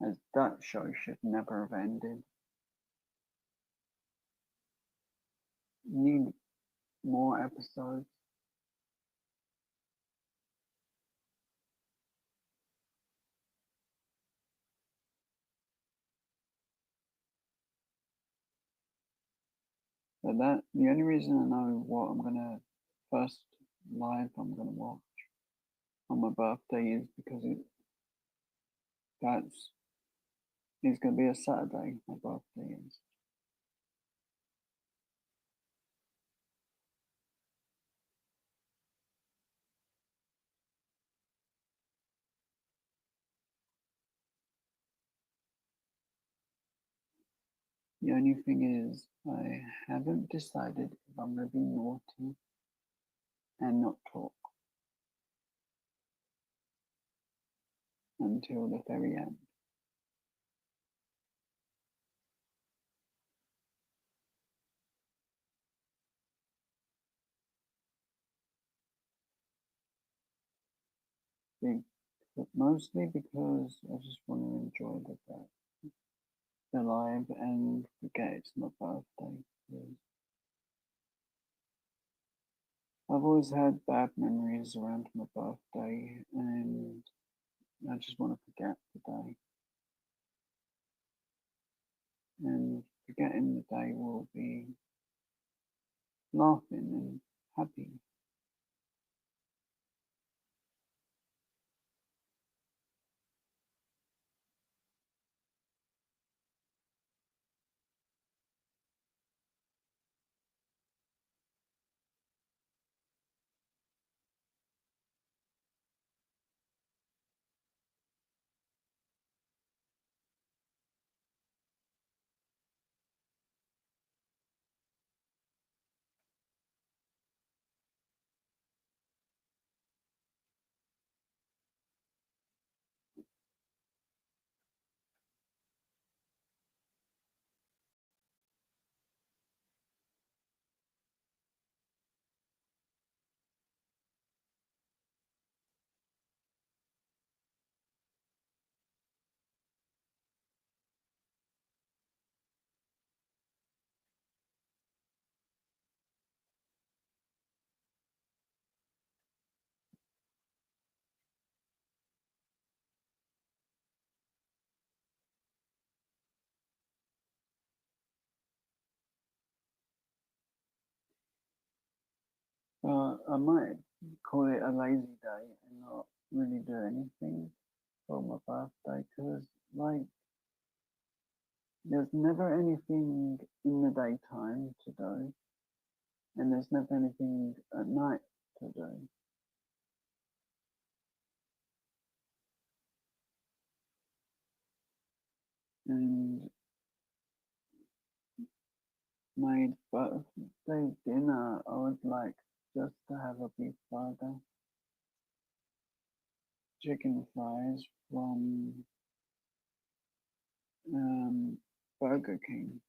[SPEAKER 1] As that show should never have ended. Need more episodes. But that the only reason I know what I'm gonna first live I'm gonna watch on my birthday is because that's it's gonna be a Saturday. My birthday is. The only thing is I haven't decided if I'm gonna be naughty and not talk until the very end. But mostly because I just want to enjoy the live and forget it's my birthday. I've always had bad memories around my birthday, and I just want to forget the day. And forgetting the day will be laughing and happy. I might call it a lazy day and not really do anything for my birthday because, like, there's never anything in the daytime to do, and there's never anything at night to do. And my birthday dinner, I would like just to have a beef burger, chicken fries from um, Burger King.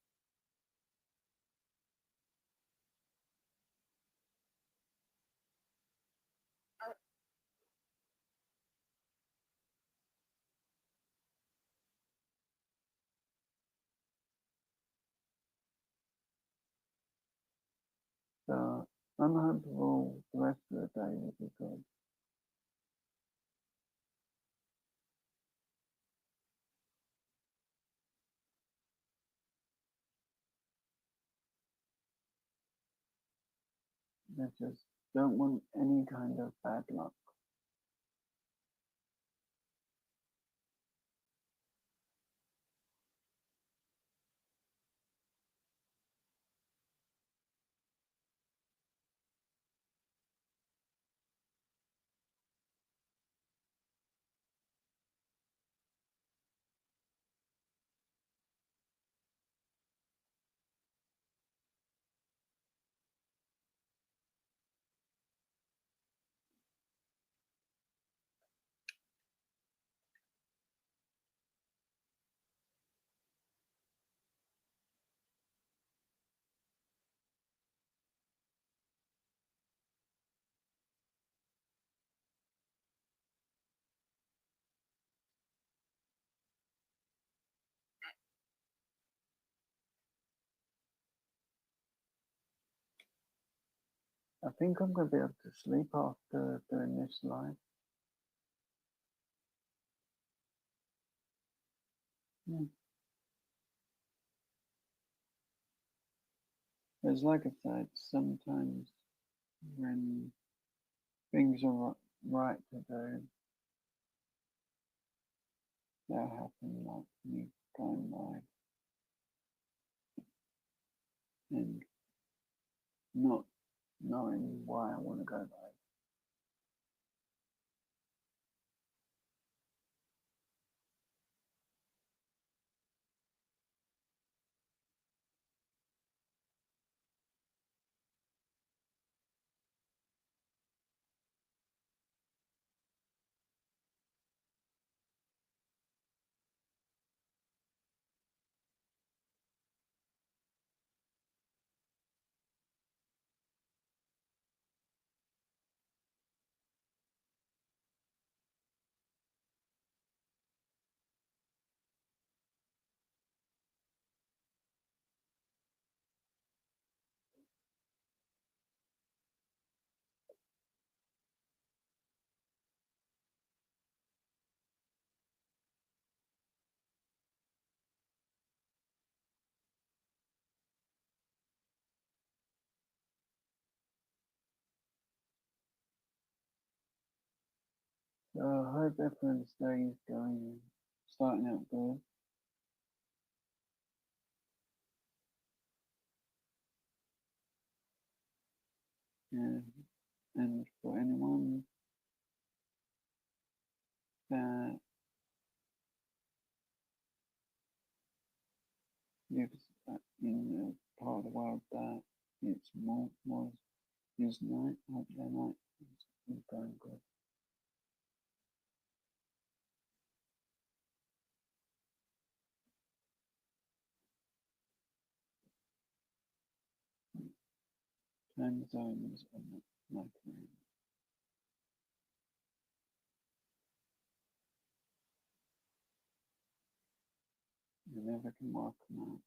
[SPEAKER 1] So I'm hopeful the rest of the day will be good. They just don't want any kind of bad luck. I think I'm going to be able to sleep after doing this live. Yeah. It's like I said, sometimes when things are right to do, they'll happen, like me going live and not knowing why I want to go live. So I hope everyone's day is starting out good. And, and for anyone that lives in a part of the world that it's more is night, I hope their night is going good. Time zones are not like around. You never can work them out.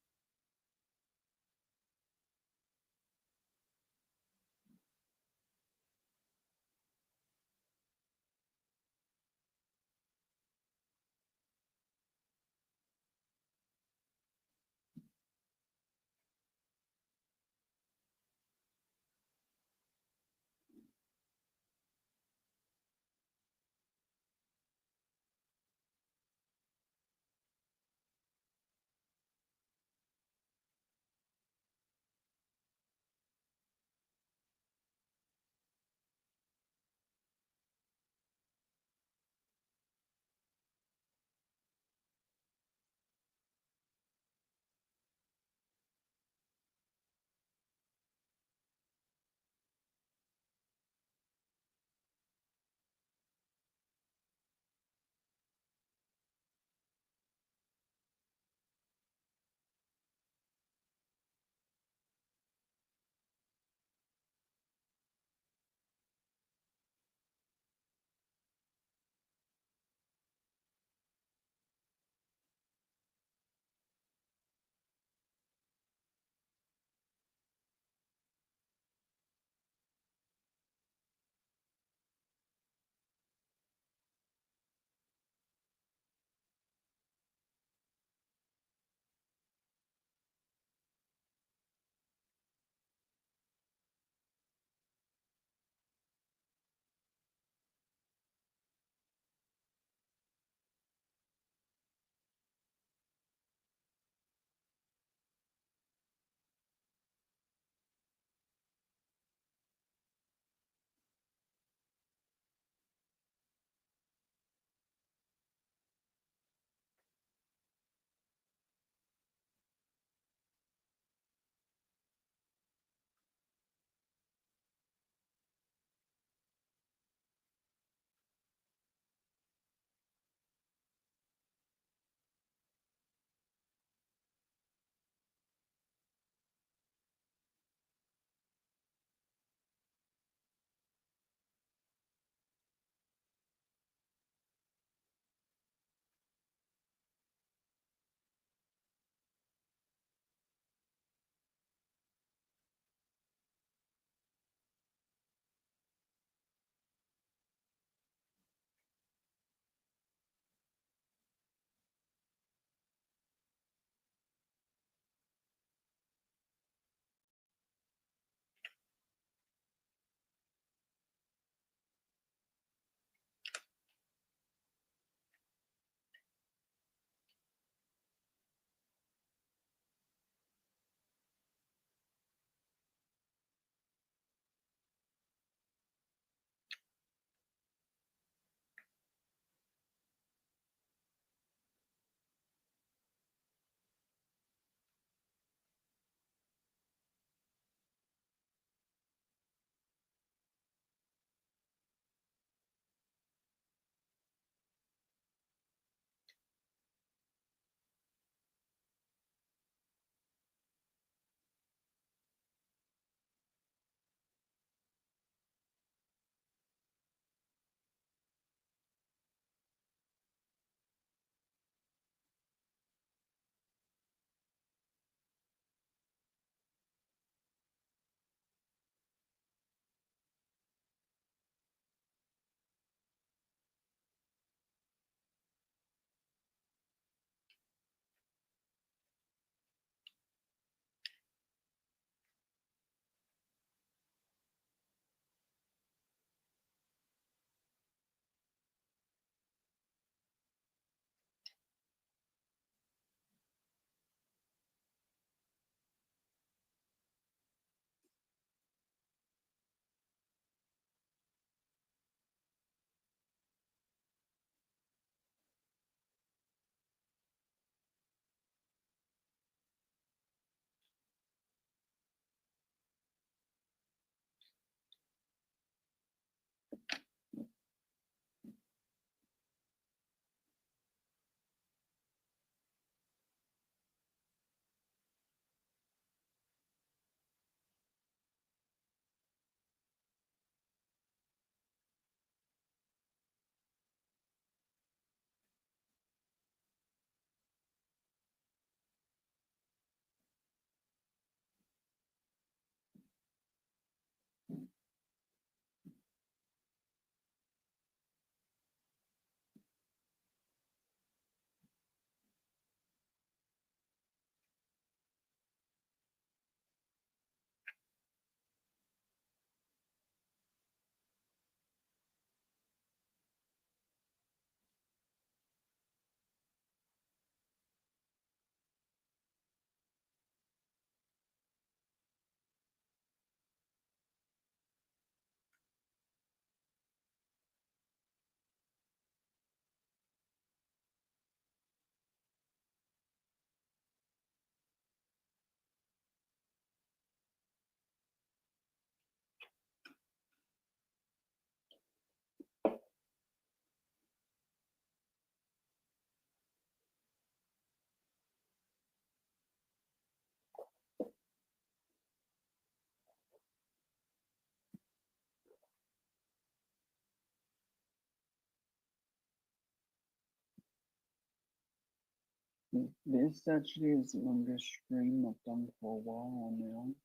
[SPEAKER 1] This actually is the longest stream I've done for a while on my own.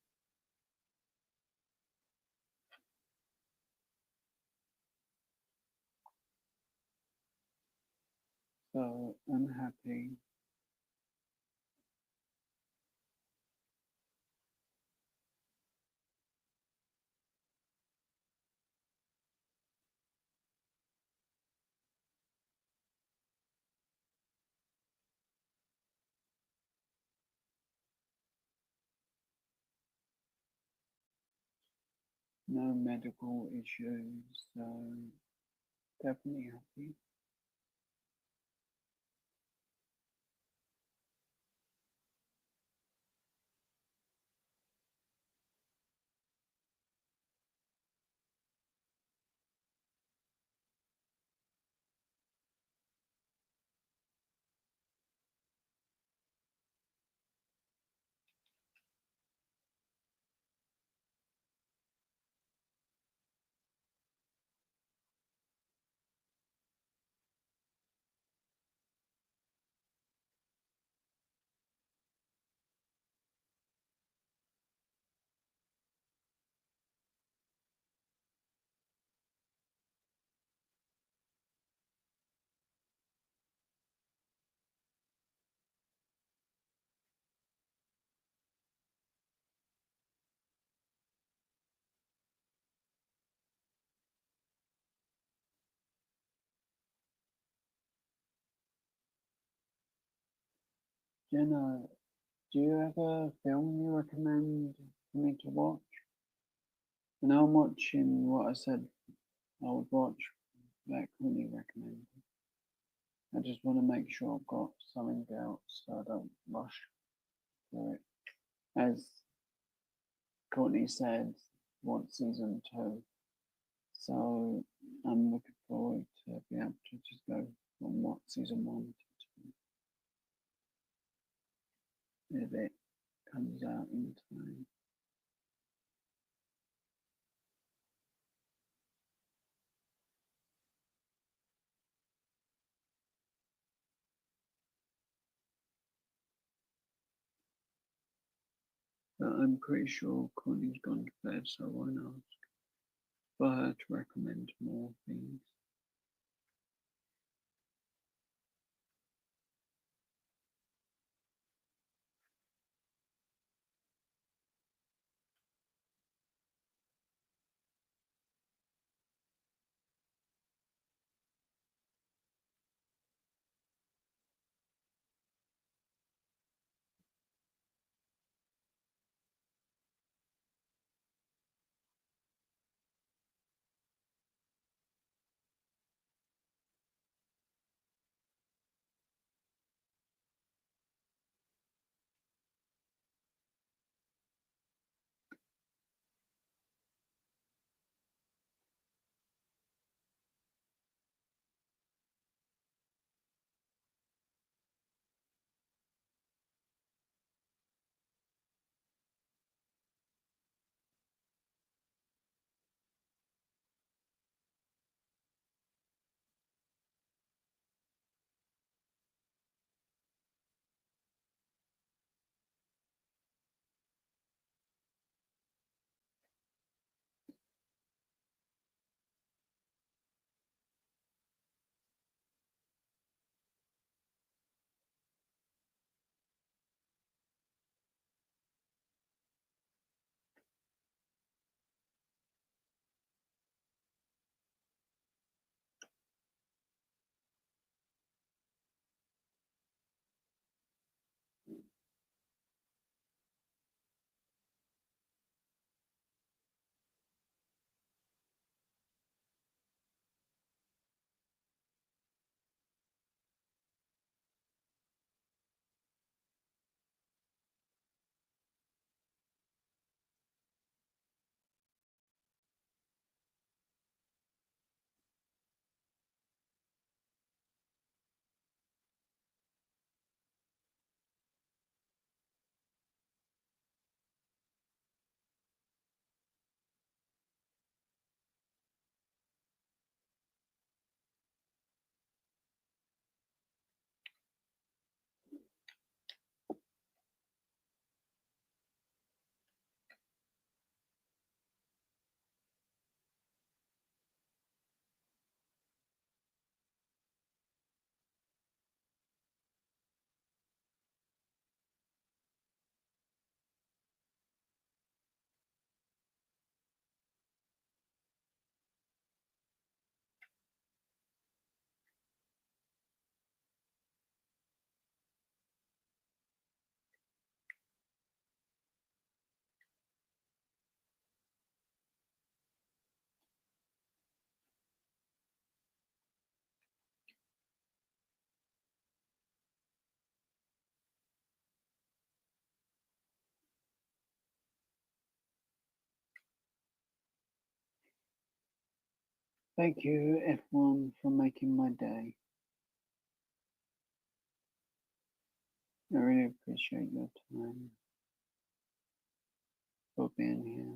[SPEAKER 1] So I'm happy. No medical issues, so definitely happy. Jenna, do you have a film you recommend for me to watch? And I'm watching what I said I would watch that Courtney recommended. I just want to make sure I've got something else so I don't rush through it. As Courtney said, want season two. So I'm looking forward to be able to just go from what season one to two if it comes out in time. But I'm pretty sure Courtney's gone to bed, so I won't ask for her to recommend more things. Thank you, everyone, for making my day. I really appreciate your time for being here.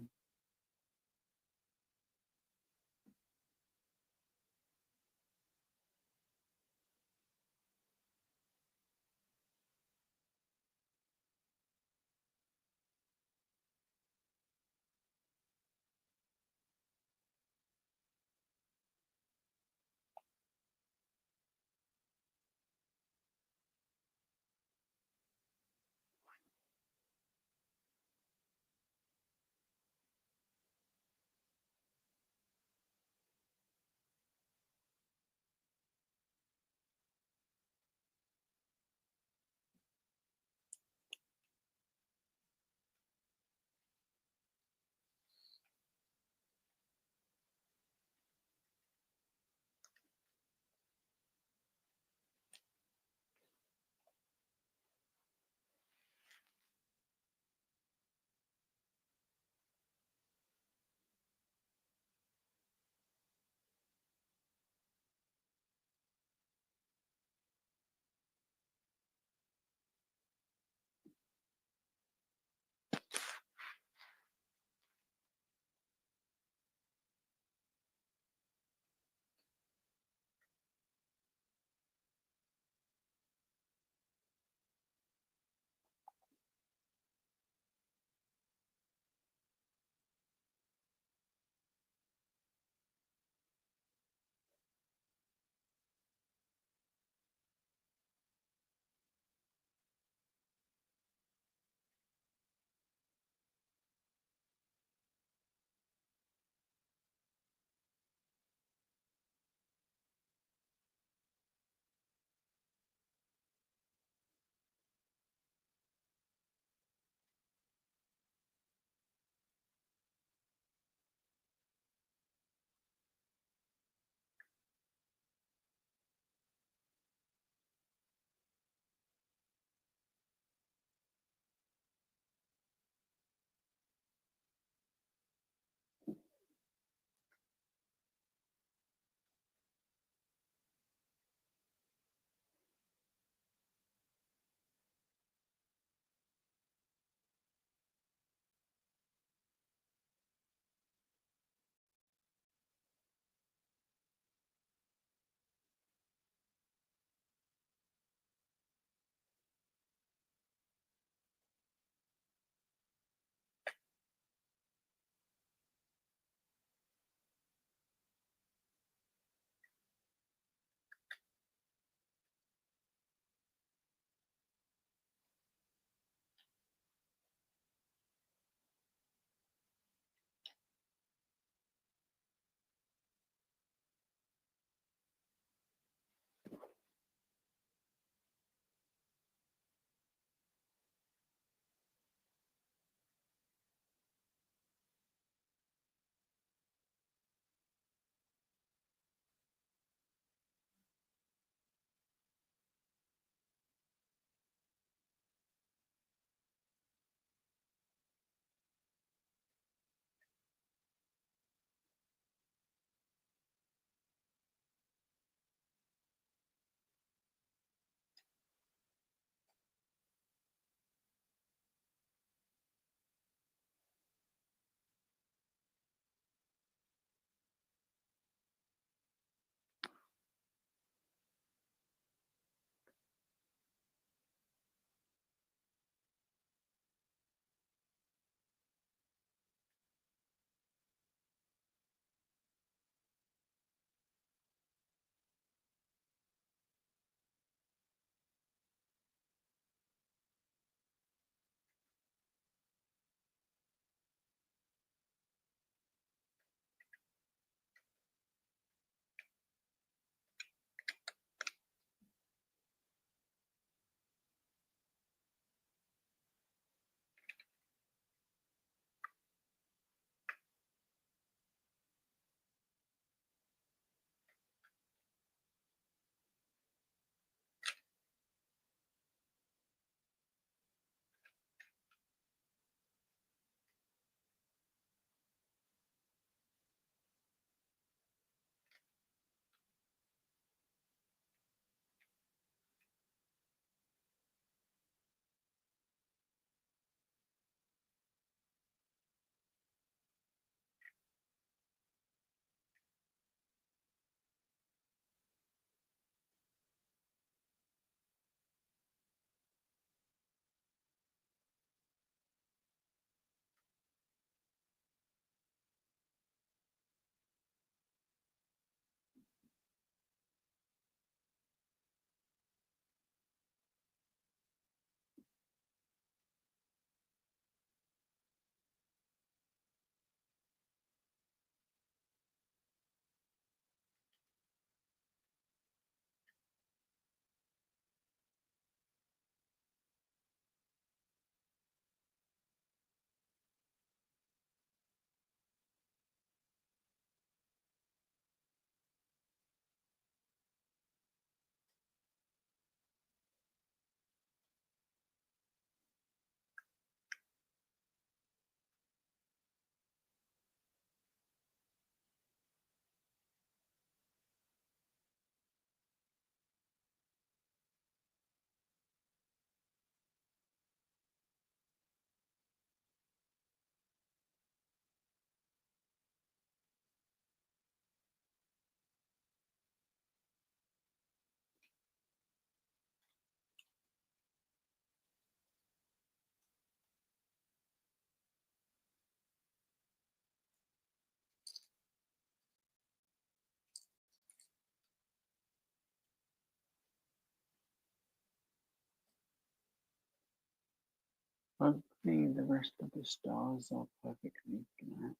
[SPEAKER 1] Hopefully the rest of the stars are perfectly flat.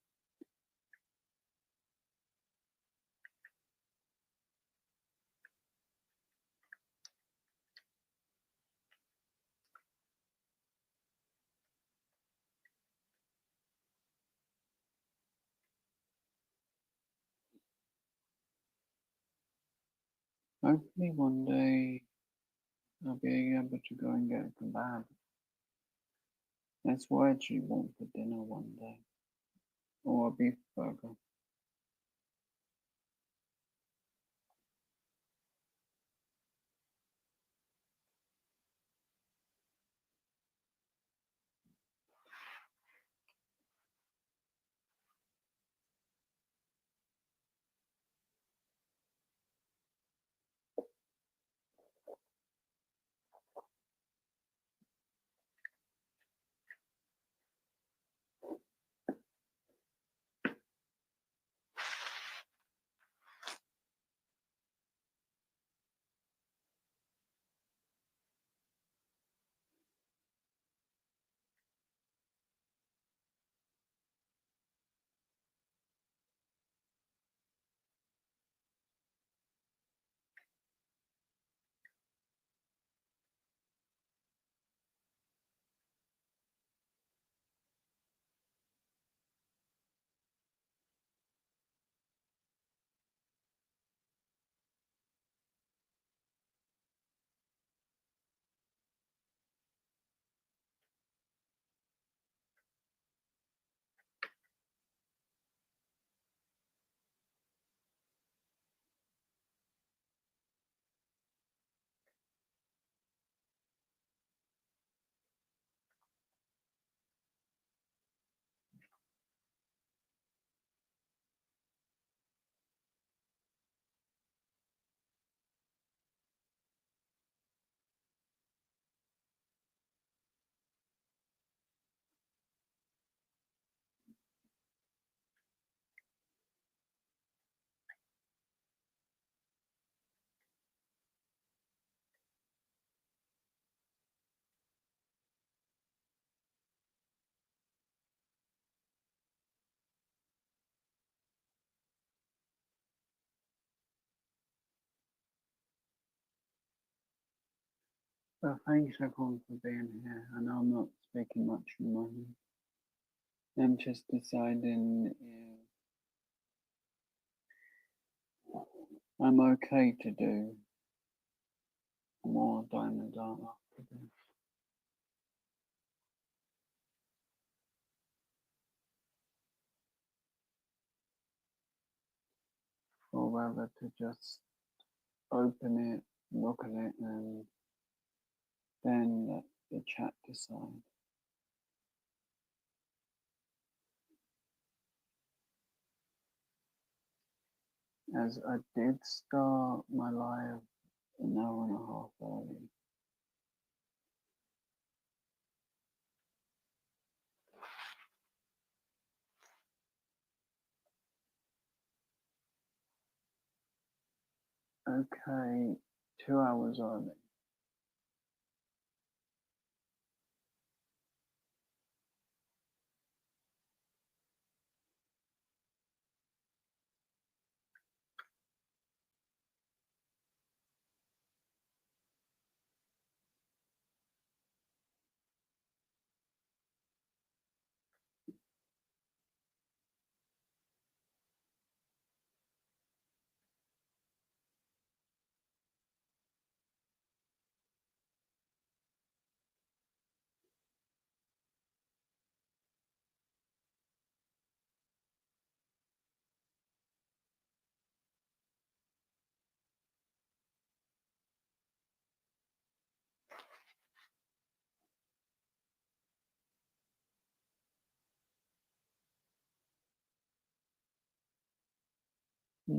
[SPEAKER 1] Hopefully one day I'll be able to go and get a kebab. That's what I actually want for dinner one day. Or a beef burger. But thanks everyone for being here. I know I'm not speaking much in money. I'm just deciding if I'm okay to do more diamond art after this. Or rather to just open it, look at it, and then let the chat decide. As I did start my live an hour and a half early. Okay, 2 hours early. I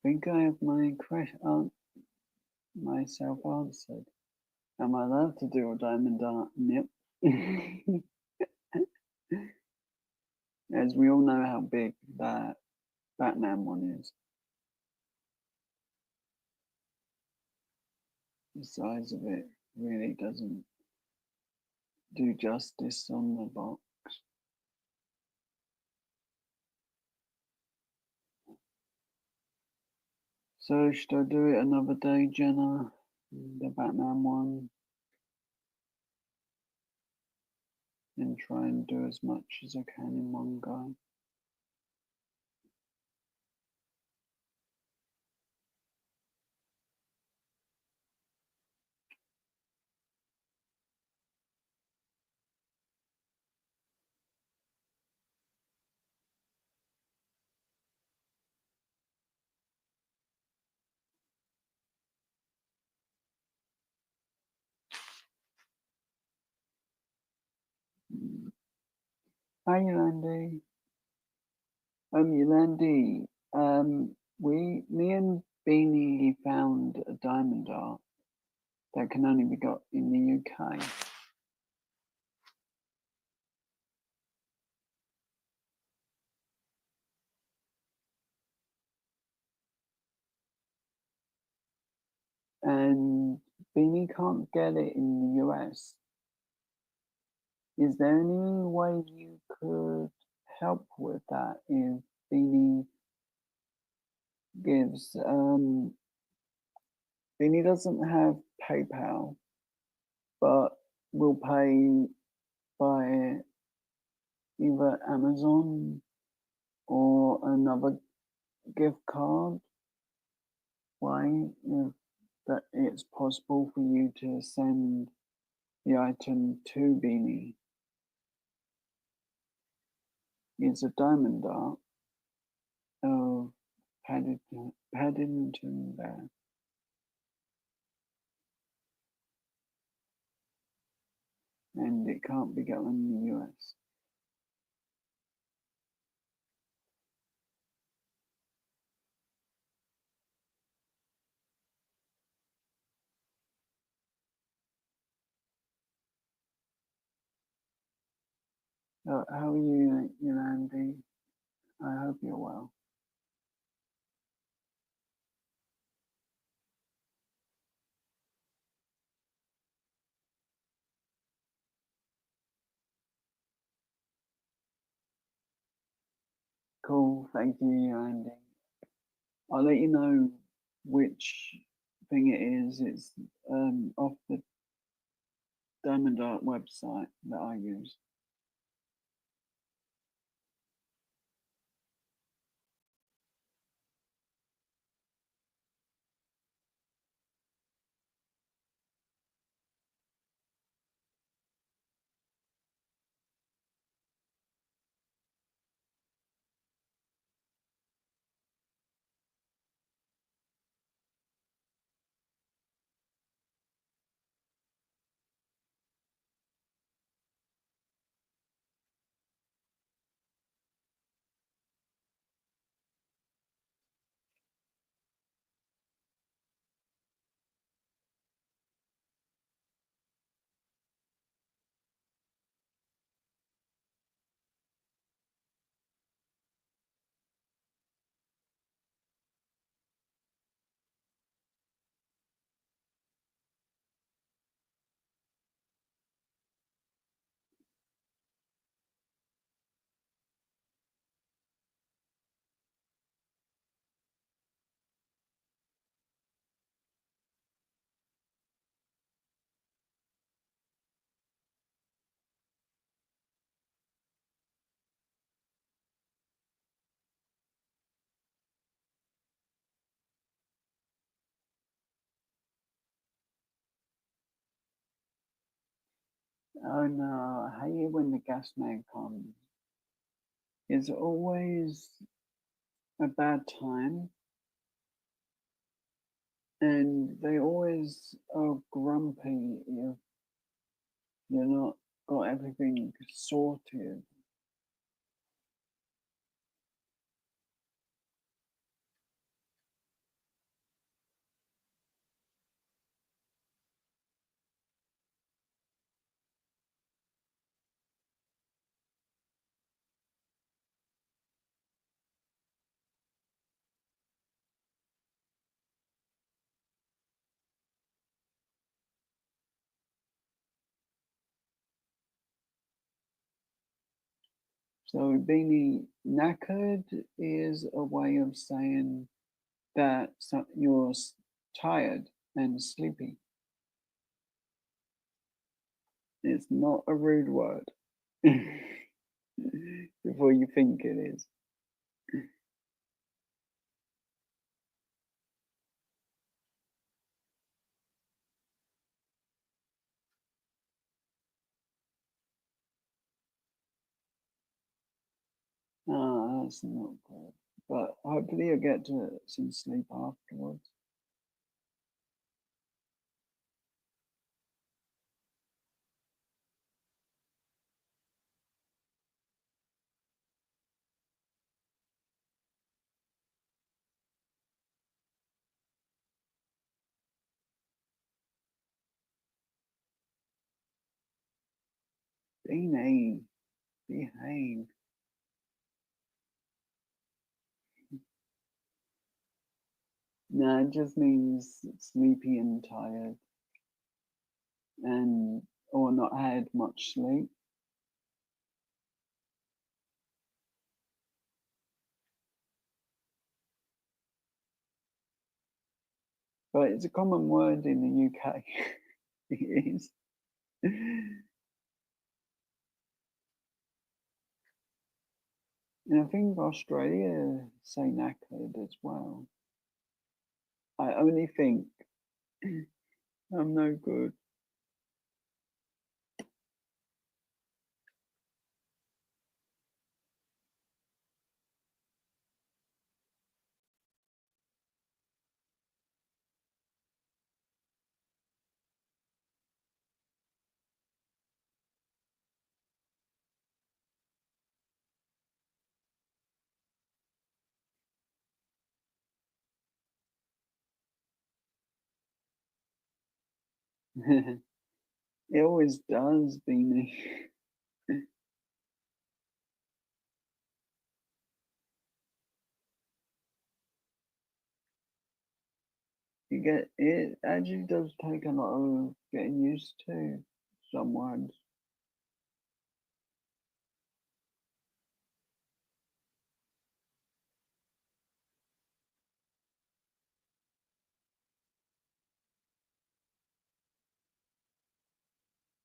[SPEAKER 1] think I have my question myself answered. Am I allowed to do a diamond art? Yep. As we all know how big that Batman one is. The size of it really doesn't do justice on the box. So should I do it another day, Jenna? The Batman one, and try and do as much as I can in one go. Hi, Yolandi. Yolandi. Me and Beanie found a diamond art that can only be got in the UK. And Beanie can't get it in the US. Is there any way you could help with that if Beanie gives Beanie doesn't have PayPal, but will pay by either Amazon or another gift card way, if that it's possible for you to send the item to Beanie. It's a diamond art of Paddington Bear. And it can't be gotten in the US. How are you, Yolandi? I hope you're well. Cool, thank you, Yolandi. I'll let you know which thing it is. It's off the Diamond Art website that I use. Oh no, I hate it when the gas man comes. It's always a bad time, and they always are grumpy if you're not got everything sorted. So Beanie, knackered is a way of saying that you're tired and sleepy. It's not a rude word before you think it is. Ah, that's not good. But hopefully you'll get to some sleep afterwards. Beanie, behave. No, it just means sleepy and tired and or not had much sleep. But it's a common word in the UK. It is. And I think Australia say knackered as well. I only think I'm no good. It always does, Beanie. You get it actually does take a lot of getting used to some words.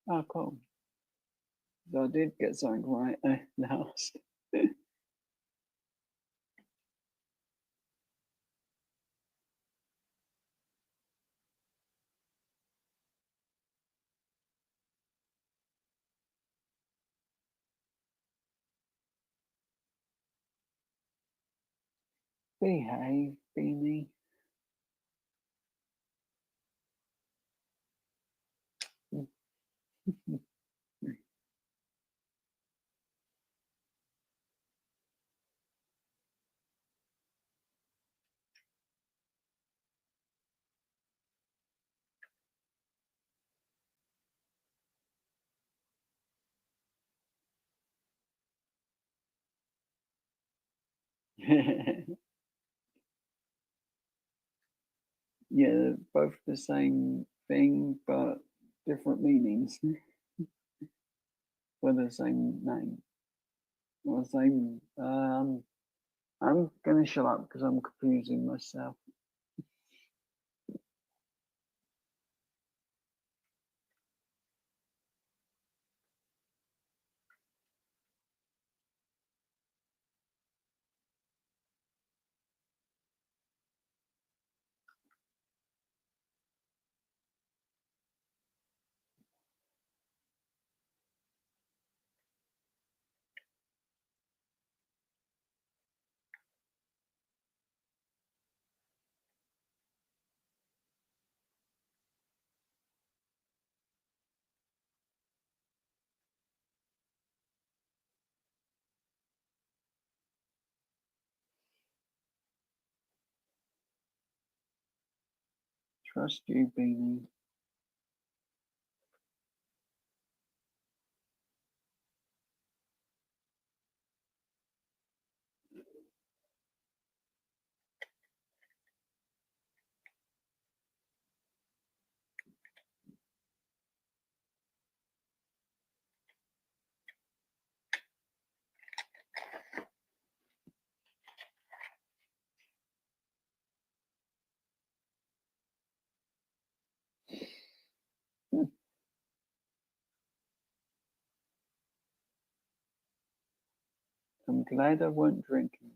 [SPEAKER 1] Oh, cool. So I did get something right last. Behave, Beanie. Yeah, both the same thing, but different meanings for the same name. Or same. I'm gonna shut up because I'm confusing myself. Trust you, Beanie. I'm glad I weren't drinking.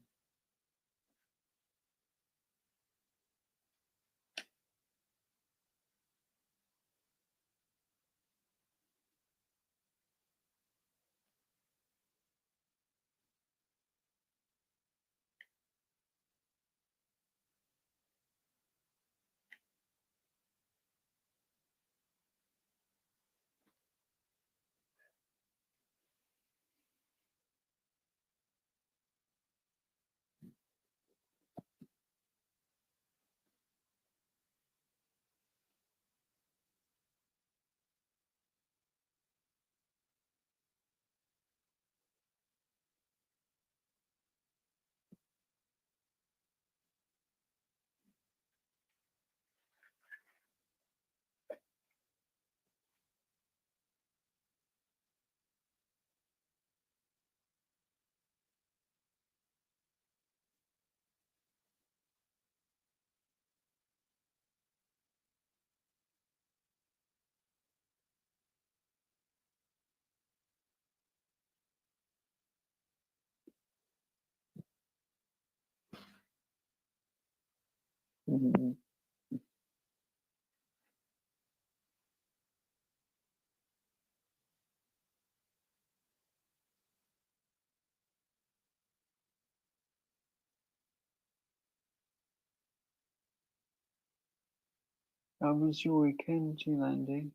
[SPEAKER 1] Mhm. How was your weekend, Landy?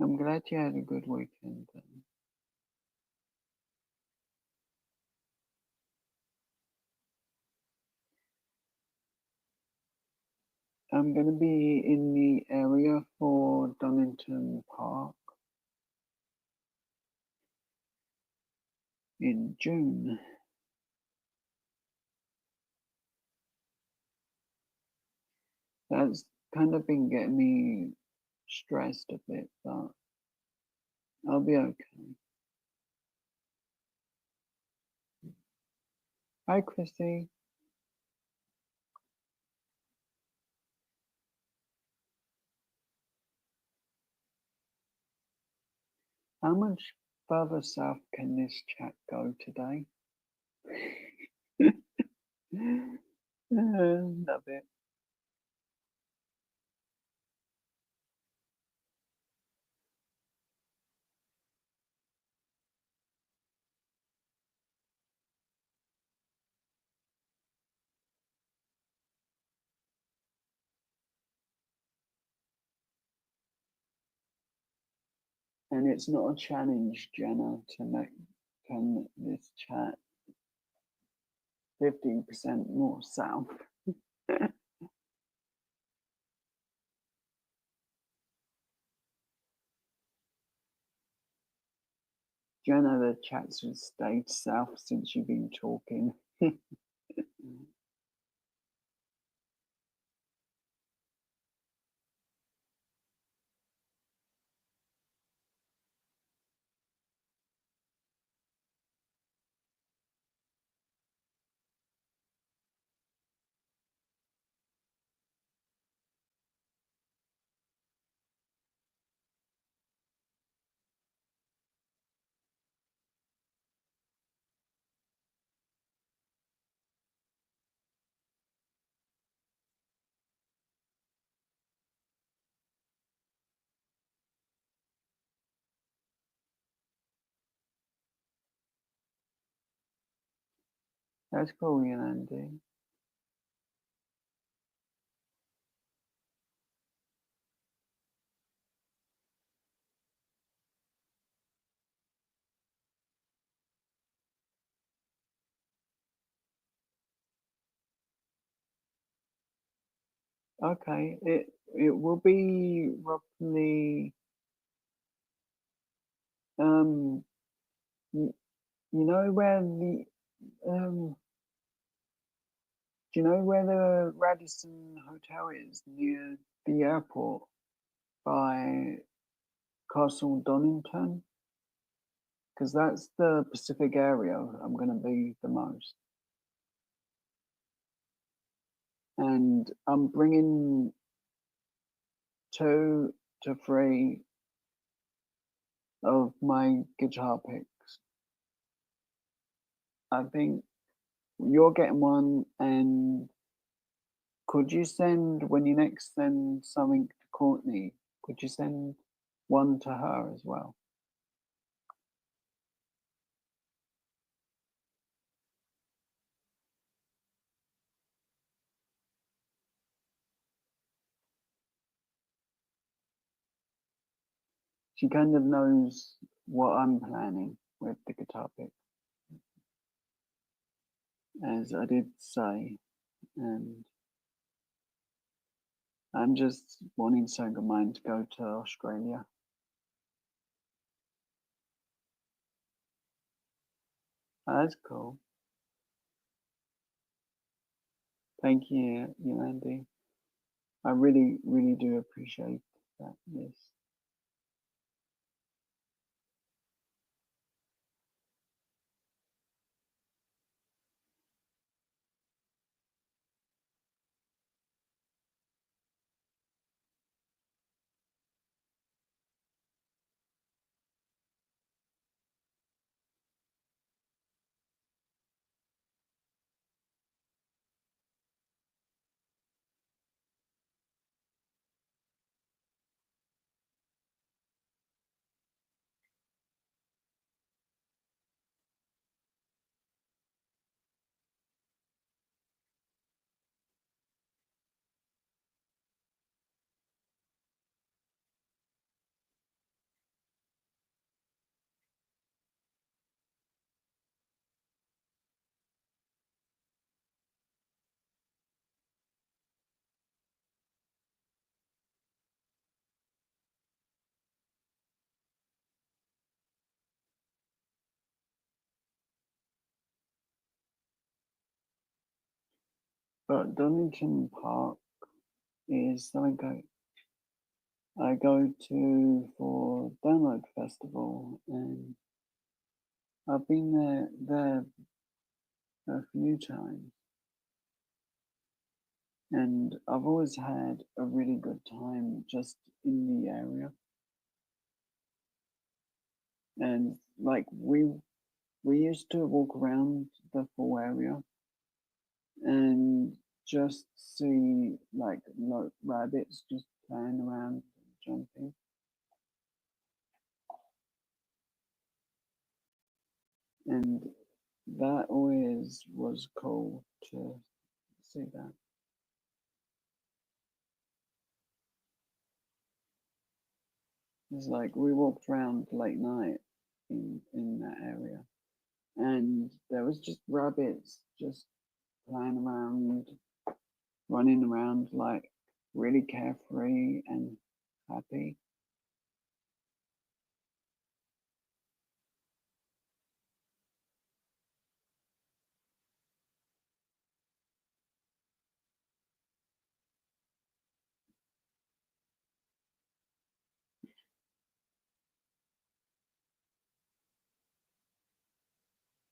[SPEAKER 1] I'm glad you had a good weekend. I'm going to be in the area for Donington Park in June. That's kind of been getting me stressed a bit, but I'll be okay. Hi, Chrissy. How much further south can this chat go today? Love it. And it's not a challenge, Jenna, to make turn this chat 15% more south. Jenna, the chats have stayed south since you've been talking. That's cool, Andy. Okay, it will be roughly um you, you know where the um do you know where the Radisson Hotel is near the airport by Castle Donington? Because that's the Pacific area I'm going to be the most. And I'm bringing 2 to 3 of my guitar picks. I think you're getting one, and could you send, when you next send something to Courtney, could you send one to her as well? She kind of knows what I'm planning with the guitar pick, as I did say, and I'm just wanting something of mine to go to Australia. That's cool. Thank you, Yolandi. I really, really do appreciate that. Yes. But Donington Park is something I go to for Download Festival, and I've been there a few times, and I've always had a really good time just in the area. And like we used to walk around the full area and just see like rabbits just playing around, jumping, and that always was cool to see that. It's like we walked around late night in that area, and there was just rabbits just playing around, running around like really carefree and happy.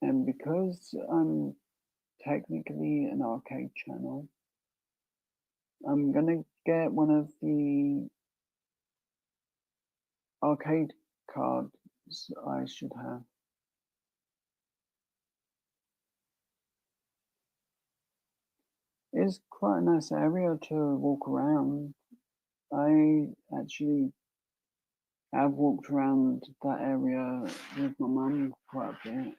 [SPEAKER 1] And because I'm technically an arcade channel, I'm gonna get one of the arcade cards I should have. It's quite a nice area to walk around. I actually have walked around that area with my mum quite a bit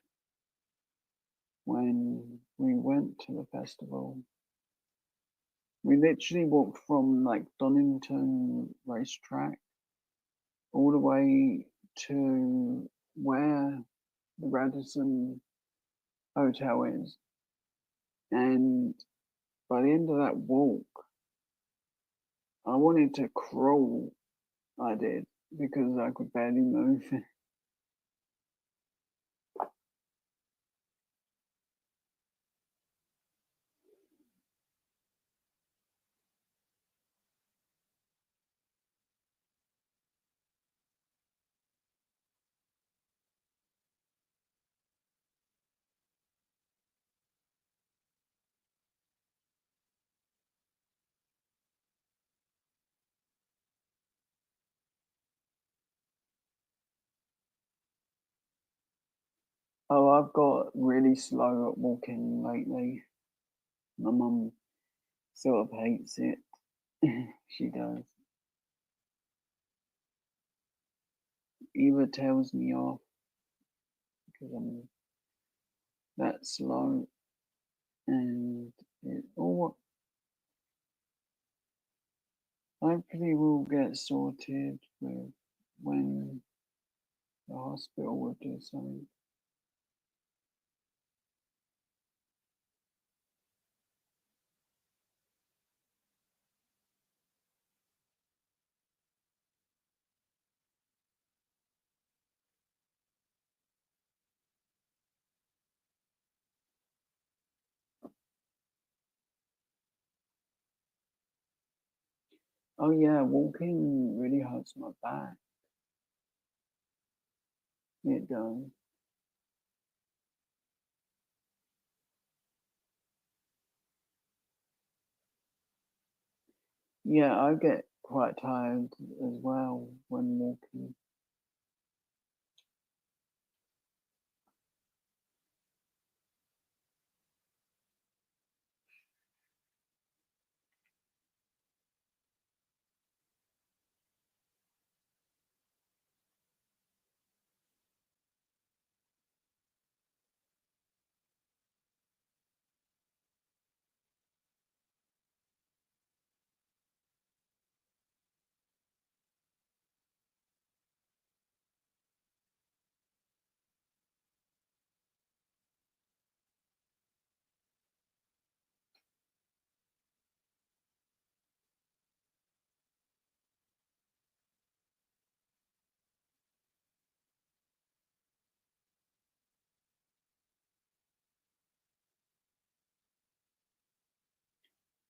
[SPEAKER 1] when we went to the festival. We literally walked from like Donington racetrack all the way to where the Radisson Hotel is. And by the end of that walk, I wanted to crawl, I did, because I could barely move. Oh, I've got really slow at walking lately. My mum sort of hates it. She does. Either tells me off because I'm that slow, and or hopefully we'll get sorted with when the hospital will do something. Oh yeah, walking really hurts my back. It does. Yeah, I get quite tired as well when walking.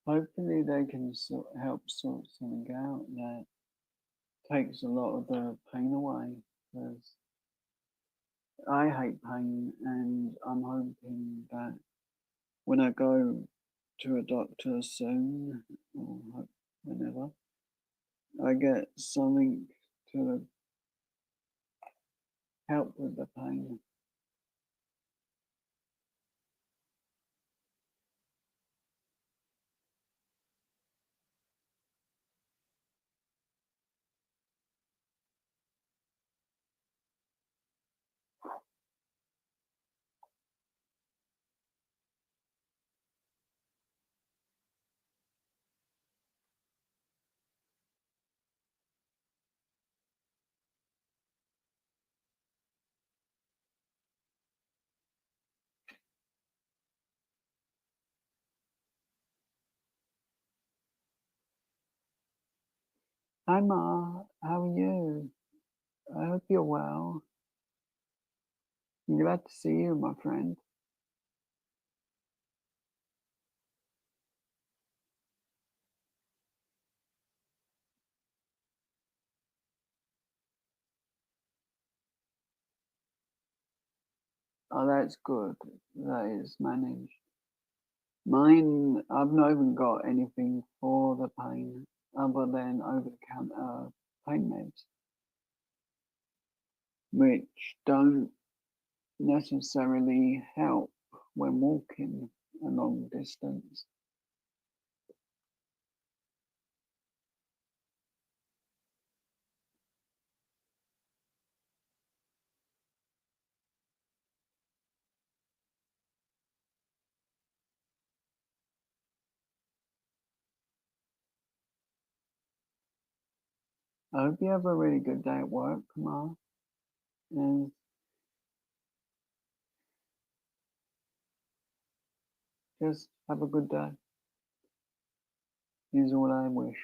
[SPEAKER 1] Hopefully they can help sort something out that takes a lot of the pain away because I hate pain, and I'm hoping that when I go to a doctor soon or whenever, I get something to help with the pain. Hi Ma, how are you? I hope you're well. I'm glad to see you, my friend. Oh, that's good. That is managed. Mine, I've not even got anything for the pain other than over the counter pain meds, which don't necessarily help when walking a long distance. I hope you have a really good day at work, Kamal, and just have a good day, is all I wish.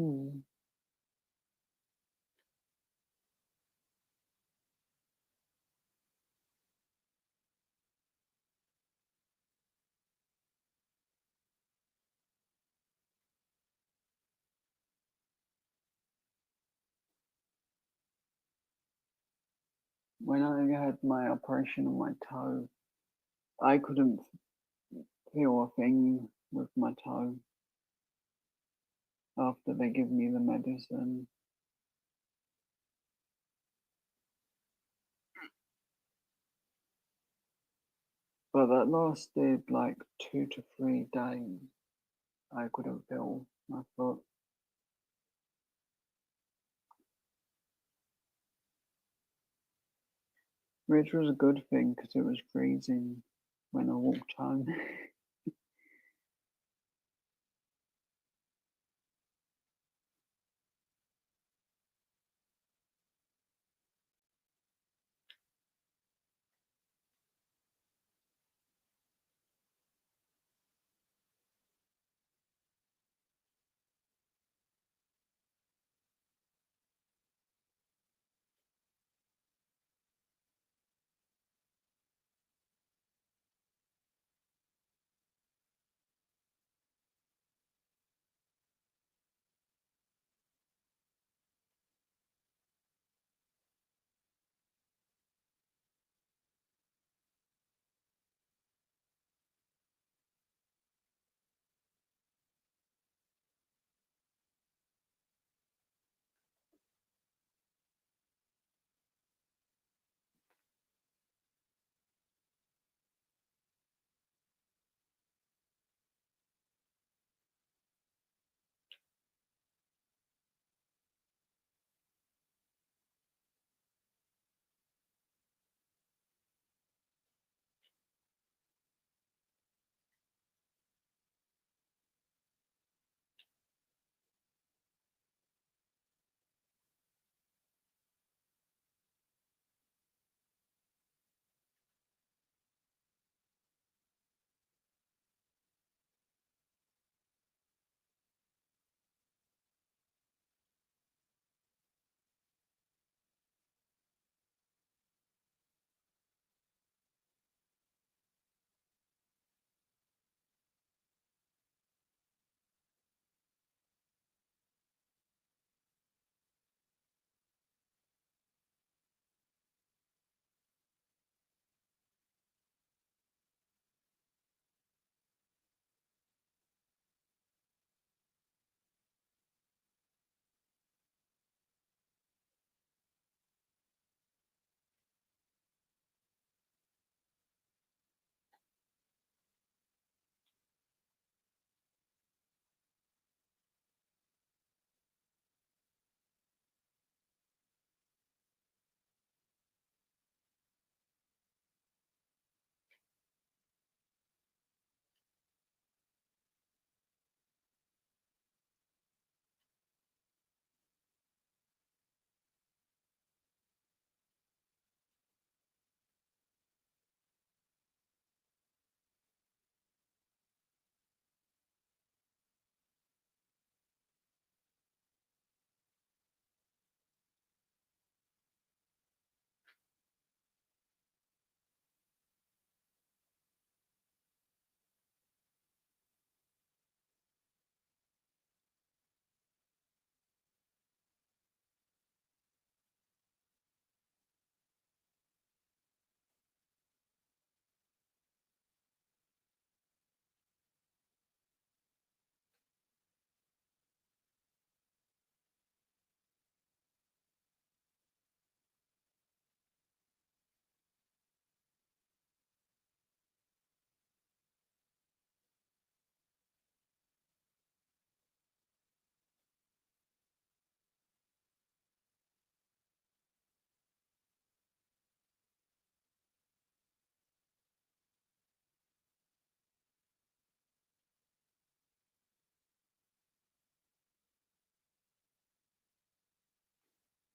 [SPEAKER 1] Hmm. When I had my operation on my toe, I couldn't feel a thing with my toe after they give me the medicine. But that lasted like 2 to 3 days. I couldn't feel my foot. Which was a good thing because it was freezing when I walked home.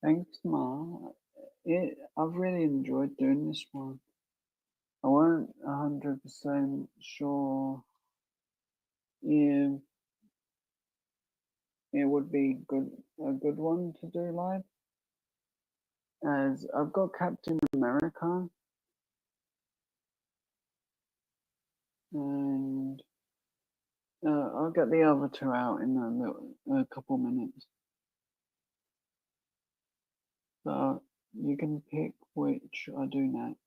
[SPEAKER 1] Thanks, Ma. I've really enjoyed doing this one. I weren't 100% sure if it would be a good one to do live. As I've got Captain America, and I'll get the other two out in a couple minutes. So you can pick which I do next.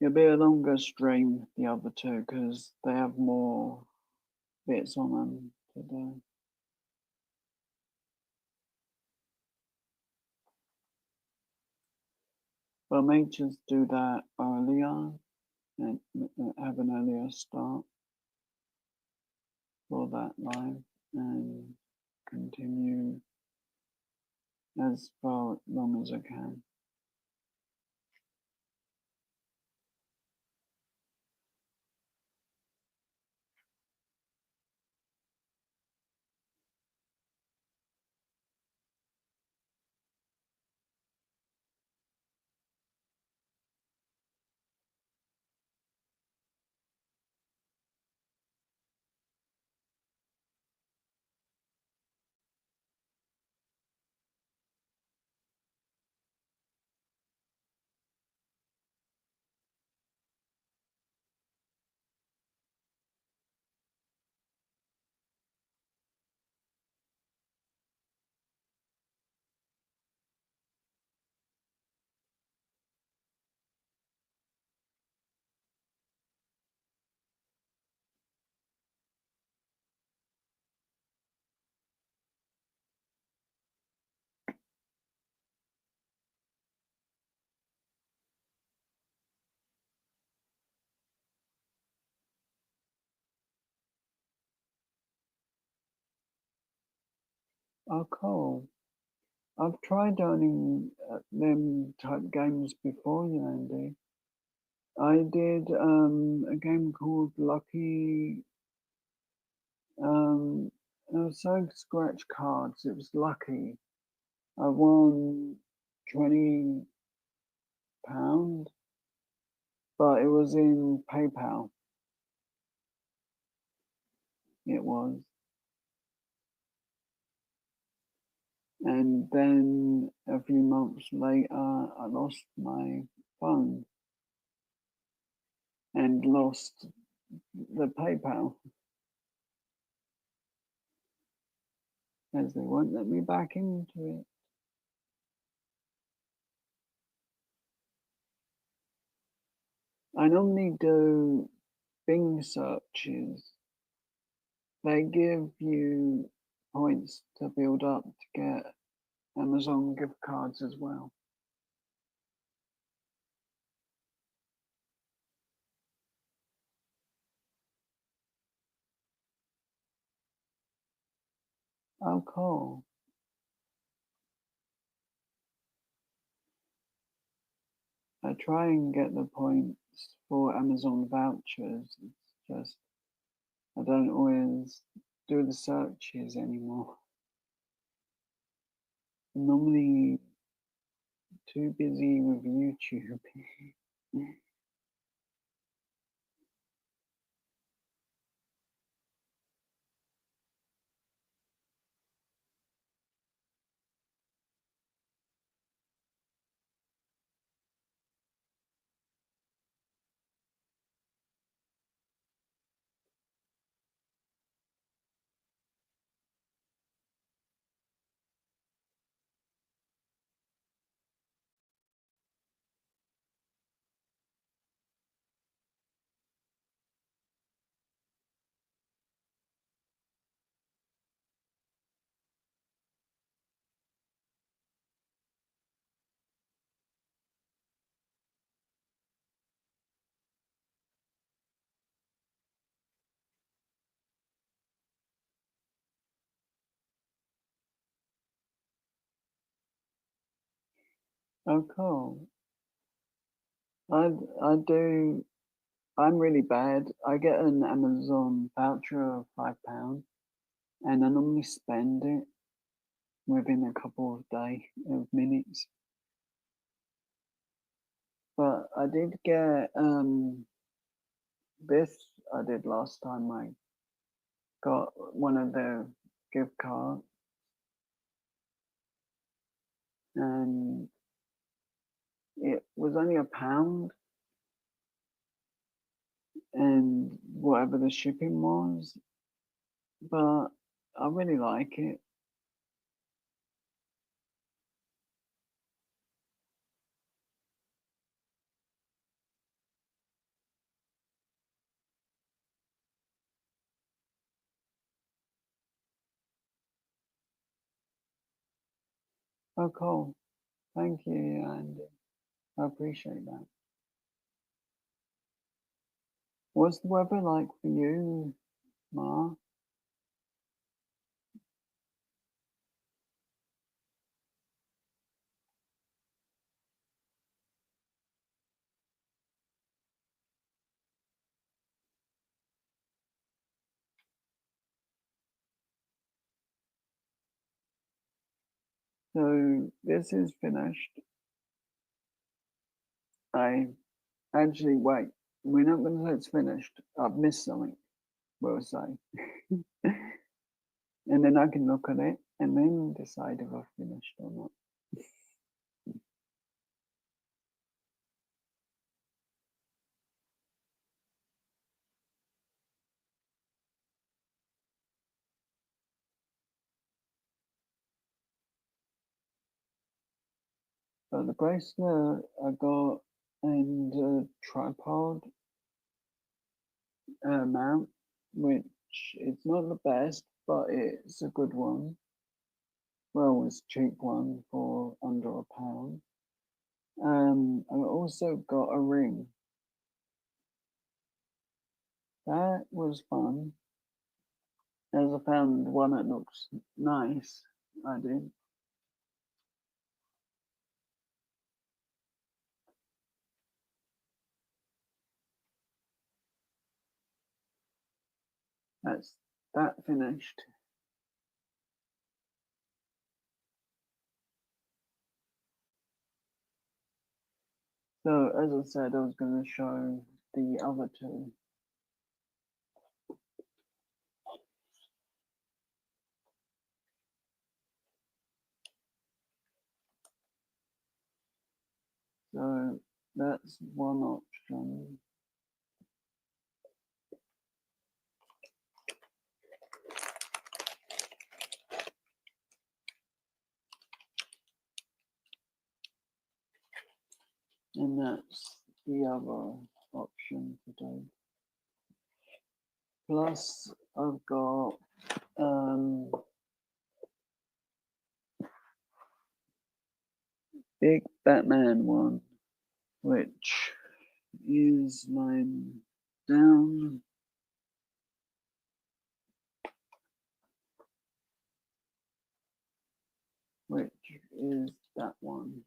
[SPEAKER 1] It'll be a longer stream, the other two, because they have more bits on them to do. But I may just do that earlier and have an earlier start for that live and continue as far long as I can. Oh, cool. I've tried owning them type games before, you know, Andy. I did a game called Lucky. I was selling scratch cards. It was lucky. I won £20, but it was in PayPal. It was. And then a few months later, I lost my phone and lost the PayPal, as they won't let me back into it. I normally do Bing searches. They give you points to build up to get Amazon gift cards as well. Oh, cool. I try and get the points for Amazon vouchers. It's just I don't always do the searches anymore. I'm normally too busy with YouTube. Oh, cool. I I do. I'm really bad. I get an Amazon voucher of £5, and I normally spend it within a couple of minutes. But I did get this. I did last time I got one of their gift cards, and it was only £1, and whatever the shipping was, but I really like it. Oh, cool. Thank you, Andy. I appreciate that. What's the weather like for you, Ma? So this is finished. I actually wait. We're not going to say it's finished. I've missed something. We'll say, and then I can look at it and then decide if I've finished or not. But the bracelet I got and a tripod mount, which is not the best, but it's a good one. Well, it's a cheap one for under £1. I also got a ring. That was fun. As I found one that looks nice, I did. That's that finished. So as I said, I was going to show the other two. So that's one option. And that's the other option to do. Plus, I've got big Batman one, which is lying down. Which is that one.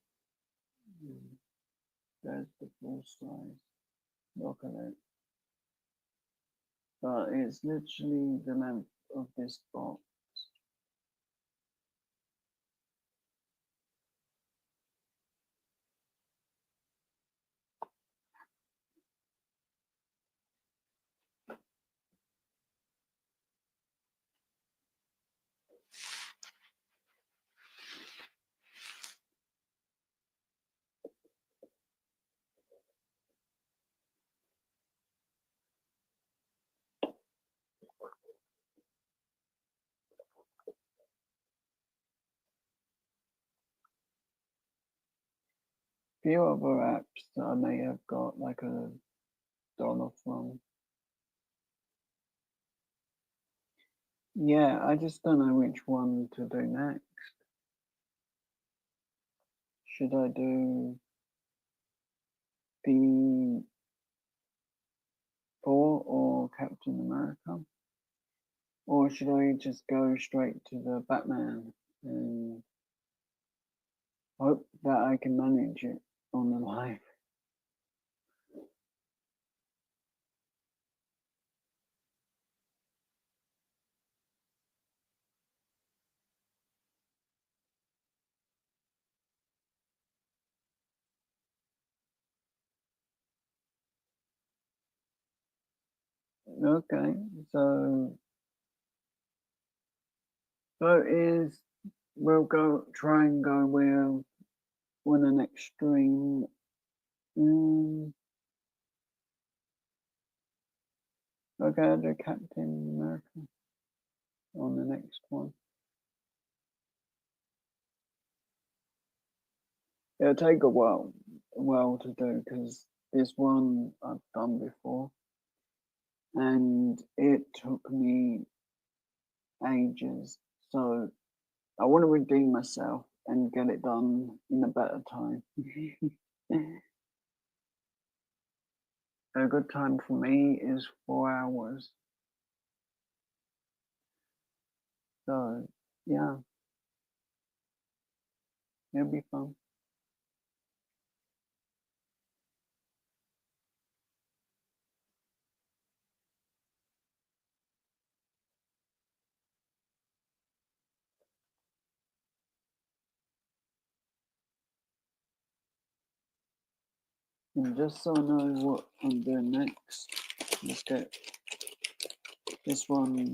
[SPEAKER 1] There's the full size. Look at it. But it's literally the length of this box. Few other apps that I may have got, like a dollar from. Yeah, I just don't know which one to do next. Should I do the Thor or Captain America? Or should I just go straight to the Batman and hope that I can manage it on the live? Okay, so So is we'll go try and go with an extreme. Um, okay, I'll do Captain America on the next one. It'll take a while to do because this one I've done before, and it took me ages. So I want to redeem myself and get it done in a better time. A good time for me is 4 hours. So yeah, it'll be fun. And just so I know what I'm doing next, let's get this one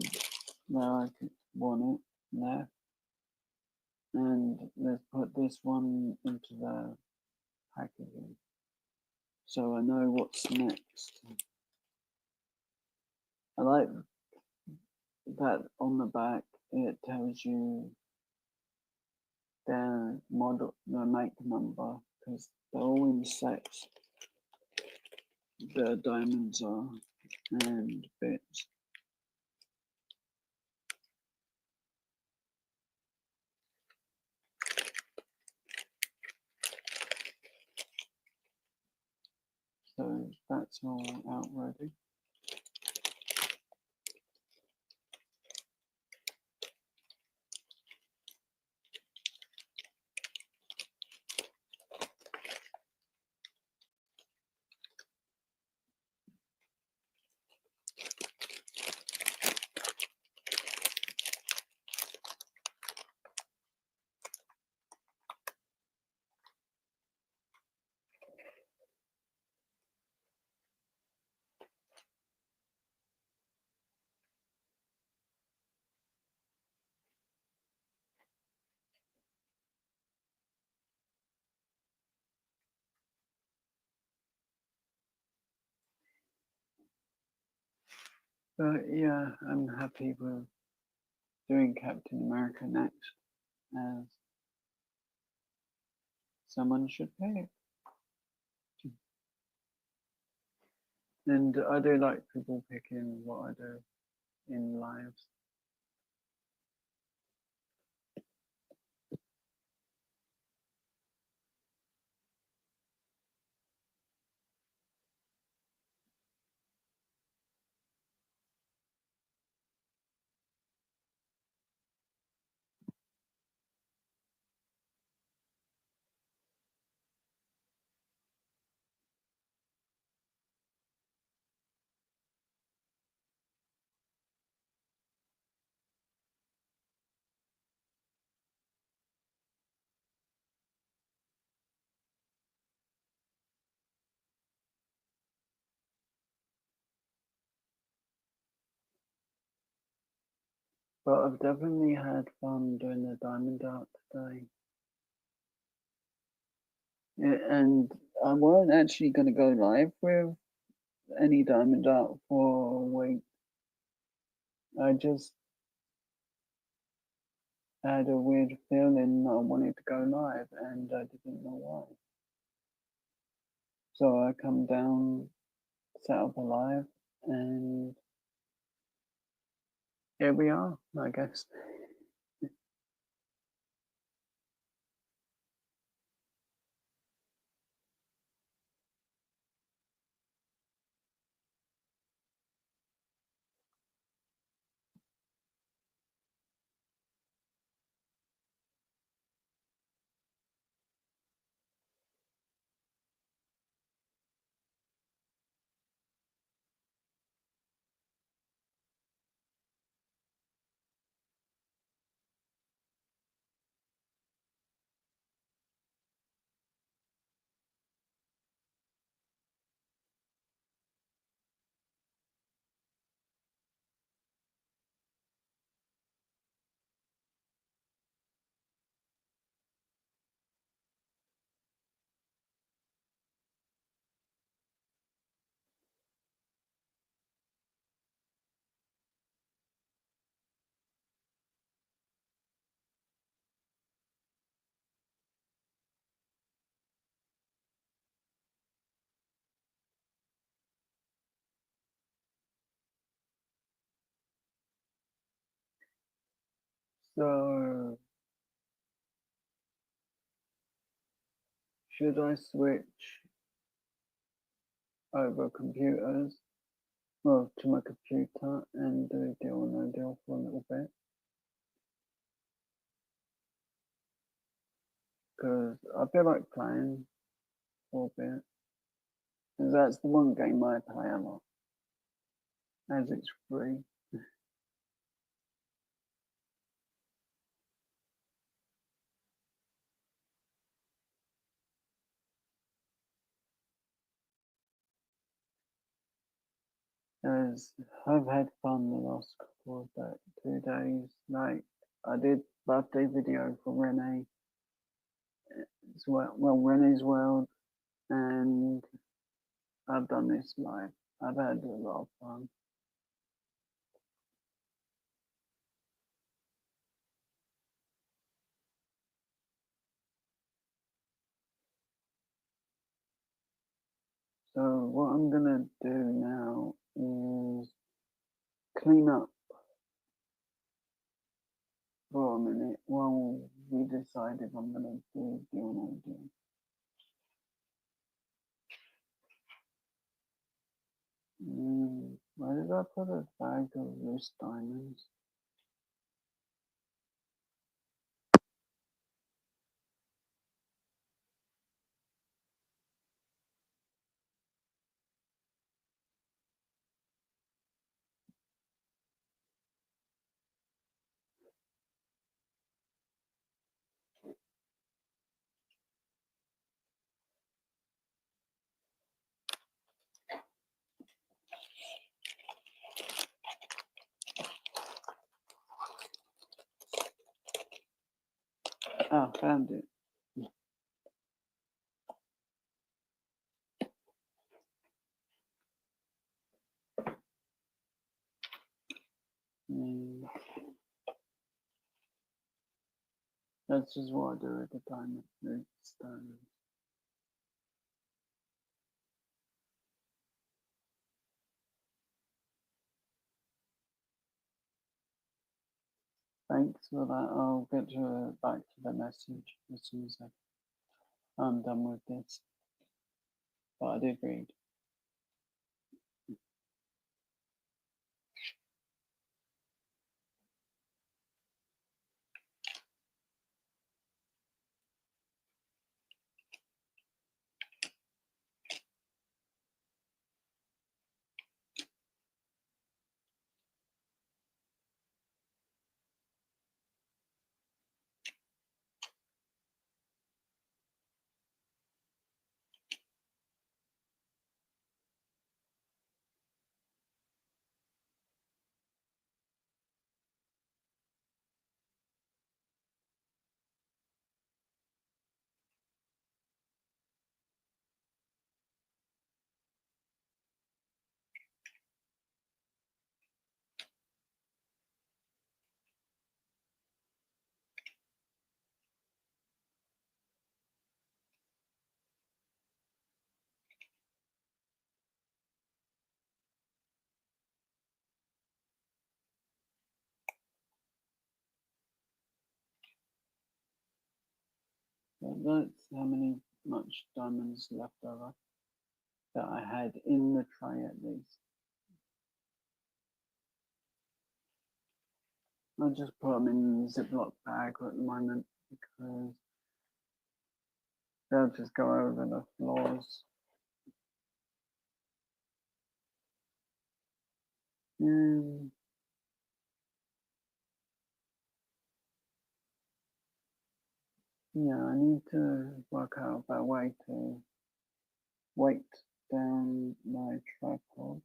[SPEAKER 1] where I want it there. And let's put this one into the packaging so I know what's next. I like that on the back it tells you their model, the make number, because they're all in sets. The diamonds are and bits. So that's all out ready. But yeah, I'm happy with doing Captain America next, as someone should pick. And I do like people picking what I do in lives. But I've definitely had fun doing the diamond art today. Yeah, and I weren't actually going to go live with any diamond art for a week. I just had a weird feeling I wanted to go live and I didn't know why. So I come down, set up a live, and here we are, I guess. So, should I switch over computers? Well, to my computer and do Deal or No Deal for a little bit. Because I feel like playing for a bit. Because that's the one game I play a lot. As it's free. As I've had fun the last couple of 2 days. Like I did birthday video for Renee as well. Well, Renee's World, and I've done this live. I've had a lot of fun. So what I'm gonna do now is clean up for a minute while we decide if I'm gonna do Deal or No Deal. Where did I put a bag of loose diamonds? Ah, found it. That's just what I do with the diamond. It's diamond. Thanks for that. I'll get back to the message as soon as I'm done with this. But I did read. But that's how much diamonds left over that I had in the tray at least. I just put them in a Ziploc bag at the moment because they'll just go over the floors. Yeah, I need to work out a way to weight down my tripod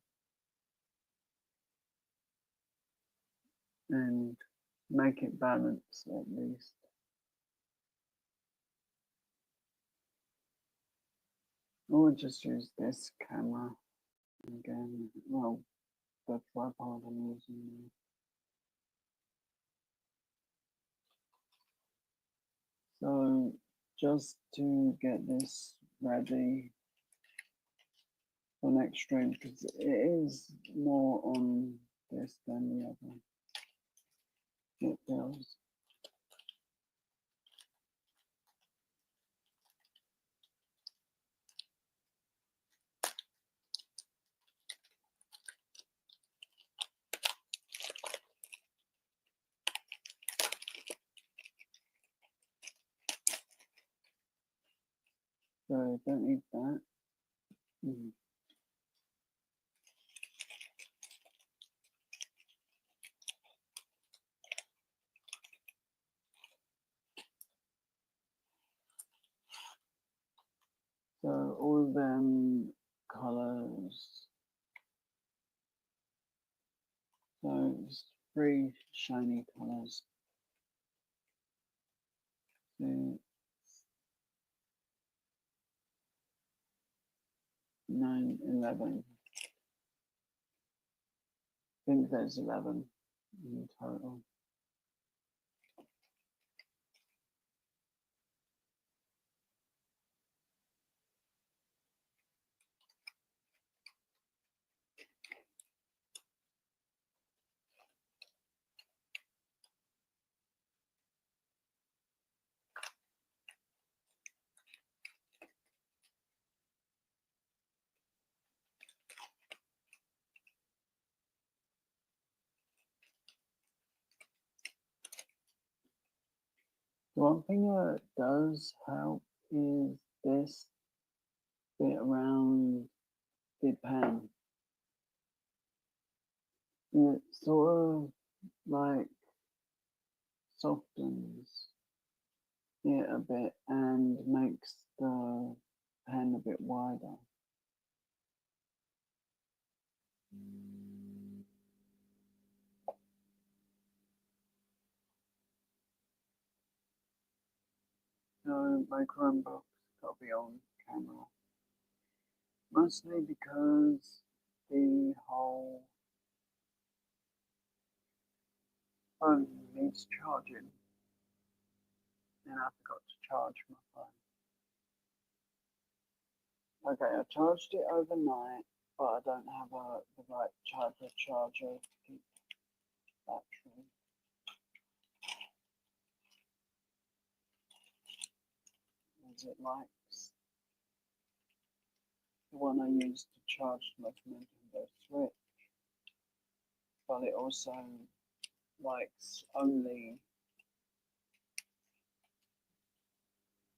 [SPEAKER 1] and make it balance at least. Or just use this camera again. Well, the tripod I'm using now. So just to get this ready for next stream, because it is more on this than the other. It feels. So don't need that. Mm. So all of them colors. So it's 3 shiny colors. 6, 9, 11. I think there's 11 in total. One thing that does help is this bit around the pen. It sort of like softens it a bit and makes the pen a bit wider. So my Chromebook's got to be on camera. Mostly because the whole phone needs charging and I forgot to charge my phone. Okay, I charged it overnight, but I don't have the right type of charger to keep battery. As it likes the one I used to charge my Nintendo Switch, but it also likes only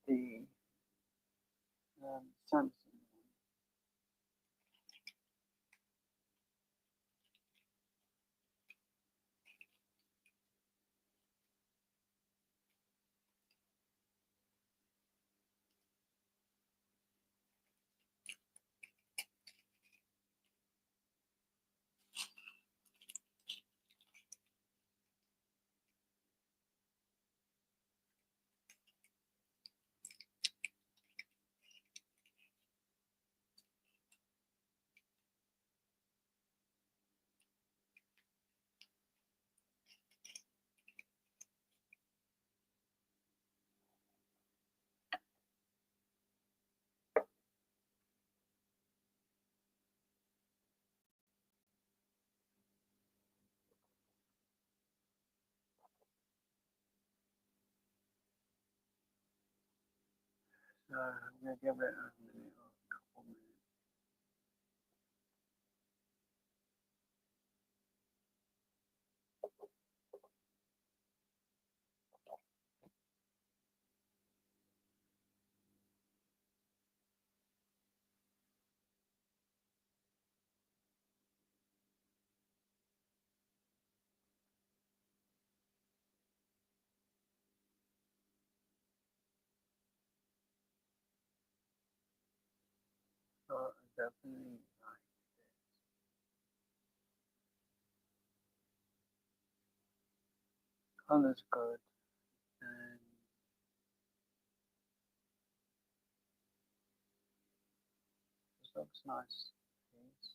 [SPEAKER 1] the Samsung. So I'm gonna give it a minute or a couple minutes. So I definitely like this. Color's good and this looks nice. Piece.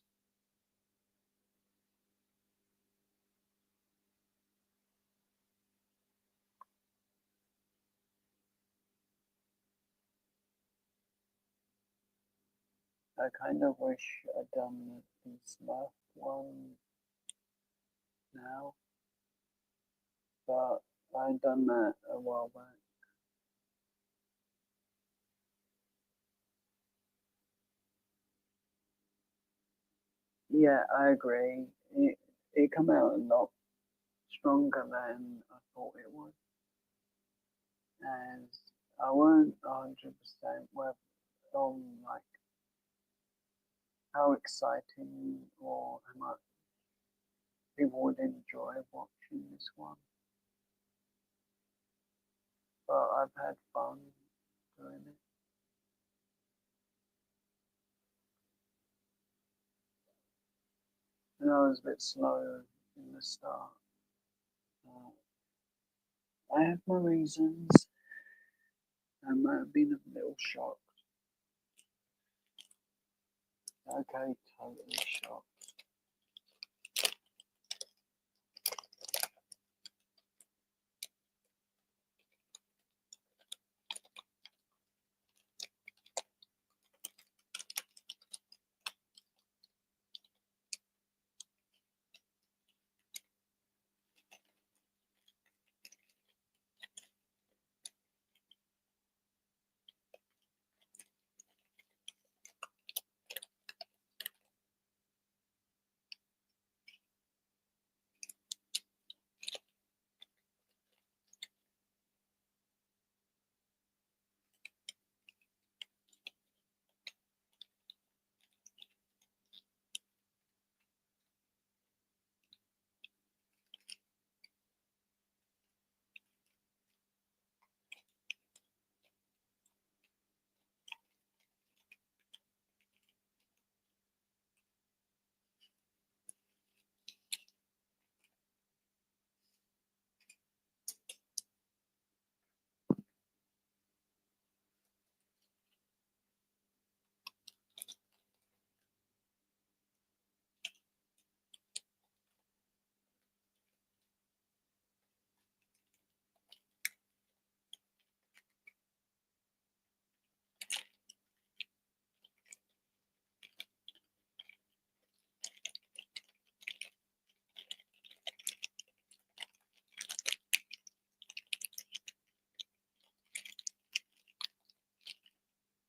[SPEAKER 1] I kind of wish I'd done the Smurf one now, but I'd done that a while back. Yeah, I agree. It come out a lot stronger than I thought it would, and I weren't 100% whether like how exciting or how much people would enjoy watching this one. But I've had fun doing it. And I was a bit slow in the start. I have my reasons. I might have been a little shocked. Okay, totally shocked.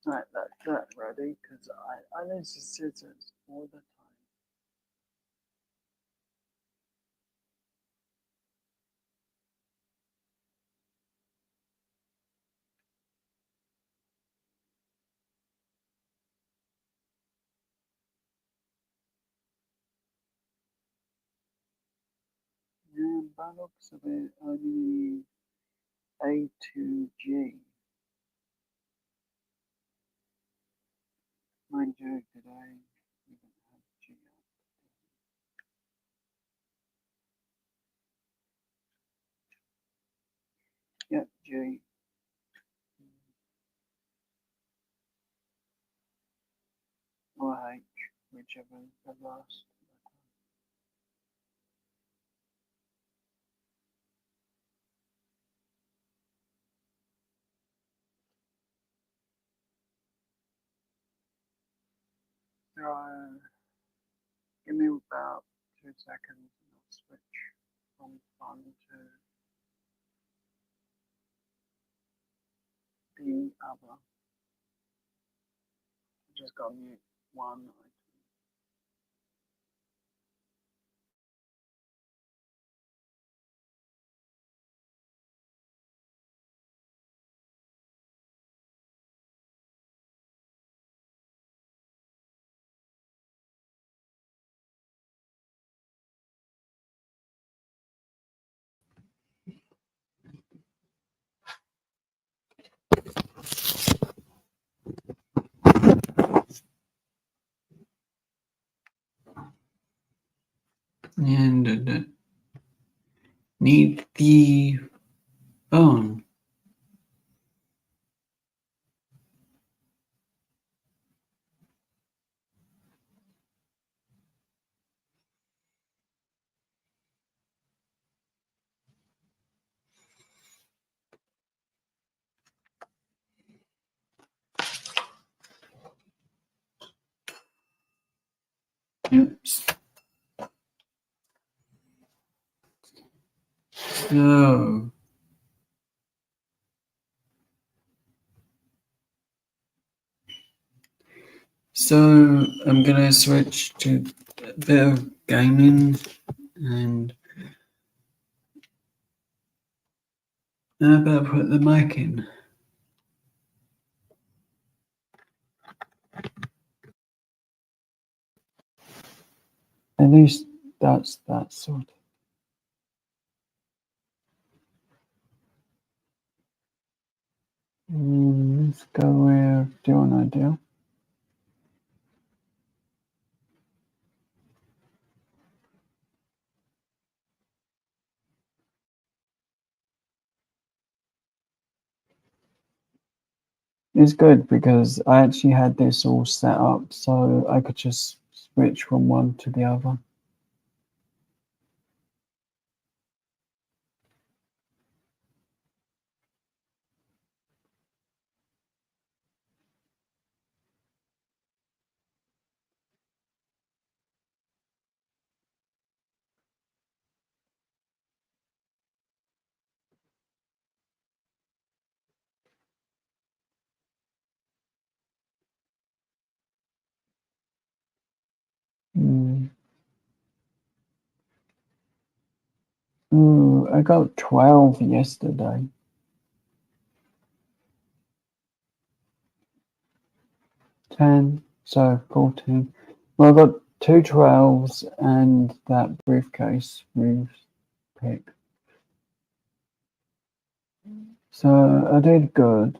[SPEAKER 1] Right, that ready because I lose the scissors all the time. Yeah, by the looks of it, only A to G. Mind you, today we don't have G up. Yep, G. Or H, whichever is the last. So, give me about 2 seconds and I'll switch from fun to the other. I just got to mute one item. And need the bone. Oops. So I'm gonna switch to a bit of gaming and I better put the mic in. At least that's that sort. Let's go with do an idea. It's good because I actually had this all set up so I could just switch from one to the other. Ooh, I got 12 yesterday. 10, so 14. Well, I got 2 12s and that briefcase we've picked. So I did good.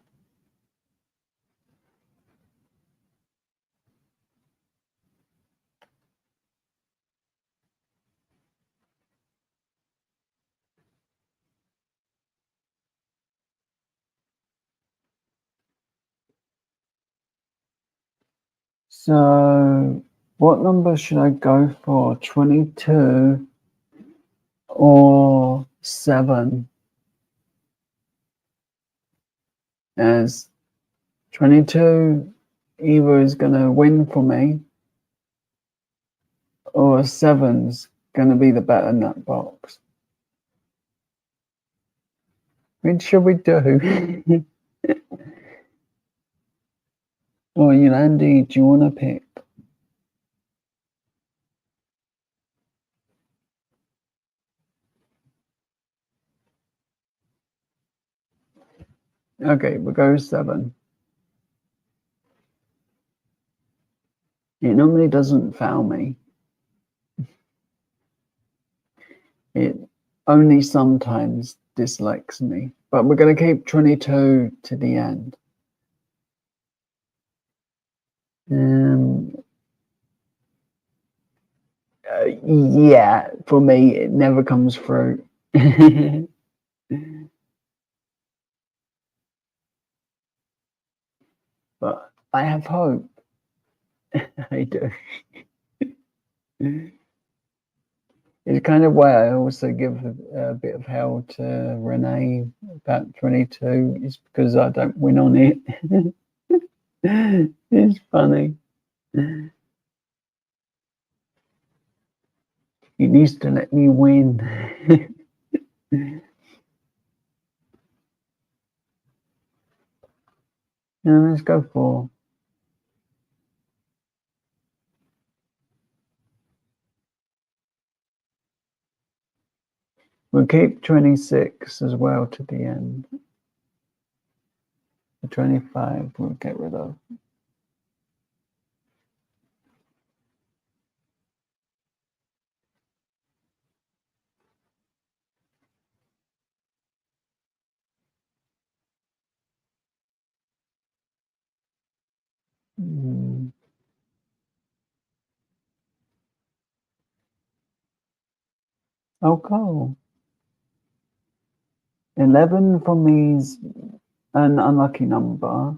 [SPEAKER 1] So what number should I go for? 22 or 7? As 22 either is going to win for me or 7's going to be the better nut box. Which should we do? Or Yolandi, do you want to pick? Okay, we'll go 7. It normally doesn't fail me. It only sometimes dislikes me. But we're going to keep 22 to the end. Yeah, for me, it never comes through. But I have hope. I do. It's kind of why I also give a bit of hell to Renee about 22 is because I don't win on it. It's funny. He needs to let me win. Now let's go for. We'll keep 26 as well to the end. The 25 we'll get rid of. Oh, cool. 11 for me is an unlucky number,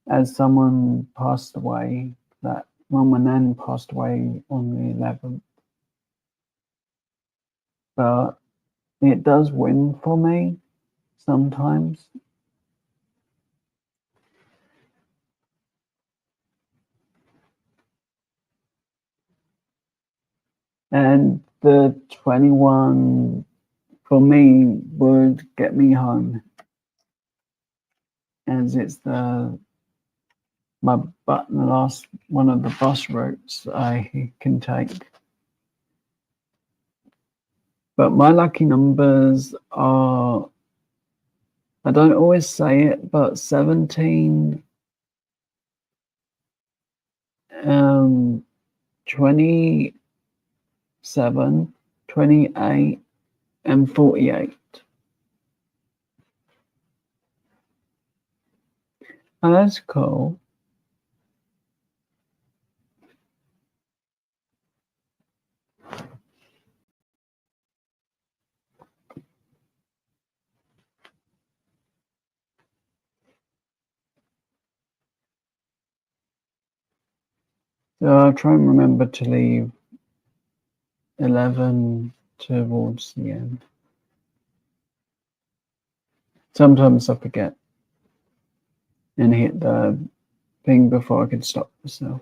[SPEAKER 1] as someone passed away. That Mum and Nan passed away on the 11th. But it does win for me sometimes. And the 21 for me would get me home, as it's the last one of the bus routes I can take. But my lucky numbers are, I don't always say it, but 17, 20, 7, 28, and 48. Oh, that's cool. So I'll try and remember to leave 11 towards the end. Sometimes I forget and hit the thing before I can stop myself.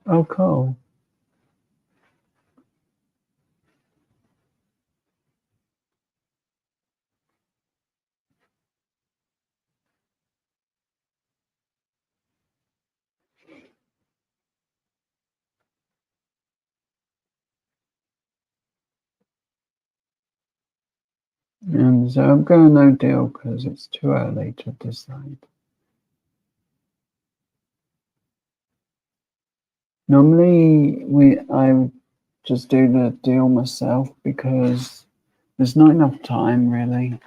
[SPEAKER 1] Oh, cool. And so I'm going no deal because it's too early to decide. Normally, I just do the deal myself because there's not enough time, really.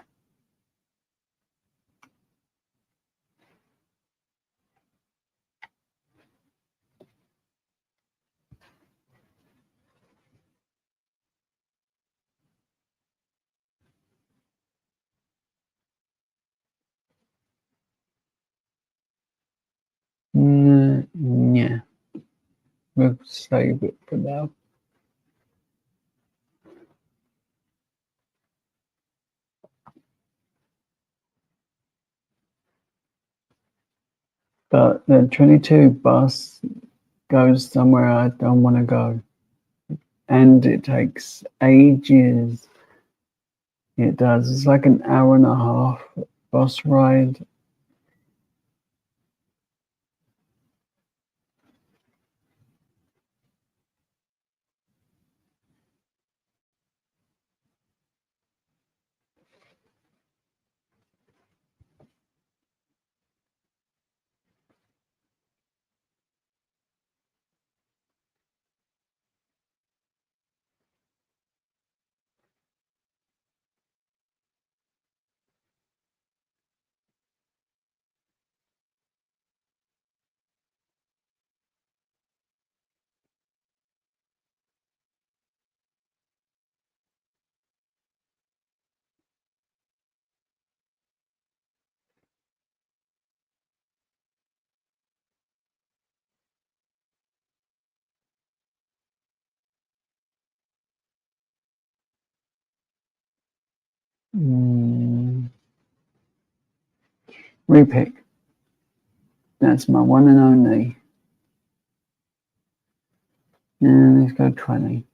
[SPEAKER 1] Yeah, we'll save it for now. But the 22 bus goes somewhere I don't want to go, and it takes ages. It does. It's like an hour and a half bus ride. Repick. That's my one and only. And let's go 20.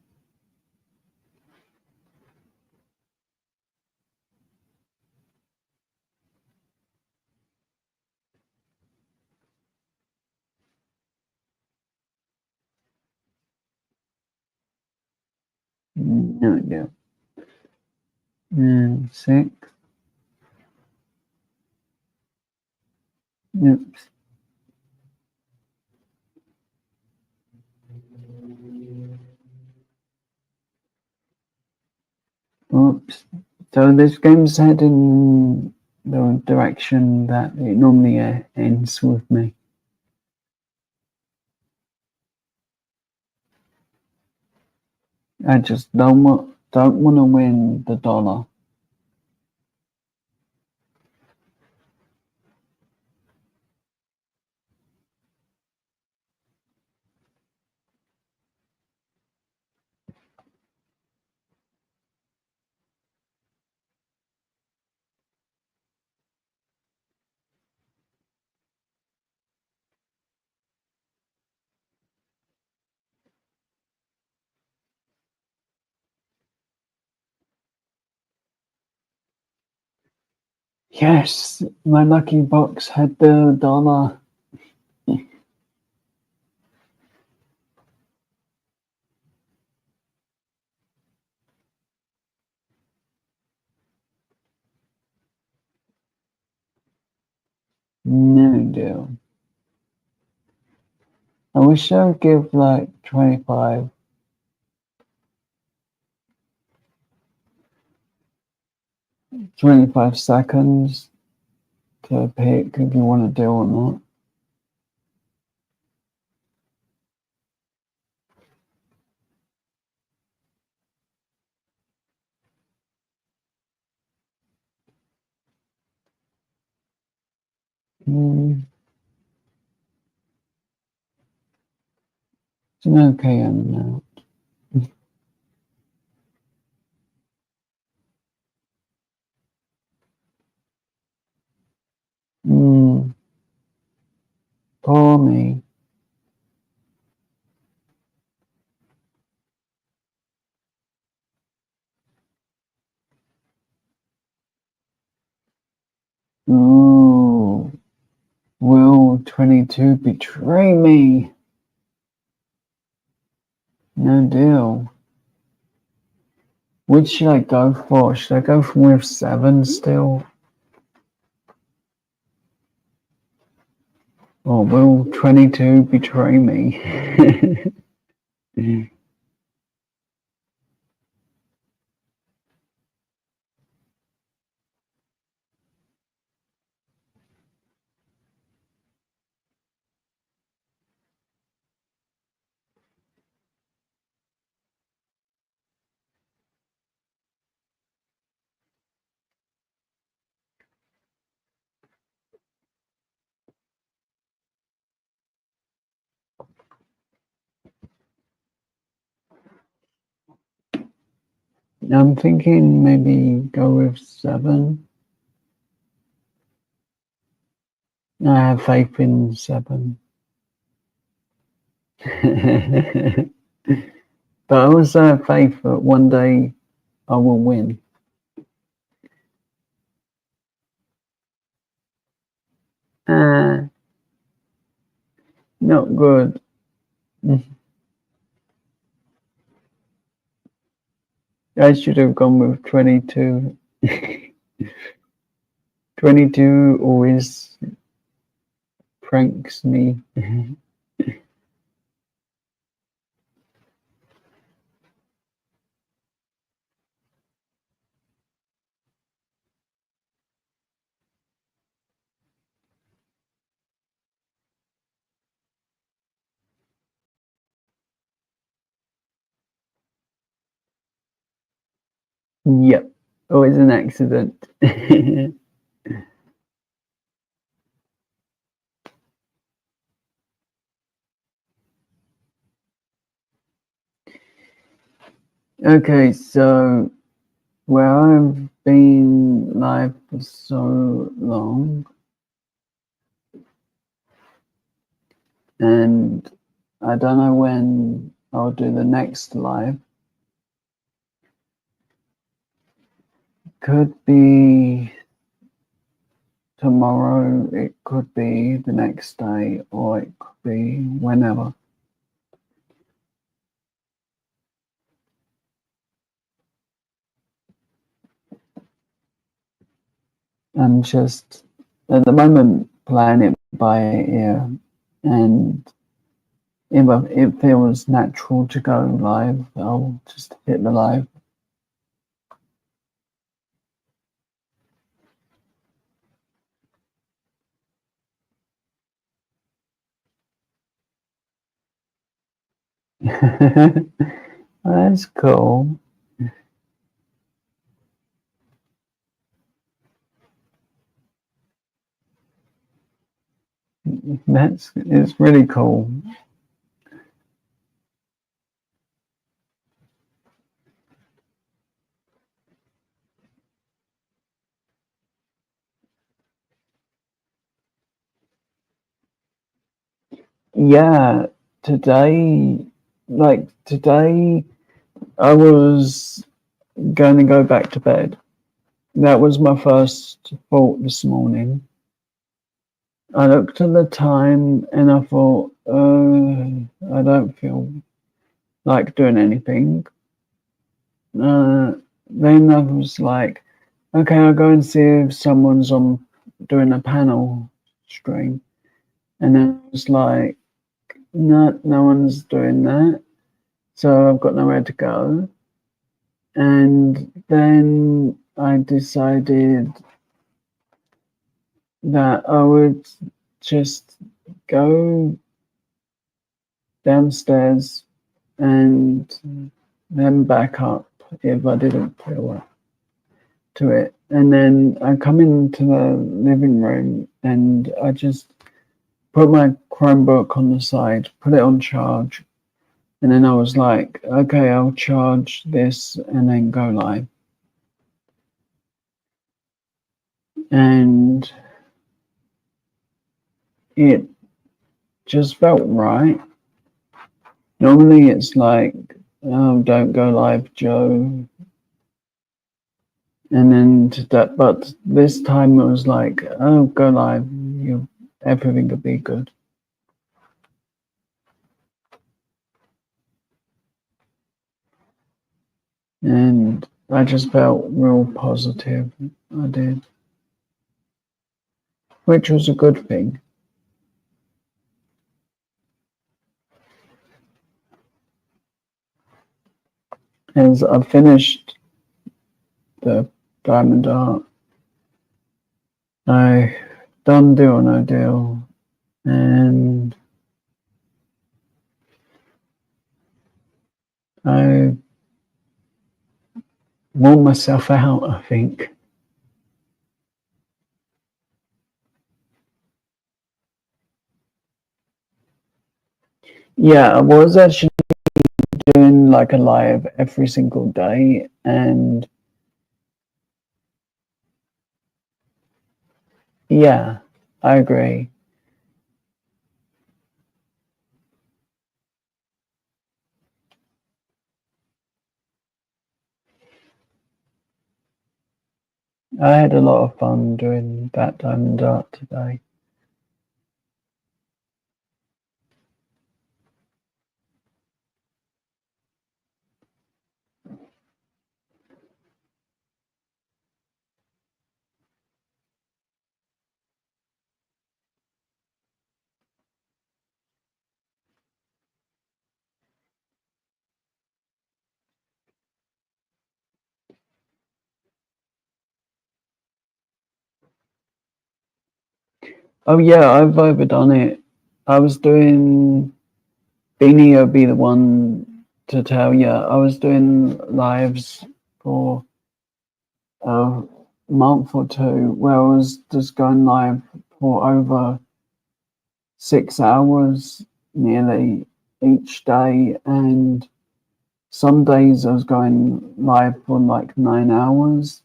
[SPEAKER 1] No idea. And 6. Oops. Oops. So this game's heading in the direction that it normally ends with me. I just don't want to win the dollar. Yes, my lucky box had the dollar. No deal. I wish I would give like 25 seconds to pick if you want to do or not. Mm, it's an okay amount. Mm, poor me. Ooh, will 22 betray me? No deal. Which should I go for? Should I go for with 7 still? Or will 22 betray me? I'm thinking maybe go with 7. I have faith in 7. But I also have faith that one day I will win. Ah, not good. I should have gone with 22. 22 always pranks me. Yep, always an accident. Okay, so where I've been live for so long, and I don't know when I'll do the next live. Could be tomorrow, it could be the next day, or it could be whenever. I'm just at the moment playing it by ear, and if it feels natural to go live, I'll just hit the live. That's cool. It's really cool. Yeah, today, today, I was going to go back to bed, That was my first thought this morning. I looked at the time and I thought, I don't feel like doing anything. Uh, then I was like, okay, I'll go and see if someone's on doing a panel stream. And then I was like, no, no one's doing that. So I've got nowhere to go. And then I decided that I would just go downstairs and then back up if I didn't feel up to it. And then I come into the living room and I just put my Chromebook on the side, put it on charge, and then I was like, okay, I'll charge this and then go live. And it just felt right. Normally it's like, oh, don't go live, Joe. And then to that, but this time it was like, oh, go live, everything will be good. And I just felt real positive. I did, which was a good thing. As I finished the diamond art, I done Deal or No Deal, and I wore myself out, I think. Yeah, I was actually doing like a live every single day, and yeah, I agree. I had a lot of fun doing that diamond art today. Oh yeah, I've overdone it. I was doing Beanie will be the one to tell you. I was doing lives for a month or two where I was just going live for over 6 hours nearly each day, and some days I was going live for like 9 hours,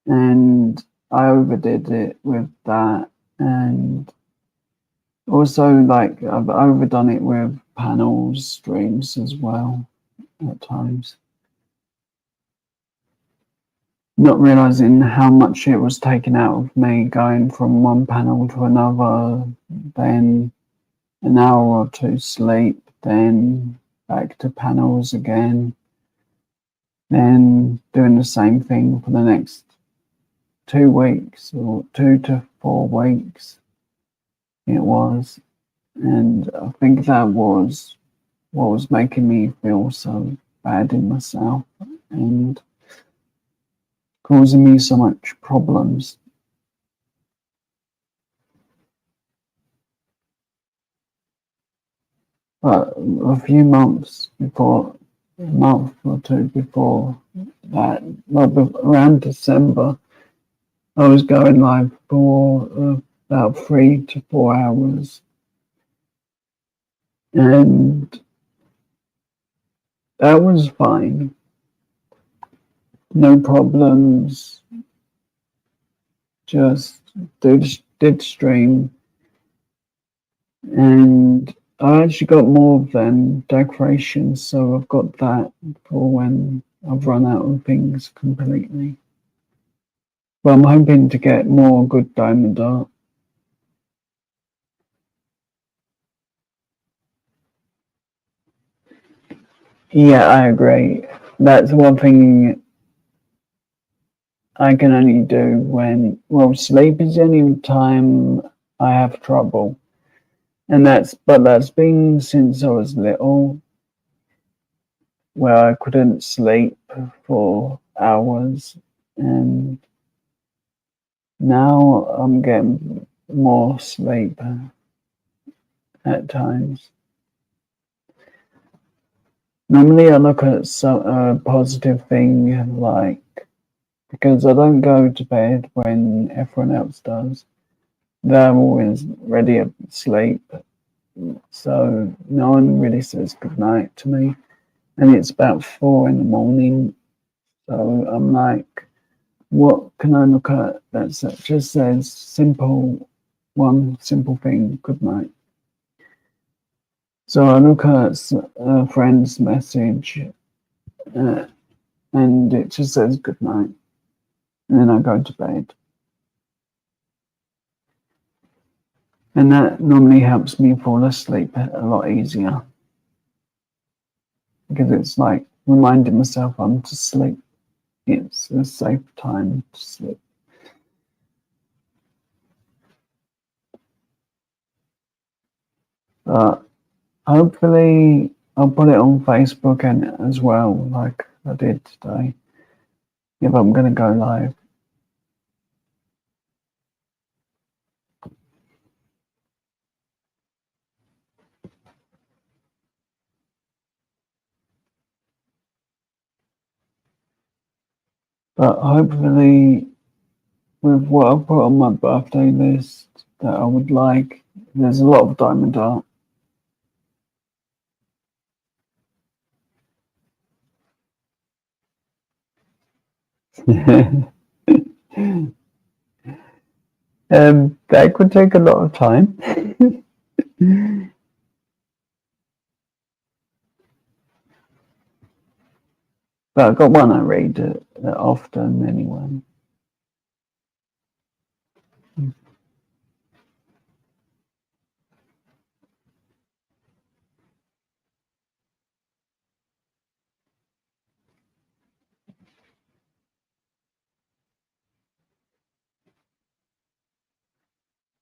[SPEAKER 1] and I overdid it with that. And also, like, I've overdone it with panels streams as well at times, not realizing how much it was taken out of me going from one panel to another, then an hour or two sleep, then back to panels again, then doing the same thing for the next 2 weeks or 2 to 4 weeks it was. And I think that was what was making me feel so bad in myself and causing me so much problems. But a few months before, a month or two before that, well, around December, I was going live for about 3 to 4 hours. And that was fine. No problems. Just did stream. And I actually got more than decorations, so I've got that for when I've run out of things completely. But I'm hoping to get more good diamond art. Yeah, I agree. That's one thing I can only do when, well, sleep is the only time I have trouble. And that's been since I was little, where I couldn't sleep for hours. And now I'm getting more sleep at times. Normally I look at some positive thing like, because I don't go to bed when everyone else does. They're always ready to sleep. So no one really says goodnight to me. And it's about 4 in the morning. So I'm like, what can I look at that just says one simple thing, good night. So I look at a friend's message uh, and it just says good night. And then I go to bed. And that normally helps me fall asleep a lot easier. Because it's like reminding myself I'm to sleep. It's a safe time to sleep. But hopefully I'll put it on Facebook and as well, like I did today, if I'm going to go live. But hopefully, with what I've put on my birthday list that I would like, there's a lot of diamond art. That could take a lot of time. But I've got one I read often anyway.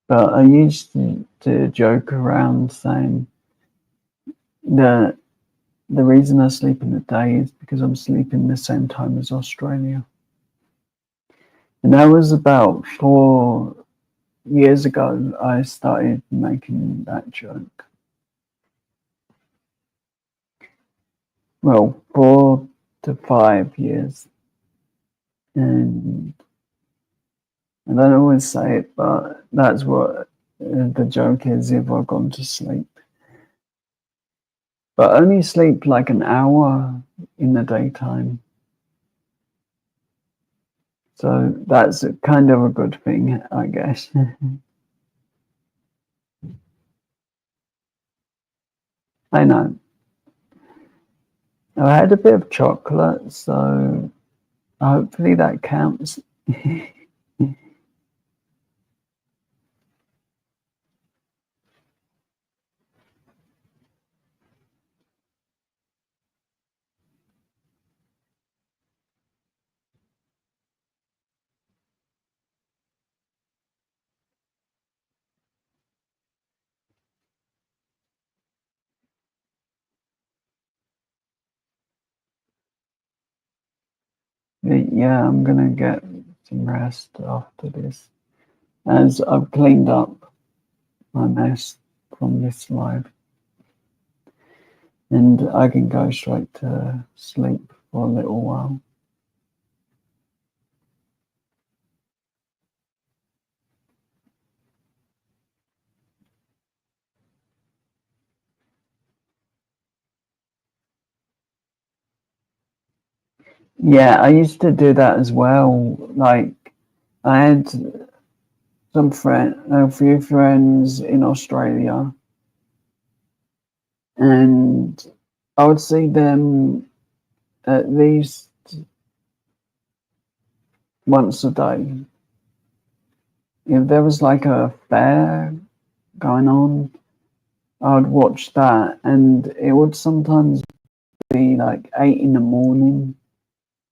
[SPEAKER 1] But I used to joke around saying that the reason I sleep in the day is because I'm sleeping the same time as Australia. And that was about 4 years ago I started making that joke. Well, 4 to 5 years. And I don't always say it, but that's what the joke is if I've gone to sleep. But only sleep like an hour in the daytime. So that's kind of a good thing, I guess. I know. I had a bit of chocolate, so hopefully that counts. Yeah, I'm gonna get some rest after this, as I've cleaned up my mess from this live, and I can go straight to sleep for a little while. Yeah, I used to do that as well. Like, I had a few friends in Australia, and I would see them at least once a day. If there was like a fair going on, I'd watch that, and it would sometimes be like 8 in the morning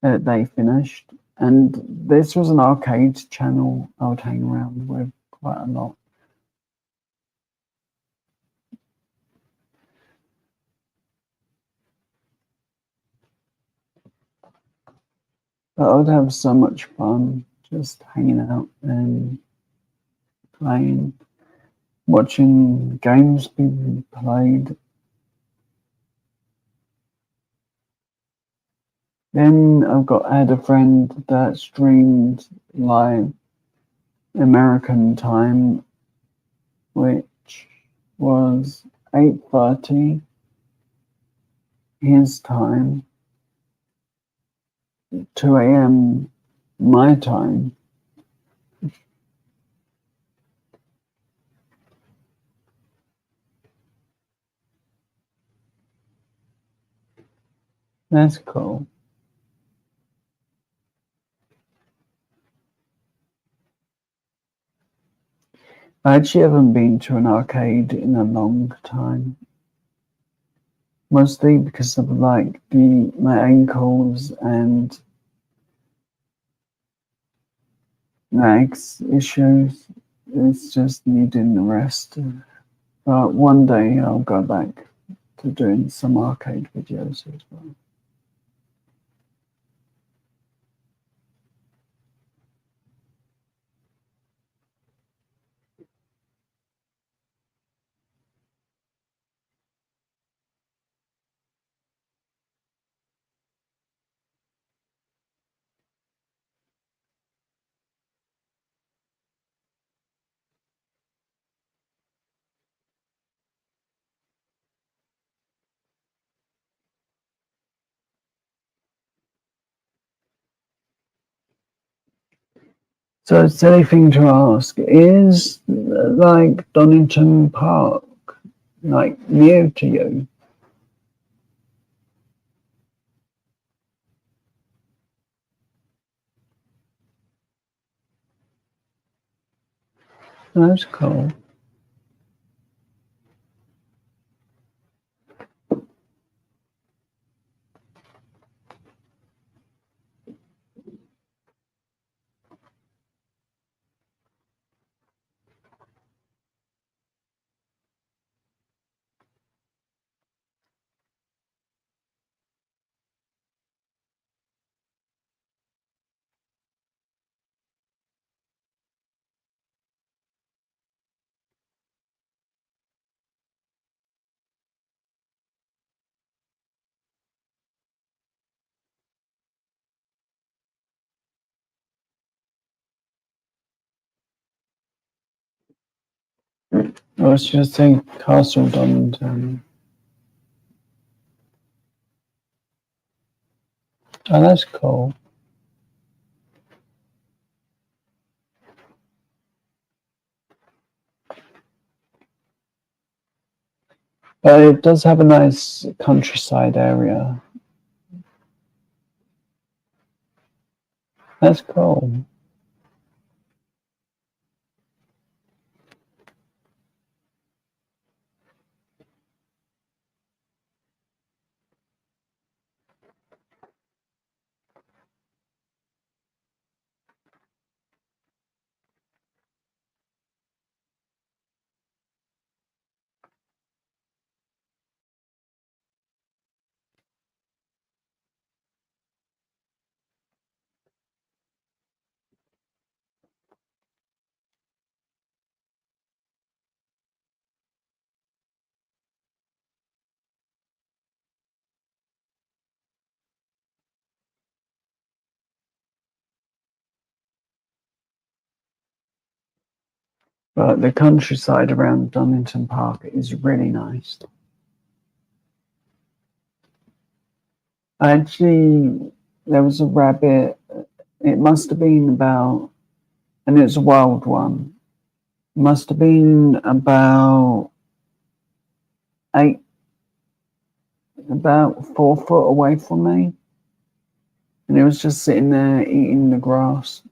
[SPEAKER 1] that they finished. And this was an arcade channel I would hang around with quite a lot. But I would have so much fun just hanging out and playing, watching games being played. Then I had a friend that streamed live American time, which was 8:30 his time, 2 a.m. my time. That's cool. I actually haven't been to an arcade in a long time. Mostly because of like my ankles and legs issues. It's just needing the rest. But one day I'll go back to doing some arcade videos as well. So, silly thing to ask is like Donington Park, like near to you? That's cool. I was just saying Castle Donington. Oh, that's cool. But it does have a nice countryside area. That's cool. But the countryside around Donington Park is really nice. Actually, there was a rabbit. It must have been about, and it's a wild one. Must have been about eight, about 4 foot away from me. and it was just sitting there eating the grass.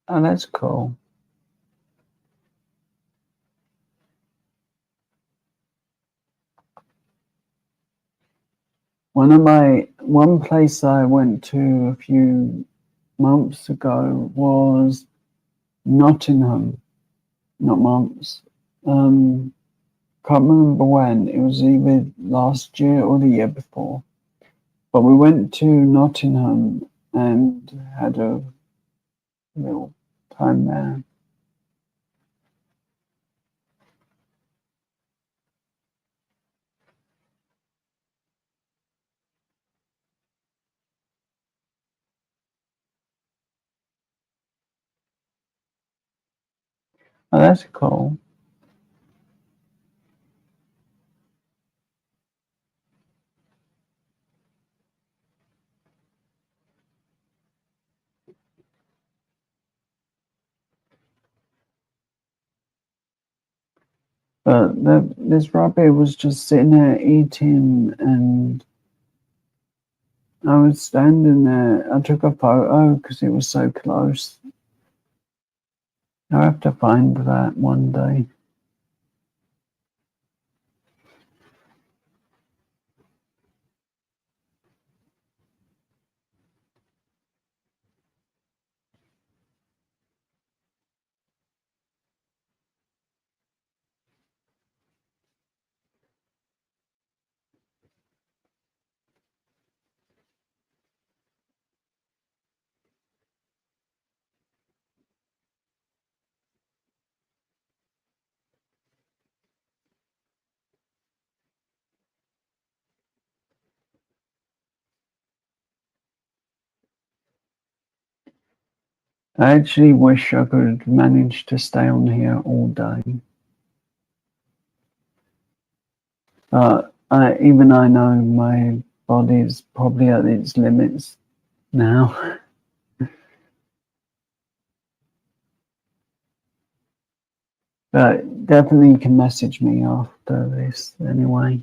[SPEAKER 1] Oh, that's cool. One place I went to a few months ago was Nottingham. Not months. Can't remember when. It was either last year or the year before. But we went to Nottingham and had a little time there. Oh, that's cool. But this rabbit was just sitting there eating, and I was standing there. I took a photo because it was so close. I have to find that one day. I actually wish I could manage to stay on here all day. But even I know my body's probably at its limits now. But definitely you can message me after this anyway.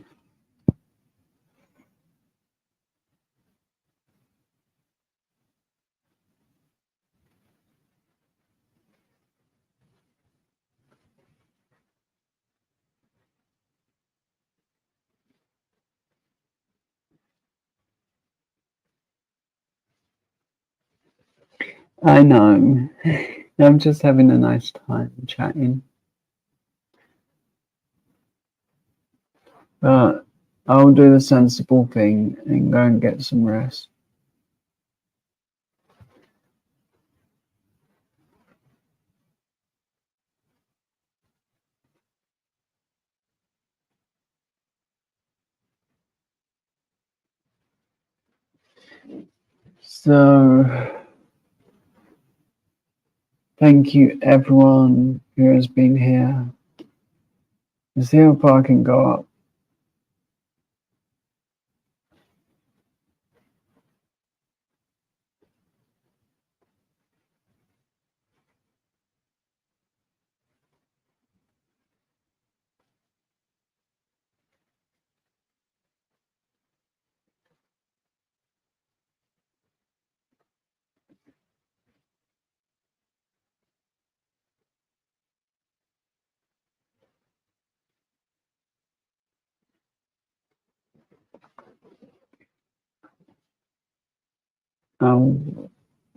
[SPEAKER 1] I know. I'm just having a nice time chatting. But I'll do the sensible thing and go and get some rest. So, thank you everyone who has been here. Let's see how far I can go up.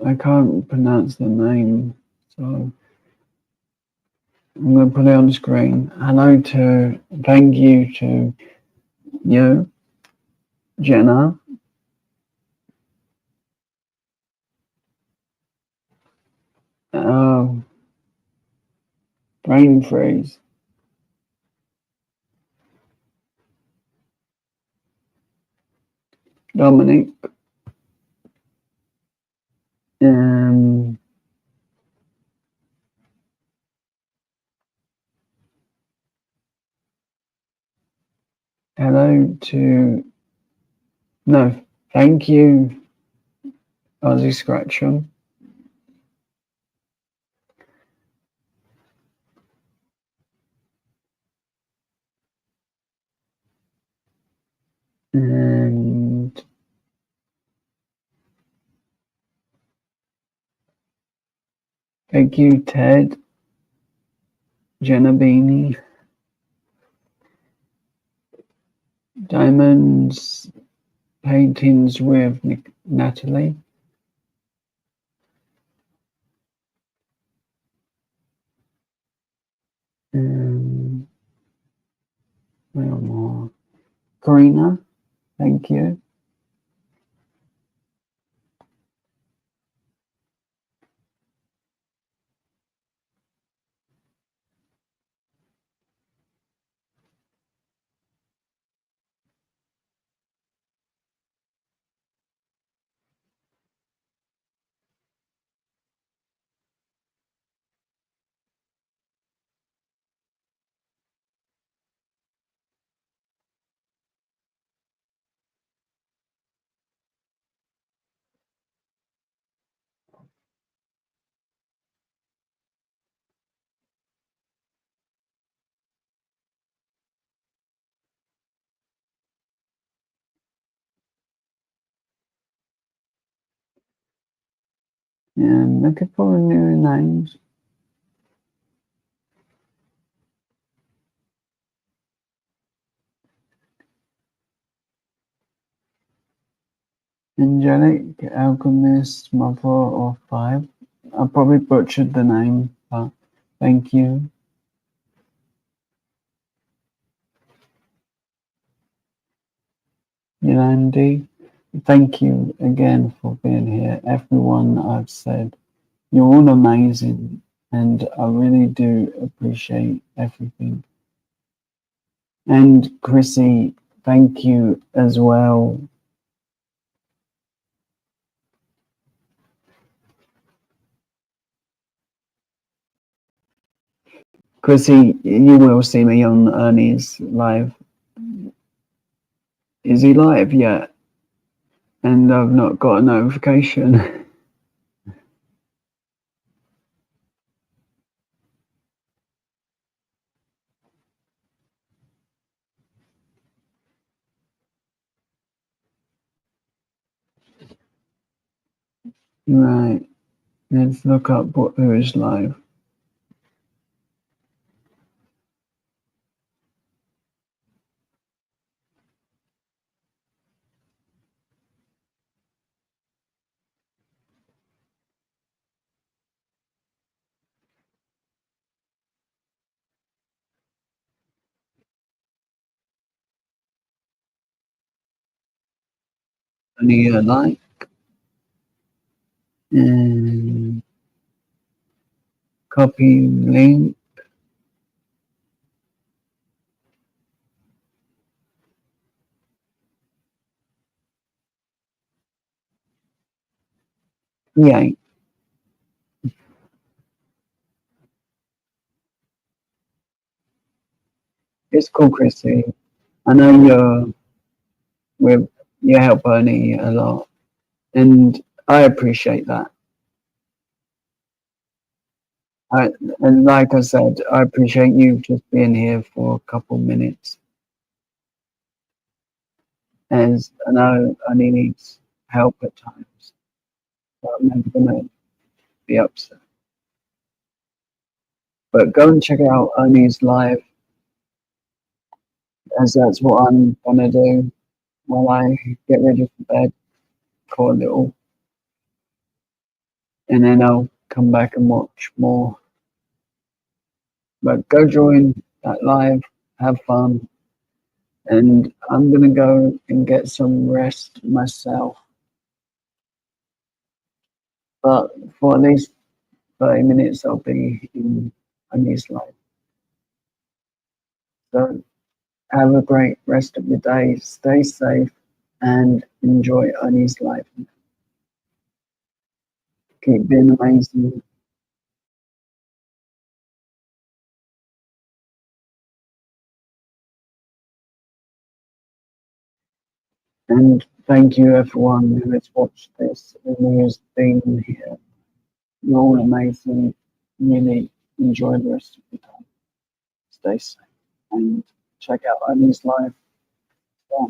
[SPEAKER 1] I can't pronounce the name, so I'm going to put it on the screen. Thank you to you, Jenna. Oh, brain freeze. Dominic. Um, hello to no, thank you, Ozzy Scratchum. Thank you, Ted, Jenna Diamonds Paintings with Natalie. Where more? Karina, thank you. And looking for new names. Angelic Alchemist Mother of Five. I probably butchered the name, but thank you. Yolandi, thank you again for being here. Everyone I've said, you're all amazing, and I really do appreciate everything. And Chrissy, thank you as well. Chrissy, you will see me on Ernie's live. Is he live yet? And I've not got a notification. Right, let's look up who is live. Only a like and copy link. Yeah, it's cool, Chrissy. I know with you help Ernie a lot, and I appreciate that. I, and like I said, I appreciate you just being here for a couple minutes. As I know Ernie needs help at times, but I'm never gonna be upset. But go and check out Ernie's live, as that's what I'm gonna do while I get ready for bed for a little, and then I'll come back and watch more. But go join that live, have fun, and I'm gonna go and get some rest myself. But for at least 30 minutes, I'll be in Ernie's live. So have a great rest of your day. Stay safe and enjoy Ernie's life. Keep being amazing. And thank you, everyone who has watched this and who has been here. You're all amazing. Really enjoy the rest of your day. Stay safe and check out Ernie's live. Yeah.